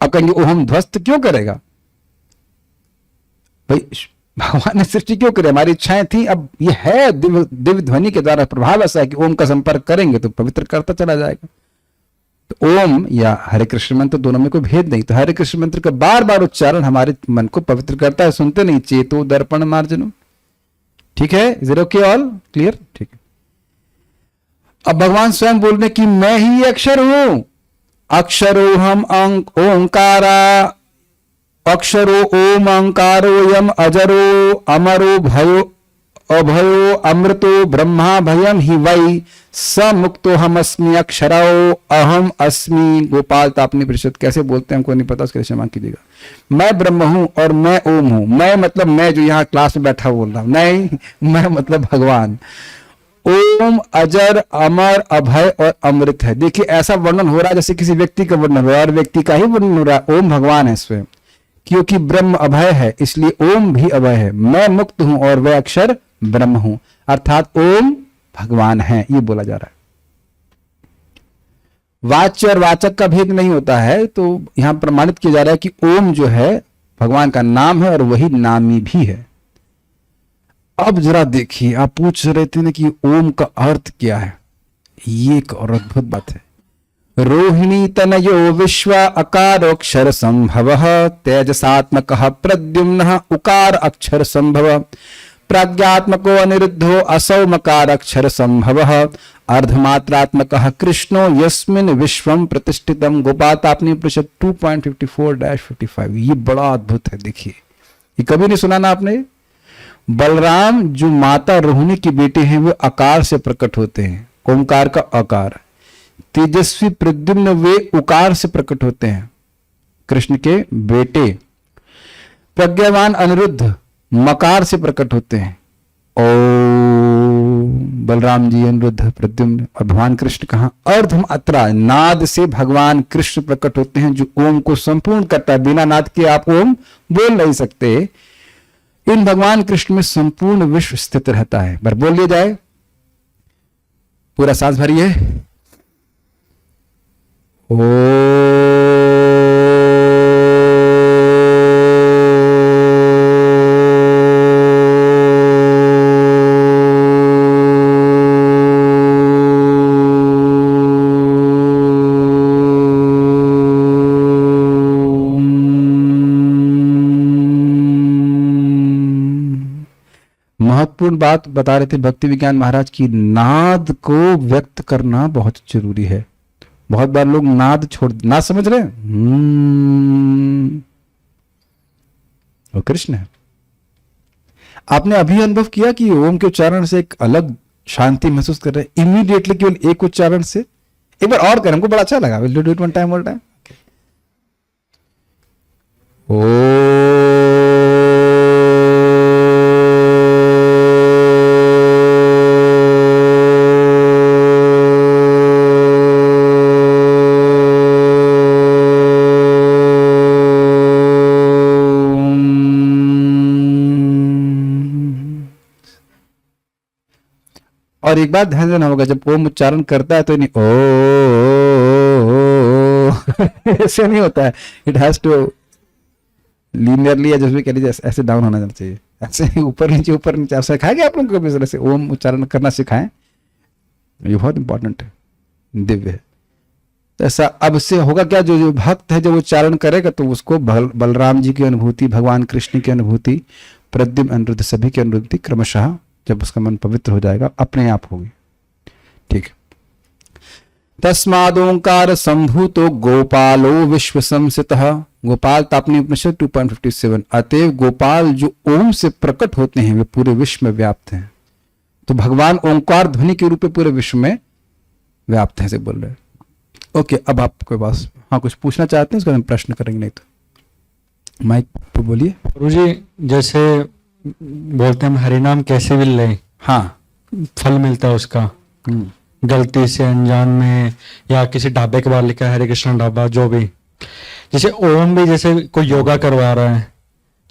अब कहेंगे ओम ध्वस्त क्यों करेगा? भाई भगवान ने सृष्टि क्यों करे? हमारी इच्छाएं थी, अब ये है दिव्य ध्वनि के द्वारा प्रभाव ऐसा है कि ओम का संपर्क करेंगे तो पवित्र करता चला जाएगा। तो ओम या हरे कृष्ण मंत्र दोनों में कोई भेद नहीं। तो हरे कृष्ण मंत्र का बार बार उच्चारण हमारे मन को पवित्र करता है। सुनते नहीं, चेतो दर्पण मार्जनो। ठीक है, is it okay? All clear? ठीक है। अब भगवान स्वयं बोल रहे कि मैं ही अक्षर हूं। अक्षरो हम ओंकारा, अक्षरो ओम अंकारो यम अजरो अमरो भयो अभयो अमृतो ब्रह्मा भयम ही वै स मुक्तो हम अस्मि अक्षरो अहम अस्मि। गोपाल तापनी परिषद कैसे बोलते हैं हमको नहीं पता, उसके लिए क्षमा कीजिएगा। मैं ब्रह्म हूं और मैं ओम हूं। मैं मतलब मैं जो यहाँ क्लास में बैठा बोल रहा हूं, नहीं, मैं मतलब भगवान। ओम अजर अमर अभय और अमृत है। देखिए ऐसा वर्णन हो रहा है जैसे किसी व्यक्ति का वर्णन हो रहा है, और व्यक्ति का ही वर्णन हो रहा है। ओम भगवान है स्वयं, क्योंकि ब्रह्म अभय है इसलिए ओम भी अभय है। मैं मुक्त हूं और वह अक्षर ब्रह्म हूं, अर्थात ओम भगवान है, ये बोला जा रहा है। वाच्य और वाचक का भेद नहीं होता है, तो यहां प्रमाणित किया जा रहा है कि ओम जो है भगवान का नाम है और वही नामी भी है। अब जरा देखिए, आप पूछ रहे थे ना कि ओम का अर्थ क्या है। ये एक और अद्भुत बात है। रोहिणी तनयो विश्व अकारोक्षर संभव तेजसात्मक प्रद्युम्न उकार अक्षर संभव प्राज्ञात्मको अनिरुद्धो असौ मकार अक्षर संभव अर्धमात्रात्मक कृष्णो यस्मिन विश्वम प्रतिष्ठितम। गोपाल तापनी परिषद 2.54-55। ये बड़ा अद्भुत है। देखिए, ये कभी नहीं सुना ना आपने? बलराम जो माता रोहिणी के बेटे हैं वो आकार से प्रकट होते हैं, ओंकार का आकार। तेजस्वी प्रद्युम्न वे उकार से प्रकट होते हैं, कृष्ण के बेटे। प्रज्ञावान अनिरुद्ध मकार से प्रकट होते हैं। ओ बलराम जी, अनिरुद्ध, प्रद्युम्न। और भगवान कृष्ण कहां? अर्धमात्रा नाद से भगवान कृष्ण प्रकट होते हैं, जो ओम को संपूर्ण करता है। बिना नाद के आप ओम बोल नहीं सकते। इन भगवान कृष्ण में संपूर्ण विश्व स्थित रहता है। बार बोल लिया जाए, पूरा सांस भरिए। ओ महत्वपूर्ण बात बता रहे थे भक्ति विज्ञान महाराज की, नाद को व्यक्त करना बहुत जरूरी है। बहुत बार लोग नाद छोड़, नाद समझ रहे हैं, वो कृष्ण है। आपने अभी अनुभव किया कि ओम के उच्चारण से एक अलग शांति महसूस कर रहे हैं इमीडिएटली, केवल एक उच्चारण से। एक बार और करें, हमको बड़ा अच्छा लगा। Will do it one time, all time. और एक बात ध्यान देना होगा, जब ओम उच्चारण करता है तो नहीं ओ ऐसे नहीं होता है। इट हैज टू लीनियरली या जैसे कह लीजिए ऐसे डाउन होना चाहिए, ऐसे ऊपर नीचे। सिखाएंगे आप लोगों को इस तरह से ओम उच्चारण करना सिखाएं, ये बहुत इंपॉर्टेंट है, दिव्य है। ऐसा अब से होगा क्या, जो भक्त है जब उच्चारण करेगा तो उसको बलराम जी की अनुभूति, भगवान कृष्ण की अनुभूति, प्रद्युम्न अनिरुद्ध सभी की अनुभूति क्रमशः जब उसका मन पवित्र हो जाएगा अपने आप होगी। ठीक है। तस्मादोंकार संभूतो गोपालो विश्व संसितः। गोपाल तापनी उपनिषद 2.57। अतएव गोपाल जो ओम से प्रकट होते हैं वे पूरे विश्व में व्याप्त हैं। तो भगवान ओंकार ध्वनि के रूप में पूरे विश्व में व्याप्त है से बोल रहे हैं। ओके, अब आपके पास हाँ कुछ पूछना चाहते हैं, उसका हम प्रश्न करेंगे, नहीं तो माइक पे बोलिए। गुरुजी जैसे बोलते हैं हम हरिनाम कैसे भी लें, हाँ, फल मिलता है उसका, गलती से अनजान में या किसी ढाबे के बाहर लिखा है हरे कृष्ण ढाबा, जो भी। जैसे ओम भी, जैसे कोई योगा करवा रहा है,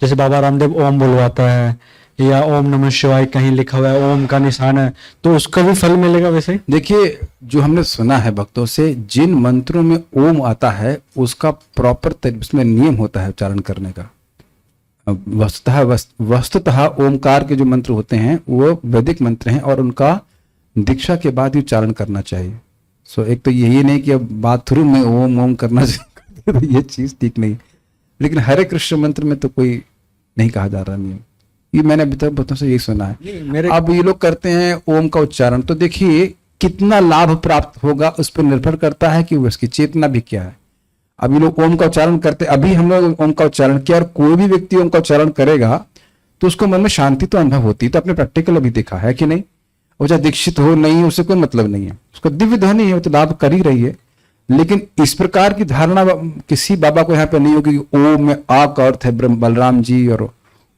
जैसे बाबा रामदेव ओम बुलवाता है, या ओम नमः शिवाय कहीं लिखा हुआ है, ओम का निशान है, तो उसका भी फल मिलेगा वैसे? देखिए, जो हमने सुना है भक्तों से, जिन मंत्रों में ओम आता है उसका प्रॉपर उसमें नियम होता है उच्चारण करने का। वस्तुतः ओमकार के जो मंत्र होते हैं वो वैदिक मंत्र हैं और उनका दीक्षा के बाद ही उच्चारण करना चाहिए। सो एक तो यही नहीं कि अब बाथरूम में ओम ओम करना चाहिए, तो ये चीज ठीक नहीं। लेकिन हरे कृष्ण मंत्र में तो कोई नहीं कहा जा रहा नियम, ये मैंने अभी तक बच्चों से यही सुना है। अब ये लोग करते हैं ओम का उच्चारण, तो देखिए कितना लाभ प्राप्त होगा उस पर निर्भर करता है कि उसकी चेतना भी क्या है। अब ये लोग ओम का उच्चारण करते, अभी हम लोग ओम का उच्चारण किया, और कोई भी व्यक्ति ओम का उच्चारण करेगा तो उसको मन में शांति तो अनुभव होती है। तो अपने प्रैक्टिकल अभी देखा है कि नहीं, वो चाहे दीक्षित हो नहीं हो, उससे कोई मतलब नहीं है, उसको दिव्य ध्वनि है, वो तो लाभ कर ही रही है। लेकिन इस प्रकार की धारणा किसी बाबा को यहाँ पे नहीं होगी कि ओम में आ का अर्थ है बलराम जी और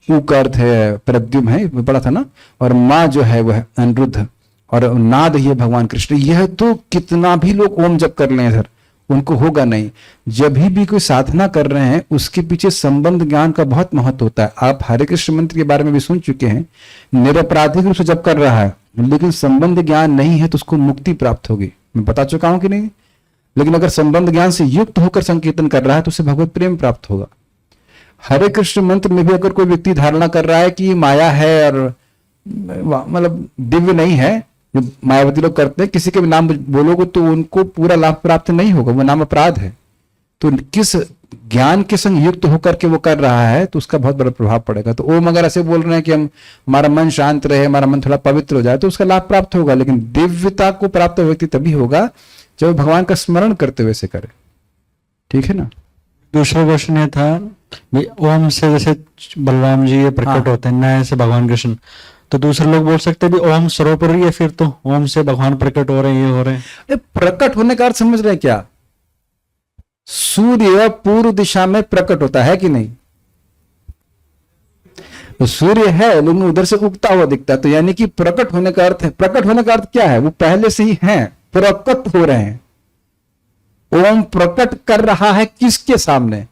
ऊ का अर्थ है प्रद्युम्न है, पढ़ा था ना, और माँ जो है वह अनिरुद्ध और नाद ही है भगवान कृष्ण। यह तो कितना भी लोग ओम जप कर लें सर, उनको होगा नहीं। जब भी कोई साधना कर रहे हैं उसके पीछे संबंध ज्ञान का बहुत महत्व होता है। आप हरे कृष्ण मंत्र के बारे में भी सुन चुके हैं, निरपराधिक रूप से जप कर रहा है लेकिन संबंध ज्ञान नहीं है तो उसको मुक्ति प्राप्त होगी, मैं बता चुका हूं कि नहीं। लेकिन अगर संबंध ज्ञान से युक्त होकर संकीर्तन कर रहा है तो उसे भगवत प्रेम प्राप्त होगा। हरे कृष्ण मंत्र में भी अगर कोई व्यक्ति धारणा कर रहा है कि माया है और मतलब दिव्य नहीं है, जो मायावती लोग करते हैं, किसी के भी नाम बोलोगे तो उनको पूरा लाभ प्राप्त नहीं होगा, वो नाम अपराध है। तो किस ज्ञान के संग युक्त होकर के वो कर रहा है तो उसका बहुत बड़ा प्रभाव पड़ेगा। तो ओम अगर ऐसे बोल रहे हैं कि हम हमारा मन शांत रहे, हमारा मन थोड़ा पवित्र हो जाए, तो उसका लाभ प्राप्त होगा। लेकिन दिव्यता को प्राप्त व्यक्ति तभी होगा जब भगवान का स्मरण करते हुए से करे, ठीक है ना। दूसरा क्वेश्चन ये था, ओम से जैसे बलराम जी ये प्रकट होते हैं, न्याय से भगवान कृष्ण, तो दूसरे लोग बोल सकते हैं भी ओम सर्वोपरि है, फिर तो ओम से भगवान प्रकट हो रहे हैं, ये हो रहे हैं। प्रकट होने का अर्थ समझ रहे हैं क्या? सूर्य पूर्व दिशा में प्रकट होता है कि नहीं? तो सूर्य है लेकिन उधर से उगता हुआ दिखता है, तो यानी कि प्रकट होने का अर्थ है। प्रकट होने का अर्थ क्या है? वो पहले से ही है, प्रकट हो रहे हैं। ओम प्रकट कर रहा है किसके सामने?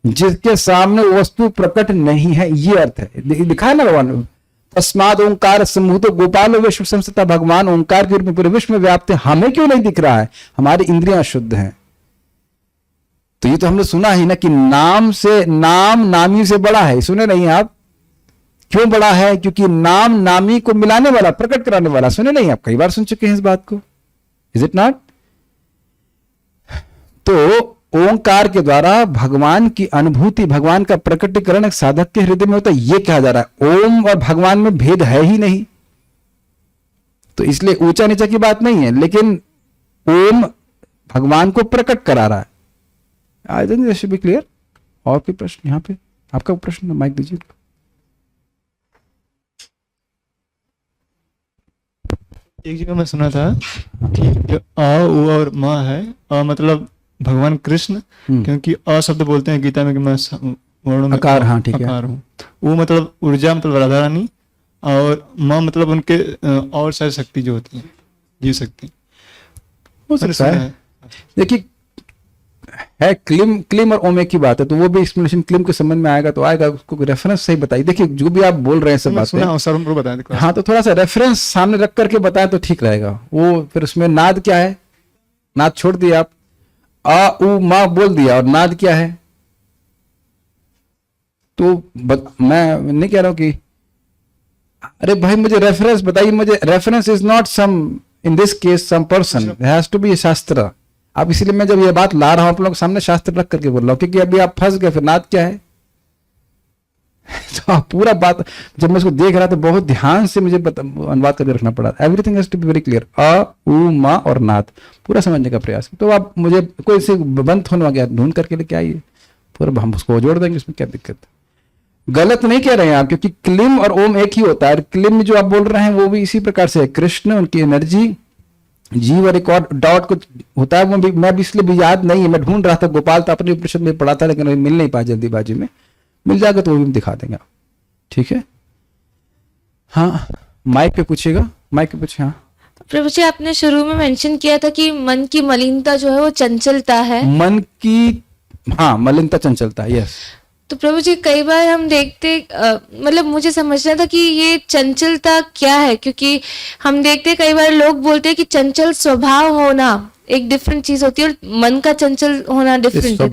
जिसके सामने वस्तु प्रकट नहीं है, ये अर्थ है। लिखा है ना भगवान, तस्माद ओंकार संभूतो गोपाल विश्व संस्था। भगवान ओंकार के रूप में पूरे विश्व में व्याप्त है। हमें क्यों नहीं दिख रहा है? हमारी इंद्रियां शुद्ध हैं। तो ये तो हमने सुना ही ना कि नाम से, नाम नामी से बड़ा है। सुने नहीं आप? क्यों बड़ा है? क्योंकि नाम नामी को मिलाने वाला, प्रकट कराने वाला। सुने नहीं आप? कई बार सुन चुके हैं इस बात को, इज इट नॉट? तो ओंकार के द्वारा भगवान की अनुभूति, भगवान का प्रकटीकरण एक साधक के हृदय में होता है, ये कहा जा रहा है। ओम और भगवान में भेद है ही नहीं, तो इसलिए ऊंचा नीचा की बात नहीं है, लेकिन ओम भगवान को प्रकट करा रहा है। I think this should be clear. और कोई प्रश्न यहाँ पे? आपका प्रश्न, माइक दीजिए। एक जगह मैं सुना था कि जो अ, उ और म है, अ मतलब भगवान कृष्ण, क्योंकि अ शब्द बोलते हैं गीता में कि मैं वर्णों में आकार, हाँ ठीक है। आकार हूँ। वो मतलब ऊर्जा, मतलब राधा रानी, और म मतलब उनके और सारी शक्ति जो होती है, जीव शक्ति। हो सकता है। देखिए, है क्लिम, क्लिम और ओमे की बात है, तो वो भी एक्सप्लेनेशन क्लिम के संबंध में आएगा, तो आएगा, उसको रेफरेंस सही बताइए। देखिए, जो भी आप बोल रहे हैं सब बातें, सर हमको बताएं। हाँ, तो थोड़ा सा रेफरेंस सामने रख करके बताएं तो ठीक रहेगा। वो फिर उसमें नाद क्या है? नाद छोड़ दिया आप, आ उ मा बोल दिया, और नाद क्या है? तो मैं नहीं कह रहा हूं कि अरे भाई मुझे रेफरेंस बताइए। मुझे reference is not some, in this case some person, has to be shastra. अब इसलिए मैं जब ये बात ला रहा हूं आप लोगों के सामने शास्त्र रख करके बोल रहा हूं, क्योंकि अभी आप फंस गए। फिर नाद क्या है? तो आप पूरा बात, जब मैं इसको देख रहा था बहुत ध्यान से मुझे अनुवाद करके रखना पड़ा। Everything has to be very clear, अ उ मा और नाथ पूरा समझने का प्रयास। तो आप मुझे कोई से बंद होने गया ढूंढ करके लेके आइए, पूरा हम उसको जोड़ देंगे, इसमें क्या दिक्कत है। गलत नहीं कह रहे हैं आप, क्योंकि क्लिम और ओम एक ही होता है। क्लिम जो आप बोल रहे हैं वो भी इसी प्रकार से है, कृष्ण उनकी एनर्जी, जीव और एक और डॉट कुछ होता है, वो भी मैं भी इसलिए भी याद नहीं है, मैं ढूंढ रहा था। गोपाल तो अपने उपनिषद में पढ़ा था लेकिन मिल नहीं पाया जल्दीबाजी में, मिल जाएगा तो वो भी दिखा देंगे आप, ठीक है। हाँ माइक पे पूछिएगा, माइक पे पूछिए। हाँ प्रभु जी, आपने शुरू में मेंशन किया था कि मन की मलिनता जो है वो चंचलता है। मन की, हाँ मलिनता चंचलता है, यस। तो प्रभु जी कई बार हम देखते मतलब मुझे समझना था कि ये चंचलता क्या है, क्योंकि हम देखते कई बार लोग बोलते हैं कि चंचल स्वभाव होना एक डिफरेंट चीज होती है और मन का चंचल होना डिफरेंट है।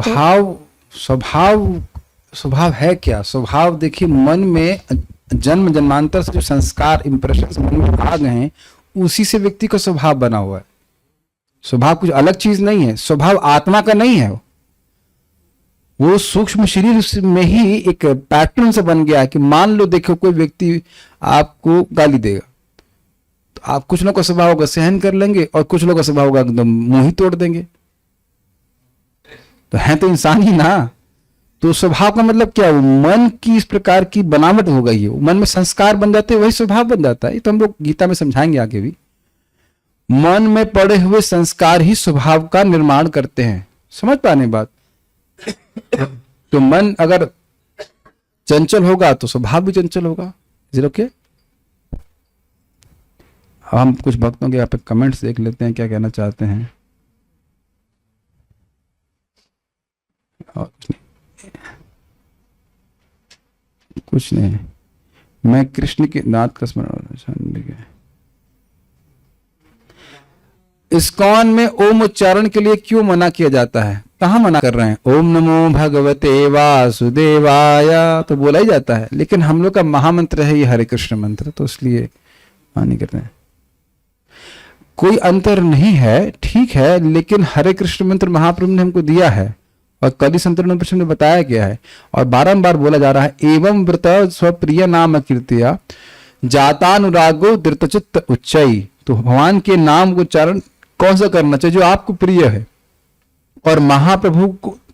स्वभाव है क्या? स्वभाव देखिए, मन में जन्म जन्मांतर से जो संस्कार इंप्रेशन मन में आ गए हैं उसी से व्यक्ति का स्वभाव बना हुआ है। स्वभाव कुछ अलग चीज नहीं है, स्वभाव आत्मा का नहीं है, वो सूक्ष्म शरीर में ही एक पैटर्न से बन गया है। कि मान लो देखो कोई व्यक्ति आपको गाली देगा तो आप कुछ लोगों का स्वभाव होगा सहन कर लेंगे और कुछ लोगों का स्वभाव होगा एकदम मुंह ही तोड़ देंगे। तो है तो इंसान ही ना। तो स्वभाव का मतलब क्या है? मन की इस प्रकार की बनावट हो गई है, मन में संस्कार बन जाते हैं, वही स्वभाव बन जाता है। तो हम लोग गीता में समझाएंगे आगे भी। मन में पड़े हुए संस्कार ही स्वभाव का निर्माण करते हैं, समझ पाने बात। तो मन अगर चंचल होगा तो स्वभाव भी चंचल होगा। Is okay? हम कुछ भक्तों के यहाँ पे कमेंट्स देख लेते हैं क्या कहना चाहते हैं। और कुछ नहीं, मैं कृष्ण के नाथ का स्मरण। इस्कॉन में ओम उच्चारण के लिए क्यों मना किया जाता है? कहाँ मना कर रहे हैं? ओम नमो भगवते वासुदेवाय तो बोला ही जाता है, लेकिन हम लोग का महामंत्र है ये हरे कृष्ण मंत्र, तो इसलिए मानी कर रहे हैं। कोई अंतर नहीं है, ठीक है, लेकिन हरे कृष्ण मंत्र महाप्रभु ने हमको दिया है और कली संतरण में बताया गया है और बारंबार बोला जा रहा है। एवं व्रत स्वप्रिय नाम कीर्तिया जातानुरागो धृतचित्त उच्चई। तो भगवान के नाम को उच्चारण कौन सा करना चाहिए? जो आपको प्रिय है। और महाप्रभु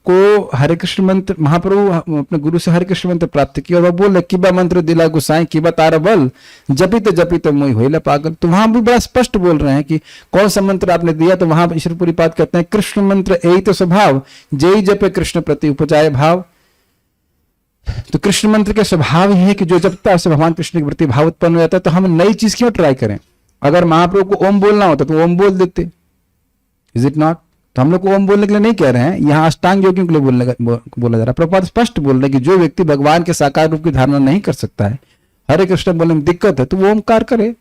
को हरे कृष्ण मंत्र, महाप्रभु अपने गुरु से हरे कृष्ण मंत्र प्राप्त किया और वह बोल रहे किबा मंत्र दिला गुसाई किबा तारा बल जपी तो मोई होइला पागल। तो वहां भी बड़ा स्पष्ट बोल रहे हैं कि कौन सा मंत्र आपने दिया। तो वहां ईश्वर पुरीपाद कहते हैं कृष्ण मंत्र यही तो स्वभाव जय जपे कृष्ण प्रति उपजाए भाव। तो कृष्ण मंत्र के स्वभाव ही है कि जो जपता है भगवान कृष्ण के प्रति भाव उत्पन्न हो जाता है। तो हम नई चीज क्यों ट्राई करें? अगर महाप्रभु को ओम बोलना होता तो ओम बोल देते, इज इट नॉट? तो हम लोग को ओम बोलने के लिए नहीं कह रहे हैं, यहाँ अष्टांग योगियों के लिए बोला जा रहा है। प्रभुपाद स्पष्ट बोल रहे हैं कि जो व्यक्ति भगवान के साकार रूप की धारणा नहीं कर सकता है, हरे कृष्ण बोलने में दिक्कत है, तो वो ओमकार करे,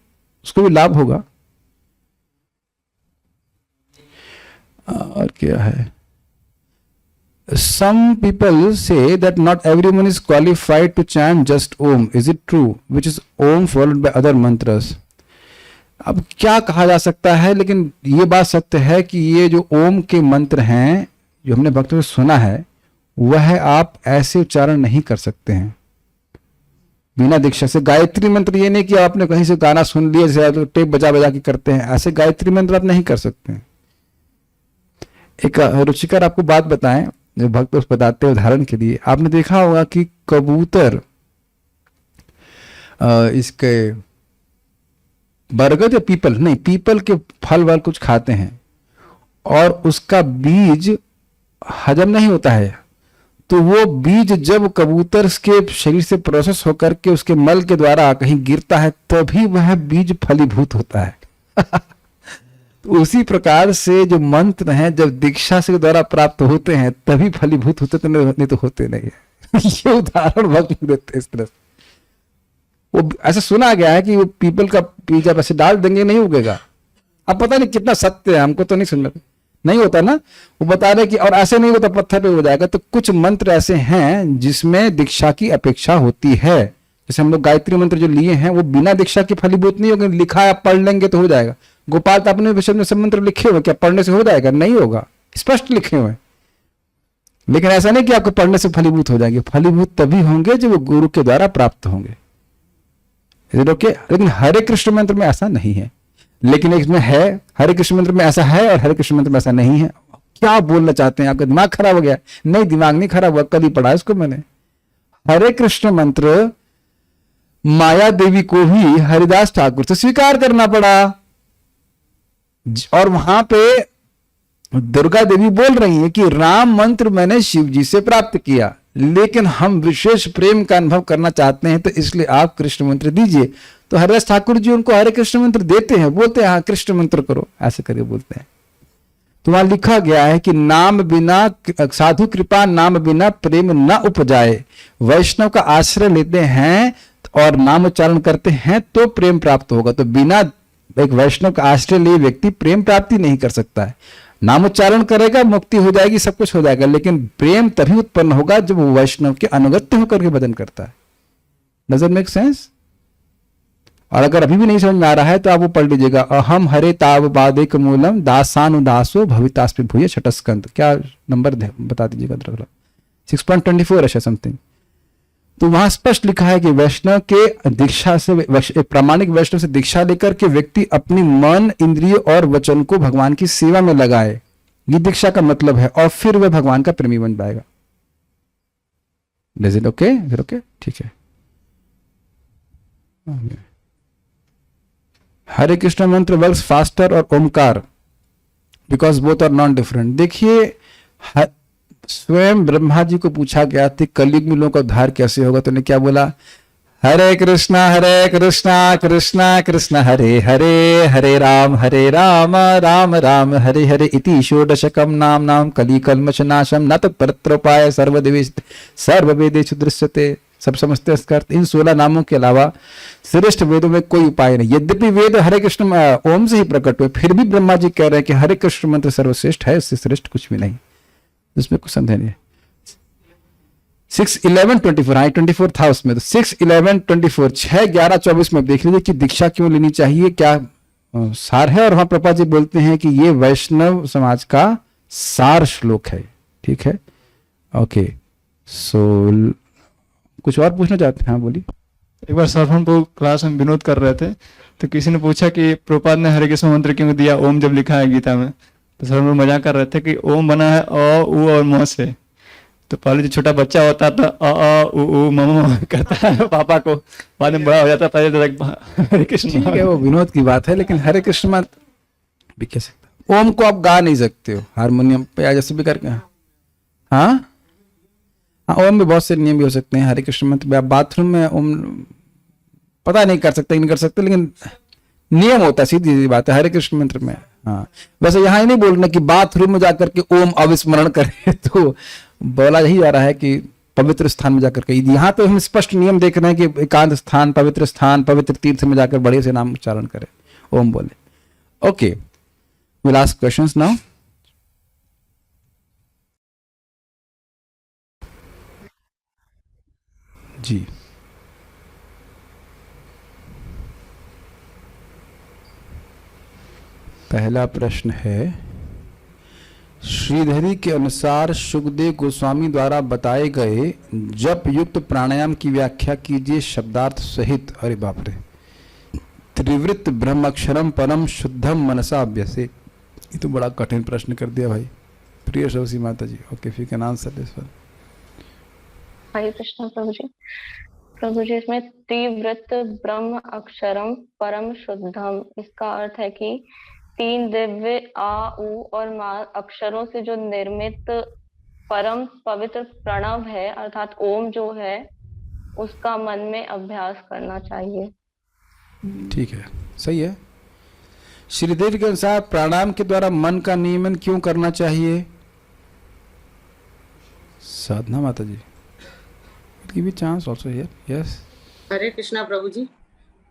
उसको भी लाभ होगा। और क्या है? Some people say that not everyone is qualified to chant just Om. Is it true? Which is Om followed by other mantras. अब क्या कहा जा सकता है, लेकिन ये बात सत्य है कि ये जो ओम के मंत्र हैं जो हमने भक्तों से सुना है वह आप ऐसे उच्चारण नहीं कर सकते हैं बिना दीक्षा से। गायत्री मंत्र ये नहीं कि आपने कहीं से गाना सुन लिया जैसे टेप बजा बजा के करते हैं, ऐसे गायत्री मंत्र आप नहीं कर सकते हैं। एक रुचिकर आपको बात बताएं, जो भक्त बताते हैं उदाहरण के लिए। आपने देखा होगा कि कबूतर इसके बरगद या पीपल, नहीं पीपल के फल वल कुछ खाते हैं और उसका बीज हजम नहीं होता है। तो वो बीज जब कबूतर के शरीर से प्रोसेस होकर के उसके मल के द्वारा कहीं गिरता है तभी वह बीज फलीभूत होता है। तो उसी प्रकार से जो मंत्र हैं जब दीक्षा से द्वारा प्राप्त होते हैं तभी फलीभूत होते, तो नहीं तो होते नहीं है। ये उदाहरण भक्त देते इस तरह से। वो ऐसा सुना गया है कि वो पीपल का बीज आप ऐसे डाल देंगे नहीं उगेगा। अब पता नहीं कितना सत्य है, हमको तो नहीं समझ में नहीं होता ना। वो बता रहे कि और ऐसे नहीं होता पत्थर पे हो जाएगा। तो कुछ मंत्र ऐसे हैं जिसमें दीक्षा की अपेक्षा होती है। जैसे हम लोग गायत्री मंत्र जो लिए हैं वो बिना दीक्षा के फलीभूत नहीं होगा। लिखा है आप पढ़ लेंगे तो हो जाएगा। गोपाल तो अपने विषय में सब मंत्र लिखे हुए, क्या पढ़ने से हो जाएगा? नहीं होगा, स्पष्ट लिखे हुए। लेकिन ऐसा नहीं कि आपको पढ़ने से फलीभूत हो जाएंगे, फलीभूत तभी होंगे जब वो गुरु के द्वारा प्राप्त होंगे। ओके, लेकिन हरे कृष्ण मंत्र में ऐसा नहीं है। लेकिन इसमें है, हरे कृष्ण मंत्र में ऐसा है और हरे कृष्ण मंत्र में ऐसा नहीं है। क्या बोलना चाहते हैं? आपका दिमाग खराब हो गया? नहीं, दिमाग नहीं खराब हुआ, कल ही पढ़ा इसको मैंने। हरे कृष्ण मंत्र माया देवी को ही हरिदास ठाकुर से स्वीकार करना पड़ा, और वहां पे दुर्गा देवी बोल रही है कि राम मंत्र मैंने शिव जी से प्राप्त किया, लेकिन हम विशेष प्रेम का अनुभव करना चाहते हैं, तो इसलिए आप कृष्ण मंत्र दीजिए। तो हरिदास ठाकुर जी उनको हरे कृष्ण मंत्र देते हैं, बोलते हैं हाँ कृष्ण मंत्र करो, ऐसे करके बोलते हैं। तो वहां लिखा गया है कि नाम बिना, साधु कृपा नाम बिना प्रेम न उपजाए, वैष्णव का आश्रय लेते हैं और नाम उच्चारण करते हैं तो प्रेम प्राप्त होगा। तो बिना एक वैष्णव का आश्रय लिए व्यक्ति प्रेम प्राप्ति नहीं कर सकता है। नाम उच्चारण करेगा, मुक्ति हो जाएगी, सब कुछ हो जाएगा, लेकिन प्रेम तभी उत्पन्न होगा जब वो वैष्णव के अनुगत्य होकर के भजन करता है। Doesn't make sense? और अगर अभी भी नहीं समझ में आ रहा है तो आप वो पढ़ लीजिएगा, अहम हरे ताव बादेक मूलम दासानुदासो भवितास्पि भूय छठ स्कंद। क्या नंबर बता दीजिएगा? 6.24 ऐसा समथिंग। तो वहां स्पष्ट लिखा है कि वैष्णव के दीक्षा से, प्रामाणिक वैष्णव से दीक्षा लेकर के व्यक्ति अपनी मन, इंद्रिय और वचन को भगवान की सेवा में लगाए, ये दीक्षा का मतलब है, और फिर वह भगवान का प्रेमी बन पाएगा। Is it okay? Is it okay? ठीक है। हरे कृष्ण मंत्र वर्क्स फास्टर और Omkar because both are non different. देखिए, स्वयं ब्रह्मा जी को पूछा गया था कलयुग में लोगों का उद्धार कैसे होगा, तो उन्हें क्या बोला? हरे कृष्णा कृष्णा कृष्णा हरे हरे, हरे राम राम राम हरे हरे इति षोडशकम नाम नाम कली कल्मष नाशम न तत्परत्रोपाय सर्ववेदेषु दृश्यते। सब समझते हैं इसका अर्थ? इन 16 नामों के अलावा श्रेष्ठ वेदों में कोई उपाय नहीं। यद्यपि वेद हरे कृष्ण ओम से ही प्रकट हुए, फिर भी ब्रह्मा जी कह रहे हैं कि हरे कृष्ण मंत्र सर्वश्रेष्ठ है, इससे श्रेष्ठ कुछ भी नहीं, इसमें कुछ संदेह नहीं है। 6:11:24, हाँ 24 था उसमें, तो 6:11:24 6:11:24 में देख लीजिए कि दीक्षा क्यों लेनी चाहिए, क्या सार है। और वहां प्रभुपाद जी बोलते हैं कि ये वैष्णव समाज का सार श्लोक है। ठीक है, ओके। सो कुछ और पूछना चाहते हैं? हाँ बोलिए। एक बार सहारनपुर क्लास में विनोद कर रहे थे, तो किसी ने पूछा कि प्रभुपाद ने हरे कृष्ण मंत्र क्यों दिया ओम जब लिखा है गीता में। तो सर हम मजाक कर रहे थे कि ओम बना है अ उ और म से। तो पहले जो छोटा बच्चा होता था अ उ म करता है पापा को, बाद में बड़ा हो जाता पहले हरे कृष्ण। ठीक है, वो विनोद की बात है, लेकिन हरे कृष्ण मंत्र भी कह सकते हो। ओम को आप गा नहीं सकते हो हारमोनियम पे या जैसे भी करके। हाँ हाँ, ओम में बहुत से नियम भी हो सकते हैं। हरे कृष्ण मंत्र बाथरूम में ओम पता नहीं कर सकते, नहीं कर सकते, लेकिन नियम होता है, सीधी सीधी बात है हरे कृष्ण मंत्र में। हाँ, वैसे यहाँ ही नहीं बोलना कि बाथरूम में जाकर के ओम अविस्मरण करें, तो बोला यही जा रहा है कि पवित्र स्थान में जाकर के। यहाँ तो हम स्पष्ट नियम देख रहे हैं कि एकांत स्थान, पवित्र तीर्थ में जाकर बड़े से नाम उच्चारण करें, ओम बोले। Okay, will ask questions now. जी, पहला प्रश्न है, श्रीधरी के अनुसार सुखदेव गोस्वामी द्वारा बताए गए जप युक्त प्राणायाम की व्याख्या कीजिए शब्दार्थ सहित। अरे बाप रे, त्रिवृत्त ब्रह्मक्षरम परम शुद्धम मनसा अभ्यसे। ये तो बड़ा कठिन प्रश्न कर दिया भाई। प्रिय सरस्वती माता जी, okay, if you can answer this one. Hare Krishna प्रभु जी इसमें त्रिवृत्त ब्रह्म अक्षरम परम शुद्धम, इसका अर्थ है कि 3 दिव्य आ उ और मा अक्षरों से जो निर्मित परम पवित्र प्रणव है अर्थात ओम जो है, उसका मन में अभ्यास करना चाहिए। ठीक है, सही है। श्रीदेव के अनुसार प्राणायाम के द्वारा मन का नियमन क्यों करना चाहिए? साधना माता जी, give chance also here. Yes, Hare Krishna प्रभु जी।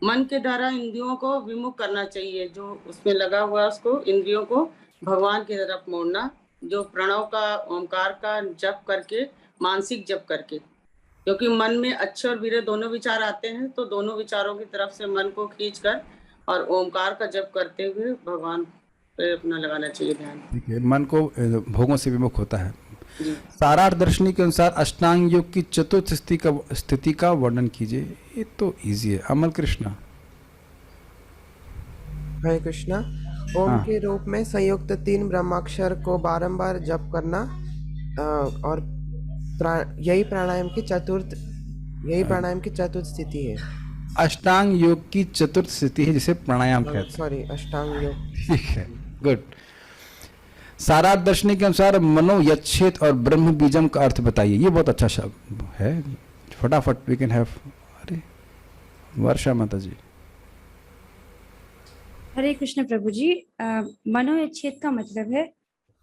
मन के द्वारा इंद्रियों को विमुख करना चाहिए, जो उसमें लगा हुआ है उसको इंद्रियों को भगवान की तरफ मोड़ना, जो प्रणव का ओमकार का जप करके, मानसिक जप करके, क्योंकि मन में अच्छे और बुरे दोनों विचार आते हैं, तो दोनों विचारों की तरफ से मन को खींचकर और ओमकार का जप करते हुए भगवान पे अपना लगाना चाहिए ध्यान। ठीक है, मन को भोगों से विमुख होता है। सारार्थ दर्शनी के अनुसार अष्टांग योग की चतुर्थ स्थिति का वर्णन कीजिए। ये तो इजी है। अमल कृष्णा। हरे कृष्णा। ओम हाँ। के रूप में संयुक्त 3 ब्रह्माक्षर को बारंबार जप करना और यही प्राणायाम की चतुर्थ स्थिति है। अष्टांग योग की चतुर्थ स्थिति है जिसे प्राणायाम कहते हैं। सॉरी, अष्टांग योग। ठीक है, गुड। सारार्थ दर्शनी के अनुसार मनो यच्छेद और ब्रह्म बीजम का अर्थ बताइए। ये बहुत अच्छा शब्द है, फटाफट वी कैन हैव। अरे वर्षा माता जी। हरे कृष्ण प्रभु जी। मनोयच्छेद का मतलब है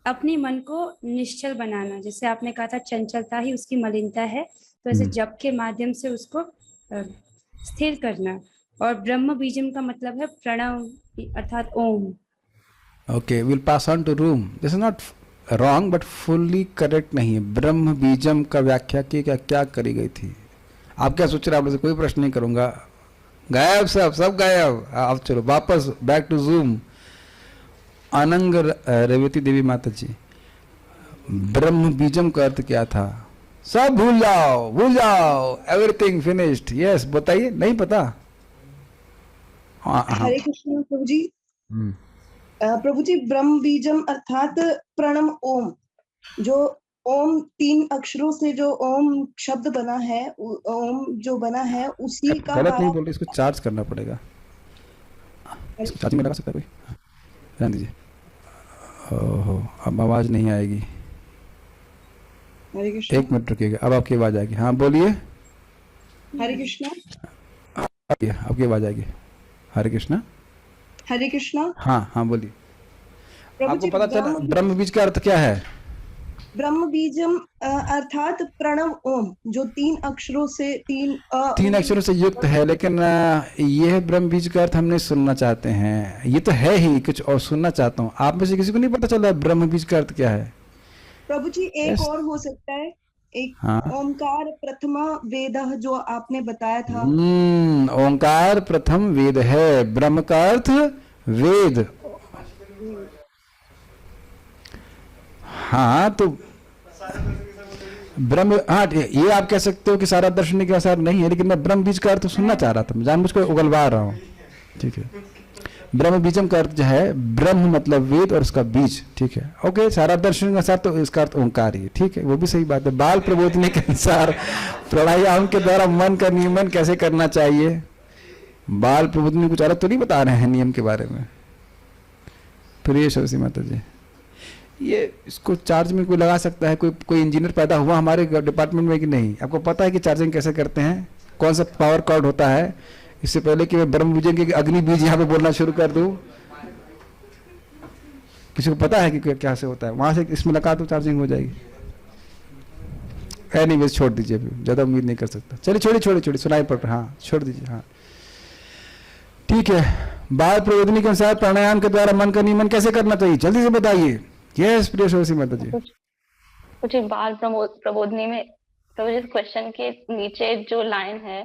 अपने मन को निश्चल बनाना। जैसे आपने कहा था चंचलता ही उसकी मलिनता है, तो ऐसे जप के माध्यम से उसको स्थिर करना। और ब्रह्म बीजम का मतलब है प्रणव अर्थात ओम। Okay, will pass on to room. This is not wrong but fully correct नहीं है। ब्रह्म बीजम का व्याख्या की क्या करी गई थी? आप क्या सोच रहे हैं? आप कोई प्रश्न नहीं करूंगा। गायब, सब गायब। अब चलो वापस बैक टू जूम। अनंग रेवती देवी माता जी, ब्रह्म बीजम का अर्थ क्या था? सब भूल जाओ, एवरीथिंग फिनिश्ड। यस, बताइए। नहीं पता? हरे कृष्ण प्रभु जी। प्रभु जी, ब्रह्म बीजम अर्थात प्रणम ओम। जो ओम 3 अक्षरों से जो ओम शब्द बना है, ओम जो बना है उसी का गलत नहीं बोल रहे, इसको चार्ज करना पड़ेगा। इसको चार्जिंग में लगा सकता है कोई? रहने दीजिए। ओहो, अब आवाज नहीं आएगी। हरे कृष्ण। 1 मिनट रुकिएगा, अब आपकी आवाज आएगी। हाँ बोलिए। हरे कृष्ण। आपकी आवाज आएगी। हरे कृष्णा। हरे कृष्णा। हाँ बोलिए। प्रभु आपको जी, पता चला ब्रह्म बीज का अर्थ क्या है? ब्रह्म बीजम अर्थात प्रणव ओम, जो 3 अक्षरों से 3 अक्षरों से युक्त है। लेकिन यह ब्रह्म बीज का अर्थ हम नहीं सुनना चाहते हैं। ये तो है ही, कुछ और सुनना चाहता हूँ। आप में से किसी को नहीं पता चला ब्रह्म बीज का अर्थ क्या है? प्रभु जी, एक और हो सकता है। एक हाँ। ओमकार प्रथमा वेदः जो आपने बताया था। ओंकार प्रथम वेद है। ब्रह्म का अर्थ वेद। हाँ, तो ब्रह्म, हाँ ये आप कह सकते हो कि सारा दर्शन के अनुसार नहीं है, लेकिन मैं ब्रह्म बीज का अर्थ सुनना चाह रहा था, मैं जानबूझ कर उगलवा रहा हूँ। ठीक है, ब्रह्म बीजम का अर्थ जो है, ब्रह्म मतलब वेद और उसका बीज। ठीक है, ओके। सारा दर्शन के अनुसार तो इसका अर्थ ओंकार ही है। ठीक है, वो भी सही बात है। बाल प्रबोधनी के अनुसार प्राणायाम के द्वारा मन का नियमन कैसे करना चाहिए? बाल प्रबोधनी कुछ अलग तो नहीं बता रहे हैं नियम के बारे में? प्रिय सरस्वती माता जी, ये इसको चार्ज में कोई लगा सकता है? कोई इंजीनियर पैदा हुआ हमारे डिपार्टमेंट में कि नहीं? आपको पता है कि चार्जिंग कैसे करते हैं? कौन सा पावर कॉर्ड होता है? इससे पहले कि मैं ब्रह्म बीज के अग्नि बीज यहाँ पे बोलना शुरू कर दूं, किसी को पता है कि क्या से होता है? वहां से इसमें लगा तो चार्जिंग हो जाएगी। एनीवेज छोड़ दीजिए, अभी ज्यादा उम्मीद नहीं कर सकता। चलिए छोड़िए, सुनाई पड़ रहा। हाँ, छोड़ दीजिए। हाँ ठीक है। बाल प्रबोधनी के अनुसार प्राणायाम के द्वारा मन का नियमन कैसे करना चाहिए? जल्दी से बताइए। यस प्रिय सरस्वती माता जी। कुछ बाल प्रबोधनी में तो इस क्वेश्चन के नीचे जो लाइन है,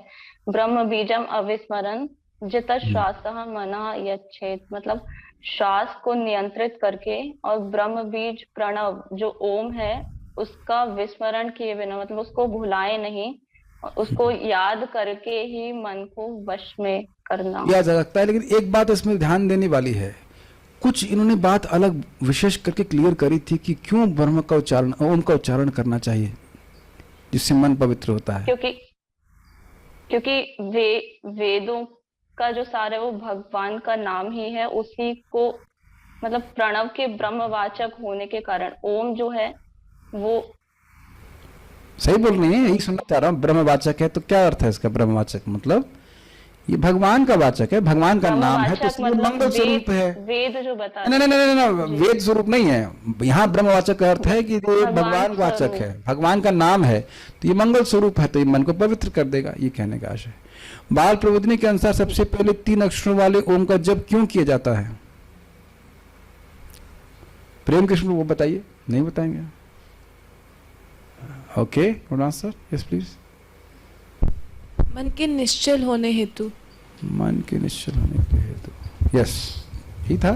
ब्रह्म बीजम अविस्मरण जित श्वास मना यच्छेद, मतलब श्वास को नियंत्रित करके और ब्रह्म बीज प्रणव जो ओम है उसका विस्मरण किए बिना, मतलब उसको भुलाए नहीं, उसको याद करके ही मन को वश में करना याद जा सकता है। लेकिन एक बात इसमें ध्यान देने वाली है, कुछ इन्होंने बात अलग विशेष करके क्लियर करी थी कि क्यों ब्रह्म का उच्चारण, ओम का उच्चारण करना चाहिए जिससे मन पवित्र होता है। क्योंकि वेदों का जो सारे वो भगवान का नाम ही है, उसी को मतलब प्रणव के ब्रह्मवाचक होने के कारण ओम जो है वो सही बोल रही है, यही सुनना चाह रहा हूँ। ब्रह्मवाचक है तो क्या अर्थ है इसका? ब्रह्मवाचक मतलब ये भगवान का वाचक है, भगवान का नाम है, तो इसमें मंगल स्वरूप है। वेद जो बता नहीं, वेद स्वरूप नहीं है यहाँ। ब्रह्मवाचक का अर्थ है कि ये भगवान वाचक है, भगवान का नाम है, तो ये मंगल स्वरूप है, तो ये मन को पवित्र कर देगा, ये कहने का आशय। बाल प्रबोधनी के अनुसार सबसे पहले 3 अक्षरों वाले ओम का जप क्यों किया जाता है? प्रेम कृष्ण वो बताइए। नहीं बताएंगे? Okay, answer yes please. मन के निश्चल होने हेतु। मन के निश्चल होने के हेतु, यस, ही था।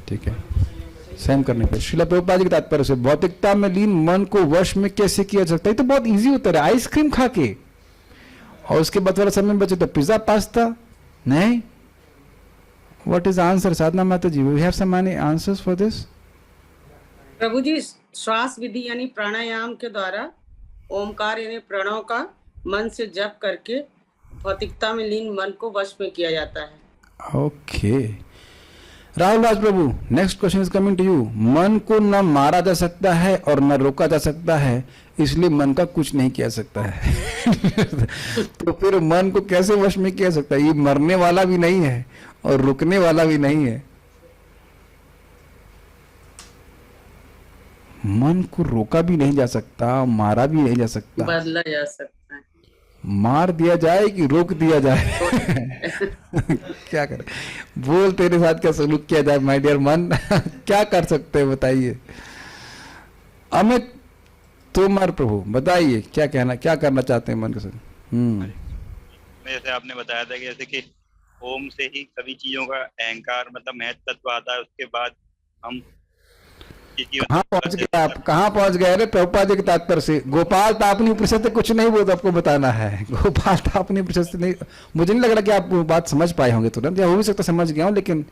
ठीक है, स्वयं करने पे। श्रील प्रभुपाद जी के तात्पर्य से भौतिकता में लीन मन को वश में कैसे किया जा सकता है? ये तो बहुत इजी उत्तर है, आइसक्रीम खा के। और उसके बाद वाला समय बचे तो पिज्जा पास्ता नहीं। व्हाट इज आंसर साधना माता जी? We have some any answers for this? प्रभु जी, श्वास विधि यानी प्राणायाम के द्वारा ओमकार यानी प्रणव का मन से जप करके भौतिकता में लीन मन को वश में किया जाता है। Okay Rahul Raj Prabhu, next question is coming to you. मन को न मारा जा सकता है और न रोका जा सकता है, इसलिए मन का कुछ नहीं किया सकता है। तो फिर मन को कैसे वश में किया सकता है? ये मरने वाला भी नहीं है और रुकने वाला भी नहीं है। मन को रोका भी नहीं जा सकता, मारा भी नहीं जा सकता। बदला जा सकता है। मार दिया जाए कि रोक दिया जाए? क्या करें? बोल तेरे साथ क्या सलूक किया जाए माय डियर मन? क्या कर सकते हैं बताइए। अमित तोमर प्रभु बताइए क्या कहना, क्या करना चाहते हैं मन के साथ? जैसे आपने बताया था कि जैसे कि ओम से ही सभी चीजों का अहंकार मतलब महत्व तत्व आता है, उसके बाद हम कहाँ पहुंच गए आप? कहाँ पहुंच गए? अरे प्रभुपाद जी के तात्पर्य से गोपाल तापनी उपनिषद से कुछ नहीं वो तो आपको बताना है। गोपाल तापनी उपनिषद से नहीं, मुझे नहीं लग रहा कि आप वो बात समझ पाए होंगे तुरंत, या हो भी सकता समझ गया हूँ, लेकिन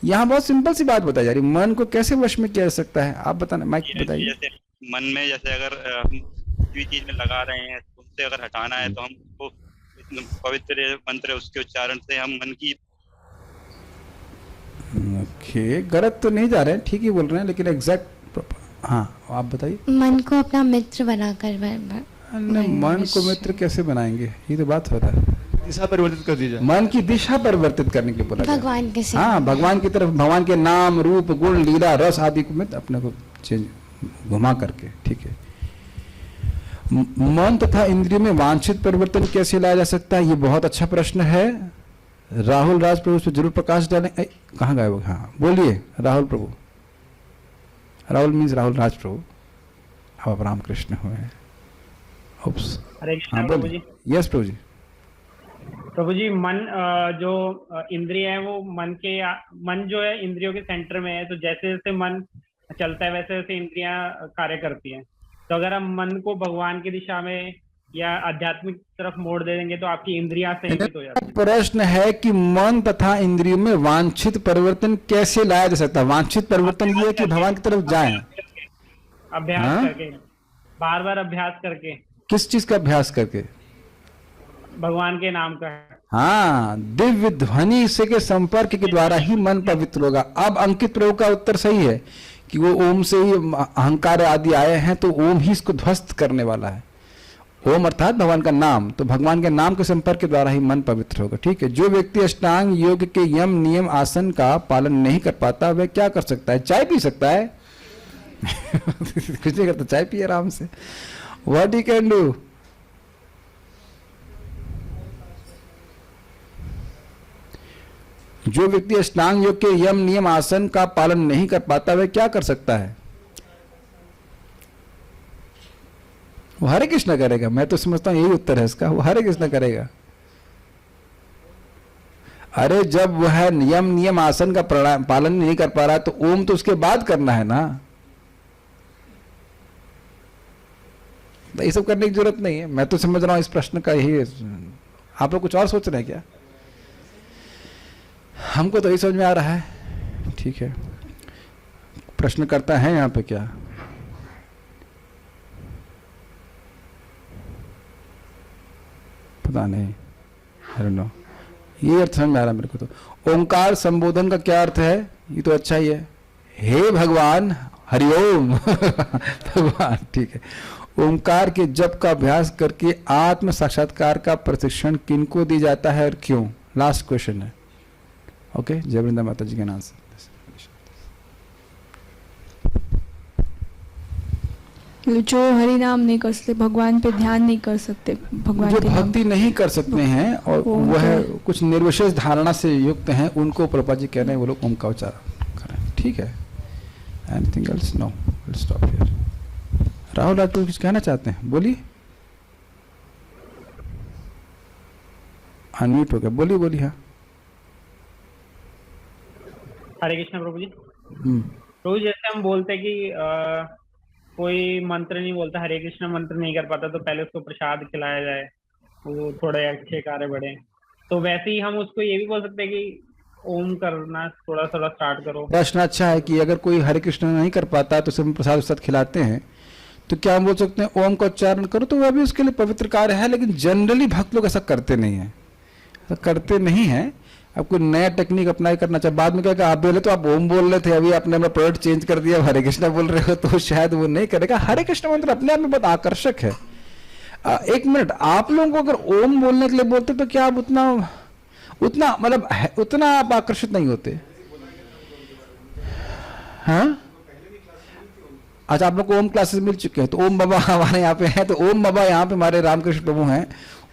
यहाँ बहुत सिंपल सी बात बताई जा रही। मन को कैसे वश में किया जा सकता है आप बताना, माइक बताइए। जैसे मन में जैसे अगर हम किसी चीज में लगा रहे हैं, उससे अगर हटाना है तो हम उसको पवित्र मंत्र उसके उच्चारण से हम मन की ओके गलत तो नहीं जा रहे हैं, ठीक ही बोल रहे हैं, लेकिन एग्जैक्ट हाँ आप बताइए। मन को अपना मित्र बनाकर मन को मित्र कैसे बनाएंगे? ये तो बात हो रहा है। दिशा परिवर्तित कर दीजिए। मन की दिशा परिवर्तित करने के लिए बोला गया। भगवान के से हाँ भगवान की तरफ, भगवान के नाम रूप गुण लीला रस आदि को में अपने को चेंज घुमा करके। ठीक है। मन तथा इंद्रियों में वांछित परिवर्तन कैसे लाया जा सकता है? ये बहुत अच्छा प्रश्न है। राहुल राज प्रभु उस पर जरूर प्रकाश डालें। कहाँ गए वो? हाँ बोलिए राहुल प्रभु। राहुल मीन्स राहुल राज प्रभु, अब रामकृष्ण हुए हैं। हरे कृष्ण प्रभु जी। यस प्रभु जी। प्रभु जी, मन जो इंद्रिय है वो मन जो है इंद्रियों के सेंटर में है, तो जैसे जैसे मन चलता है वैसे वैसे इंद्रियां कार्य करती हैं। तो अगर हम मन को भगवान की दिशा में या आध्यात्मिक तरफ मोड़ दे देंगे तो आपकी इंद्रियां संयमित हो जाती हैं। प्रश्न है कि मन तथा इंद्रियों में वांछित परिवर्तन कैसे लाया जा सकता है? वांछित परिवर्तन ये है कि भगवान की तरफ जाएं, अभ्यास करके, बार बार अभ्यास करके। किस चीज का अभ्यास करके? भगवान के नाम का। हाँ, दिव्य ध्वनि से के संपर्क के द्वारा ही मन पवित्र होगा। अब अंकित प्रभु का उत्तर सही है कि वो ओम से ही अहंकार आदि आए हैं, तो ओम ही इसको ध्वस्त करने वाला है। ओम अर्थात भगवान का नाम, तो भगवान के नाम के संपर्क के द्वारा ही मन पवित्र होगा। ठीक है। जो व्यक्ति अष्टांग योग के यम नियम आसन का पालन नहीं कर पाता वह क्या कर सकता है? चाय पी सकता है। कुछ नहीं करता, चाय पिए आराम से। What he can do? जो व्यक्ति अष्टांग योग के यम नियम आसन का पालन नहीं कर पाता वह क्या कर सकता है? वो हरे कृष्ण करेगा। मैं तो समझता हूं यही उत्तर है इसका, वो हरे कृष्ण करेगा। अरे जब वह यम नियम आसन का पालन नहीं कर पा रहा तो ओम तो उसके बाद करना है ना। ये सब करने की जरूरत नहीं है। मैं तो समझ रहा हूं इस प्रश्न का यही है। आप लोग कुछ और सोच रहे हैं क्या? हमको तो यही समझ में आ रहा है। ठीक है। प्रश्न करता है यहाँ पे क्या? पता नहीं, I don't know। ये अर्थ समझ में आ रहा है मेरे को। तो ओंकार संबोधन का क्या अर्थ है? ये तो अच्छा ही है, हे भगवान हरिओम। भगवान। ठीक है। ओंकार के जप का अभ्यास करके आत्म साक्षात्कार का प्रशिक्षण किनको दी जाता है और क्यों? लास्ट क्वेश्चन है। ओके। जय वृंदा माता जी के नाम से। जो हरि नाम नहीं कर सकते, भगवान पे ध्यान नहीं कर सकते, भगवान जो के नाम भक्ति नहीं कर सकते हैं और वह कुछ निर्विशेष धारणा से युक्त हैं, उनको प्रभुपाद जी कह रहे हैं वो लोग ओम का उच्चारण करें। ठीक है। Anything else? No, will stop here. Rahul Raj कुछ कहना चाहते हैं? बोलिए। अनम्यूट हो गया, बोलिए बोलिए। हाँ हरे कृष्ण प्रभु जी। तो जैसे हम बोलते हैं कि कोई मंत्र नहीं बोलता, हरे कृष्ण मंत्र नहीं कर पाता, तो पहले उसको प्रसाद खिलाया जाए, वो थोड़े अच्छे कार्य बढ़े। तो वैसे ही हम उसको ये भी बोल सकते हैं कि ओम करना थोड़ा थोड़ा स्टार्ट करो। प्रश्न अच्छा है कि अगर कोई हरे कृष्ण नहीं कर पाता तो उसे हम प्रसाद उस्ताद खिलाते हैं, तो क्या हम बोल सकते हैं ओम का उच्चारण करो, तो वह भी उसके लिए पवित्र कार्य है। लेकिन जनरली भक्त लोग ऐसा करते नहीं है, ऐसा करते नहीं है। अब कोई नया टेक्निक अप्लाई करना चाहे, बाद में क्या कि आप बोले तो आप ओम बोल रहे थे, अभी आपने अपना प्रोडक्ट चेंज कर दिया, हरे कृष्ण बोल रहे हो, तो शायद वो नहीं करेगा। हरे कृष्ण मंत्र अपने आप में बहुत आकर्षक है। एक मिनट, आप लोगों को अगर ओम बोलने के लिए बोलते तो क्या आप उतना मतलब उतना आप आकर्षित नहीं होते? हाँ, अच्छा, आप लोग को ओम क्लासेस मिल चुके हैं, तो ओम बाबा हमारे यहाँ पे हैं, तो ओम बाबा यहाँ पे हमारे रामकृष्ण प्रभु हैं,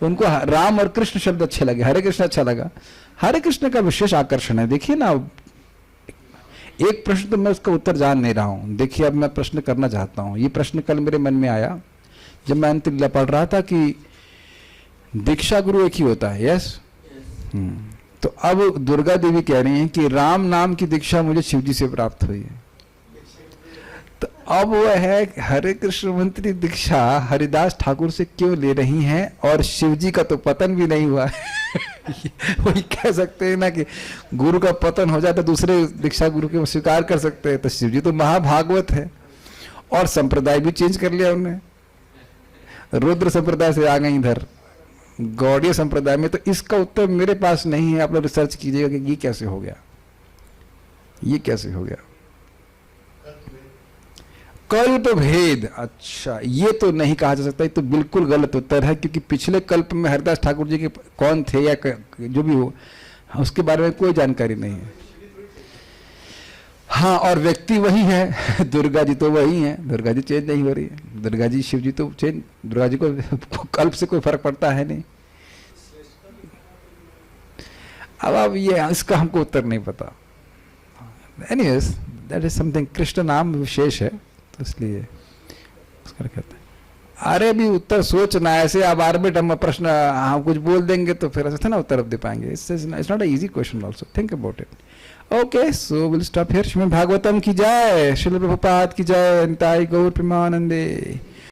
उनको राम और कृष्ण शब्द अच्छे लगे, हरे कृष्ण अच्छा लगा। हरे कृष्ण का विशेष आकर्षण है। देखिए ना, एक प्रश्न तो मैं उसका उत्तर जान नहीं रहा हूं। देखिए, अब मैं प्रश्न करना चाहता हूं। ये प्रश्न कल मेरे मन में आया जब मैं अंत लीला पढ़ रहा था कि दीक्षा गुरु एक ही होता है। यस, तो अब दुर्गा देवी कह रही हैं कि राम नाम की दीक्षा मुझे शिवजी से प्राप्त हुई है। तो अब वह है हरे कृष्ण मंत्री दीक्षा हरिदास ठाकुर से क्यों ले रही हैं, और शिवजी का तो पतन भी नहीं हुआ है। वही कह सकते हैं ना कि गुरु का पतन हो जाए तो दूसरे दीक्षा गुरु के स्वीकार कर सकते हैं। तो शिवजी तो महाभागवत है, और संप्रदाय भी चेंज कर लिया उन्होंने, रुद्र संप्रदाय से आ गए इधर गौड़ीय संप्रदाय में। तो इसका उत्तर मेरे पास नहीं है, आप लोग रिसर्च कीजिएगा कि ये कैसे हो गया, ये कैसे हो गया। कल्प भेद, अच्छा, ये तो नहीं कहा जा सकता, ये तो बिल्कुल गलत उत्तर है, क्योंकि पिछले कल्प में हरिदास ठाकुर जी के कौन थे या जो भी हो, उसके बारे में कोई जानकारी नहीं है। हाँ, और व्यक्ति वही है, दुर्गा जी तो वही है, दुर्गा जी चेंज नहीं हो रही है, दुर्गा जी शिव जी तो चेंज, दुर्गा जी को कल्प से कोई फर्क पड़ता है नहीं। अब ये इसका हमको उत्तर नहीं पता। Anyways, that is something, Krishna नाम विशेष है तो इसलिए उसका कहते हैं। अरे भी उत्तर सोचना, ऐसे आप आर्बिट हम प्रश्न हम कुछ बोल देंगे तो फिर ऐसा ना उत्तर दे पाएंगे। It's not a easy question also, think about it. Okay, so we'll stop here. Shrimad Bhagavatam की जय, श्रील प्रभुपाद की जय, निताई गौर प्रेमानंदे।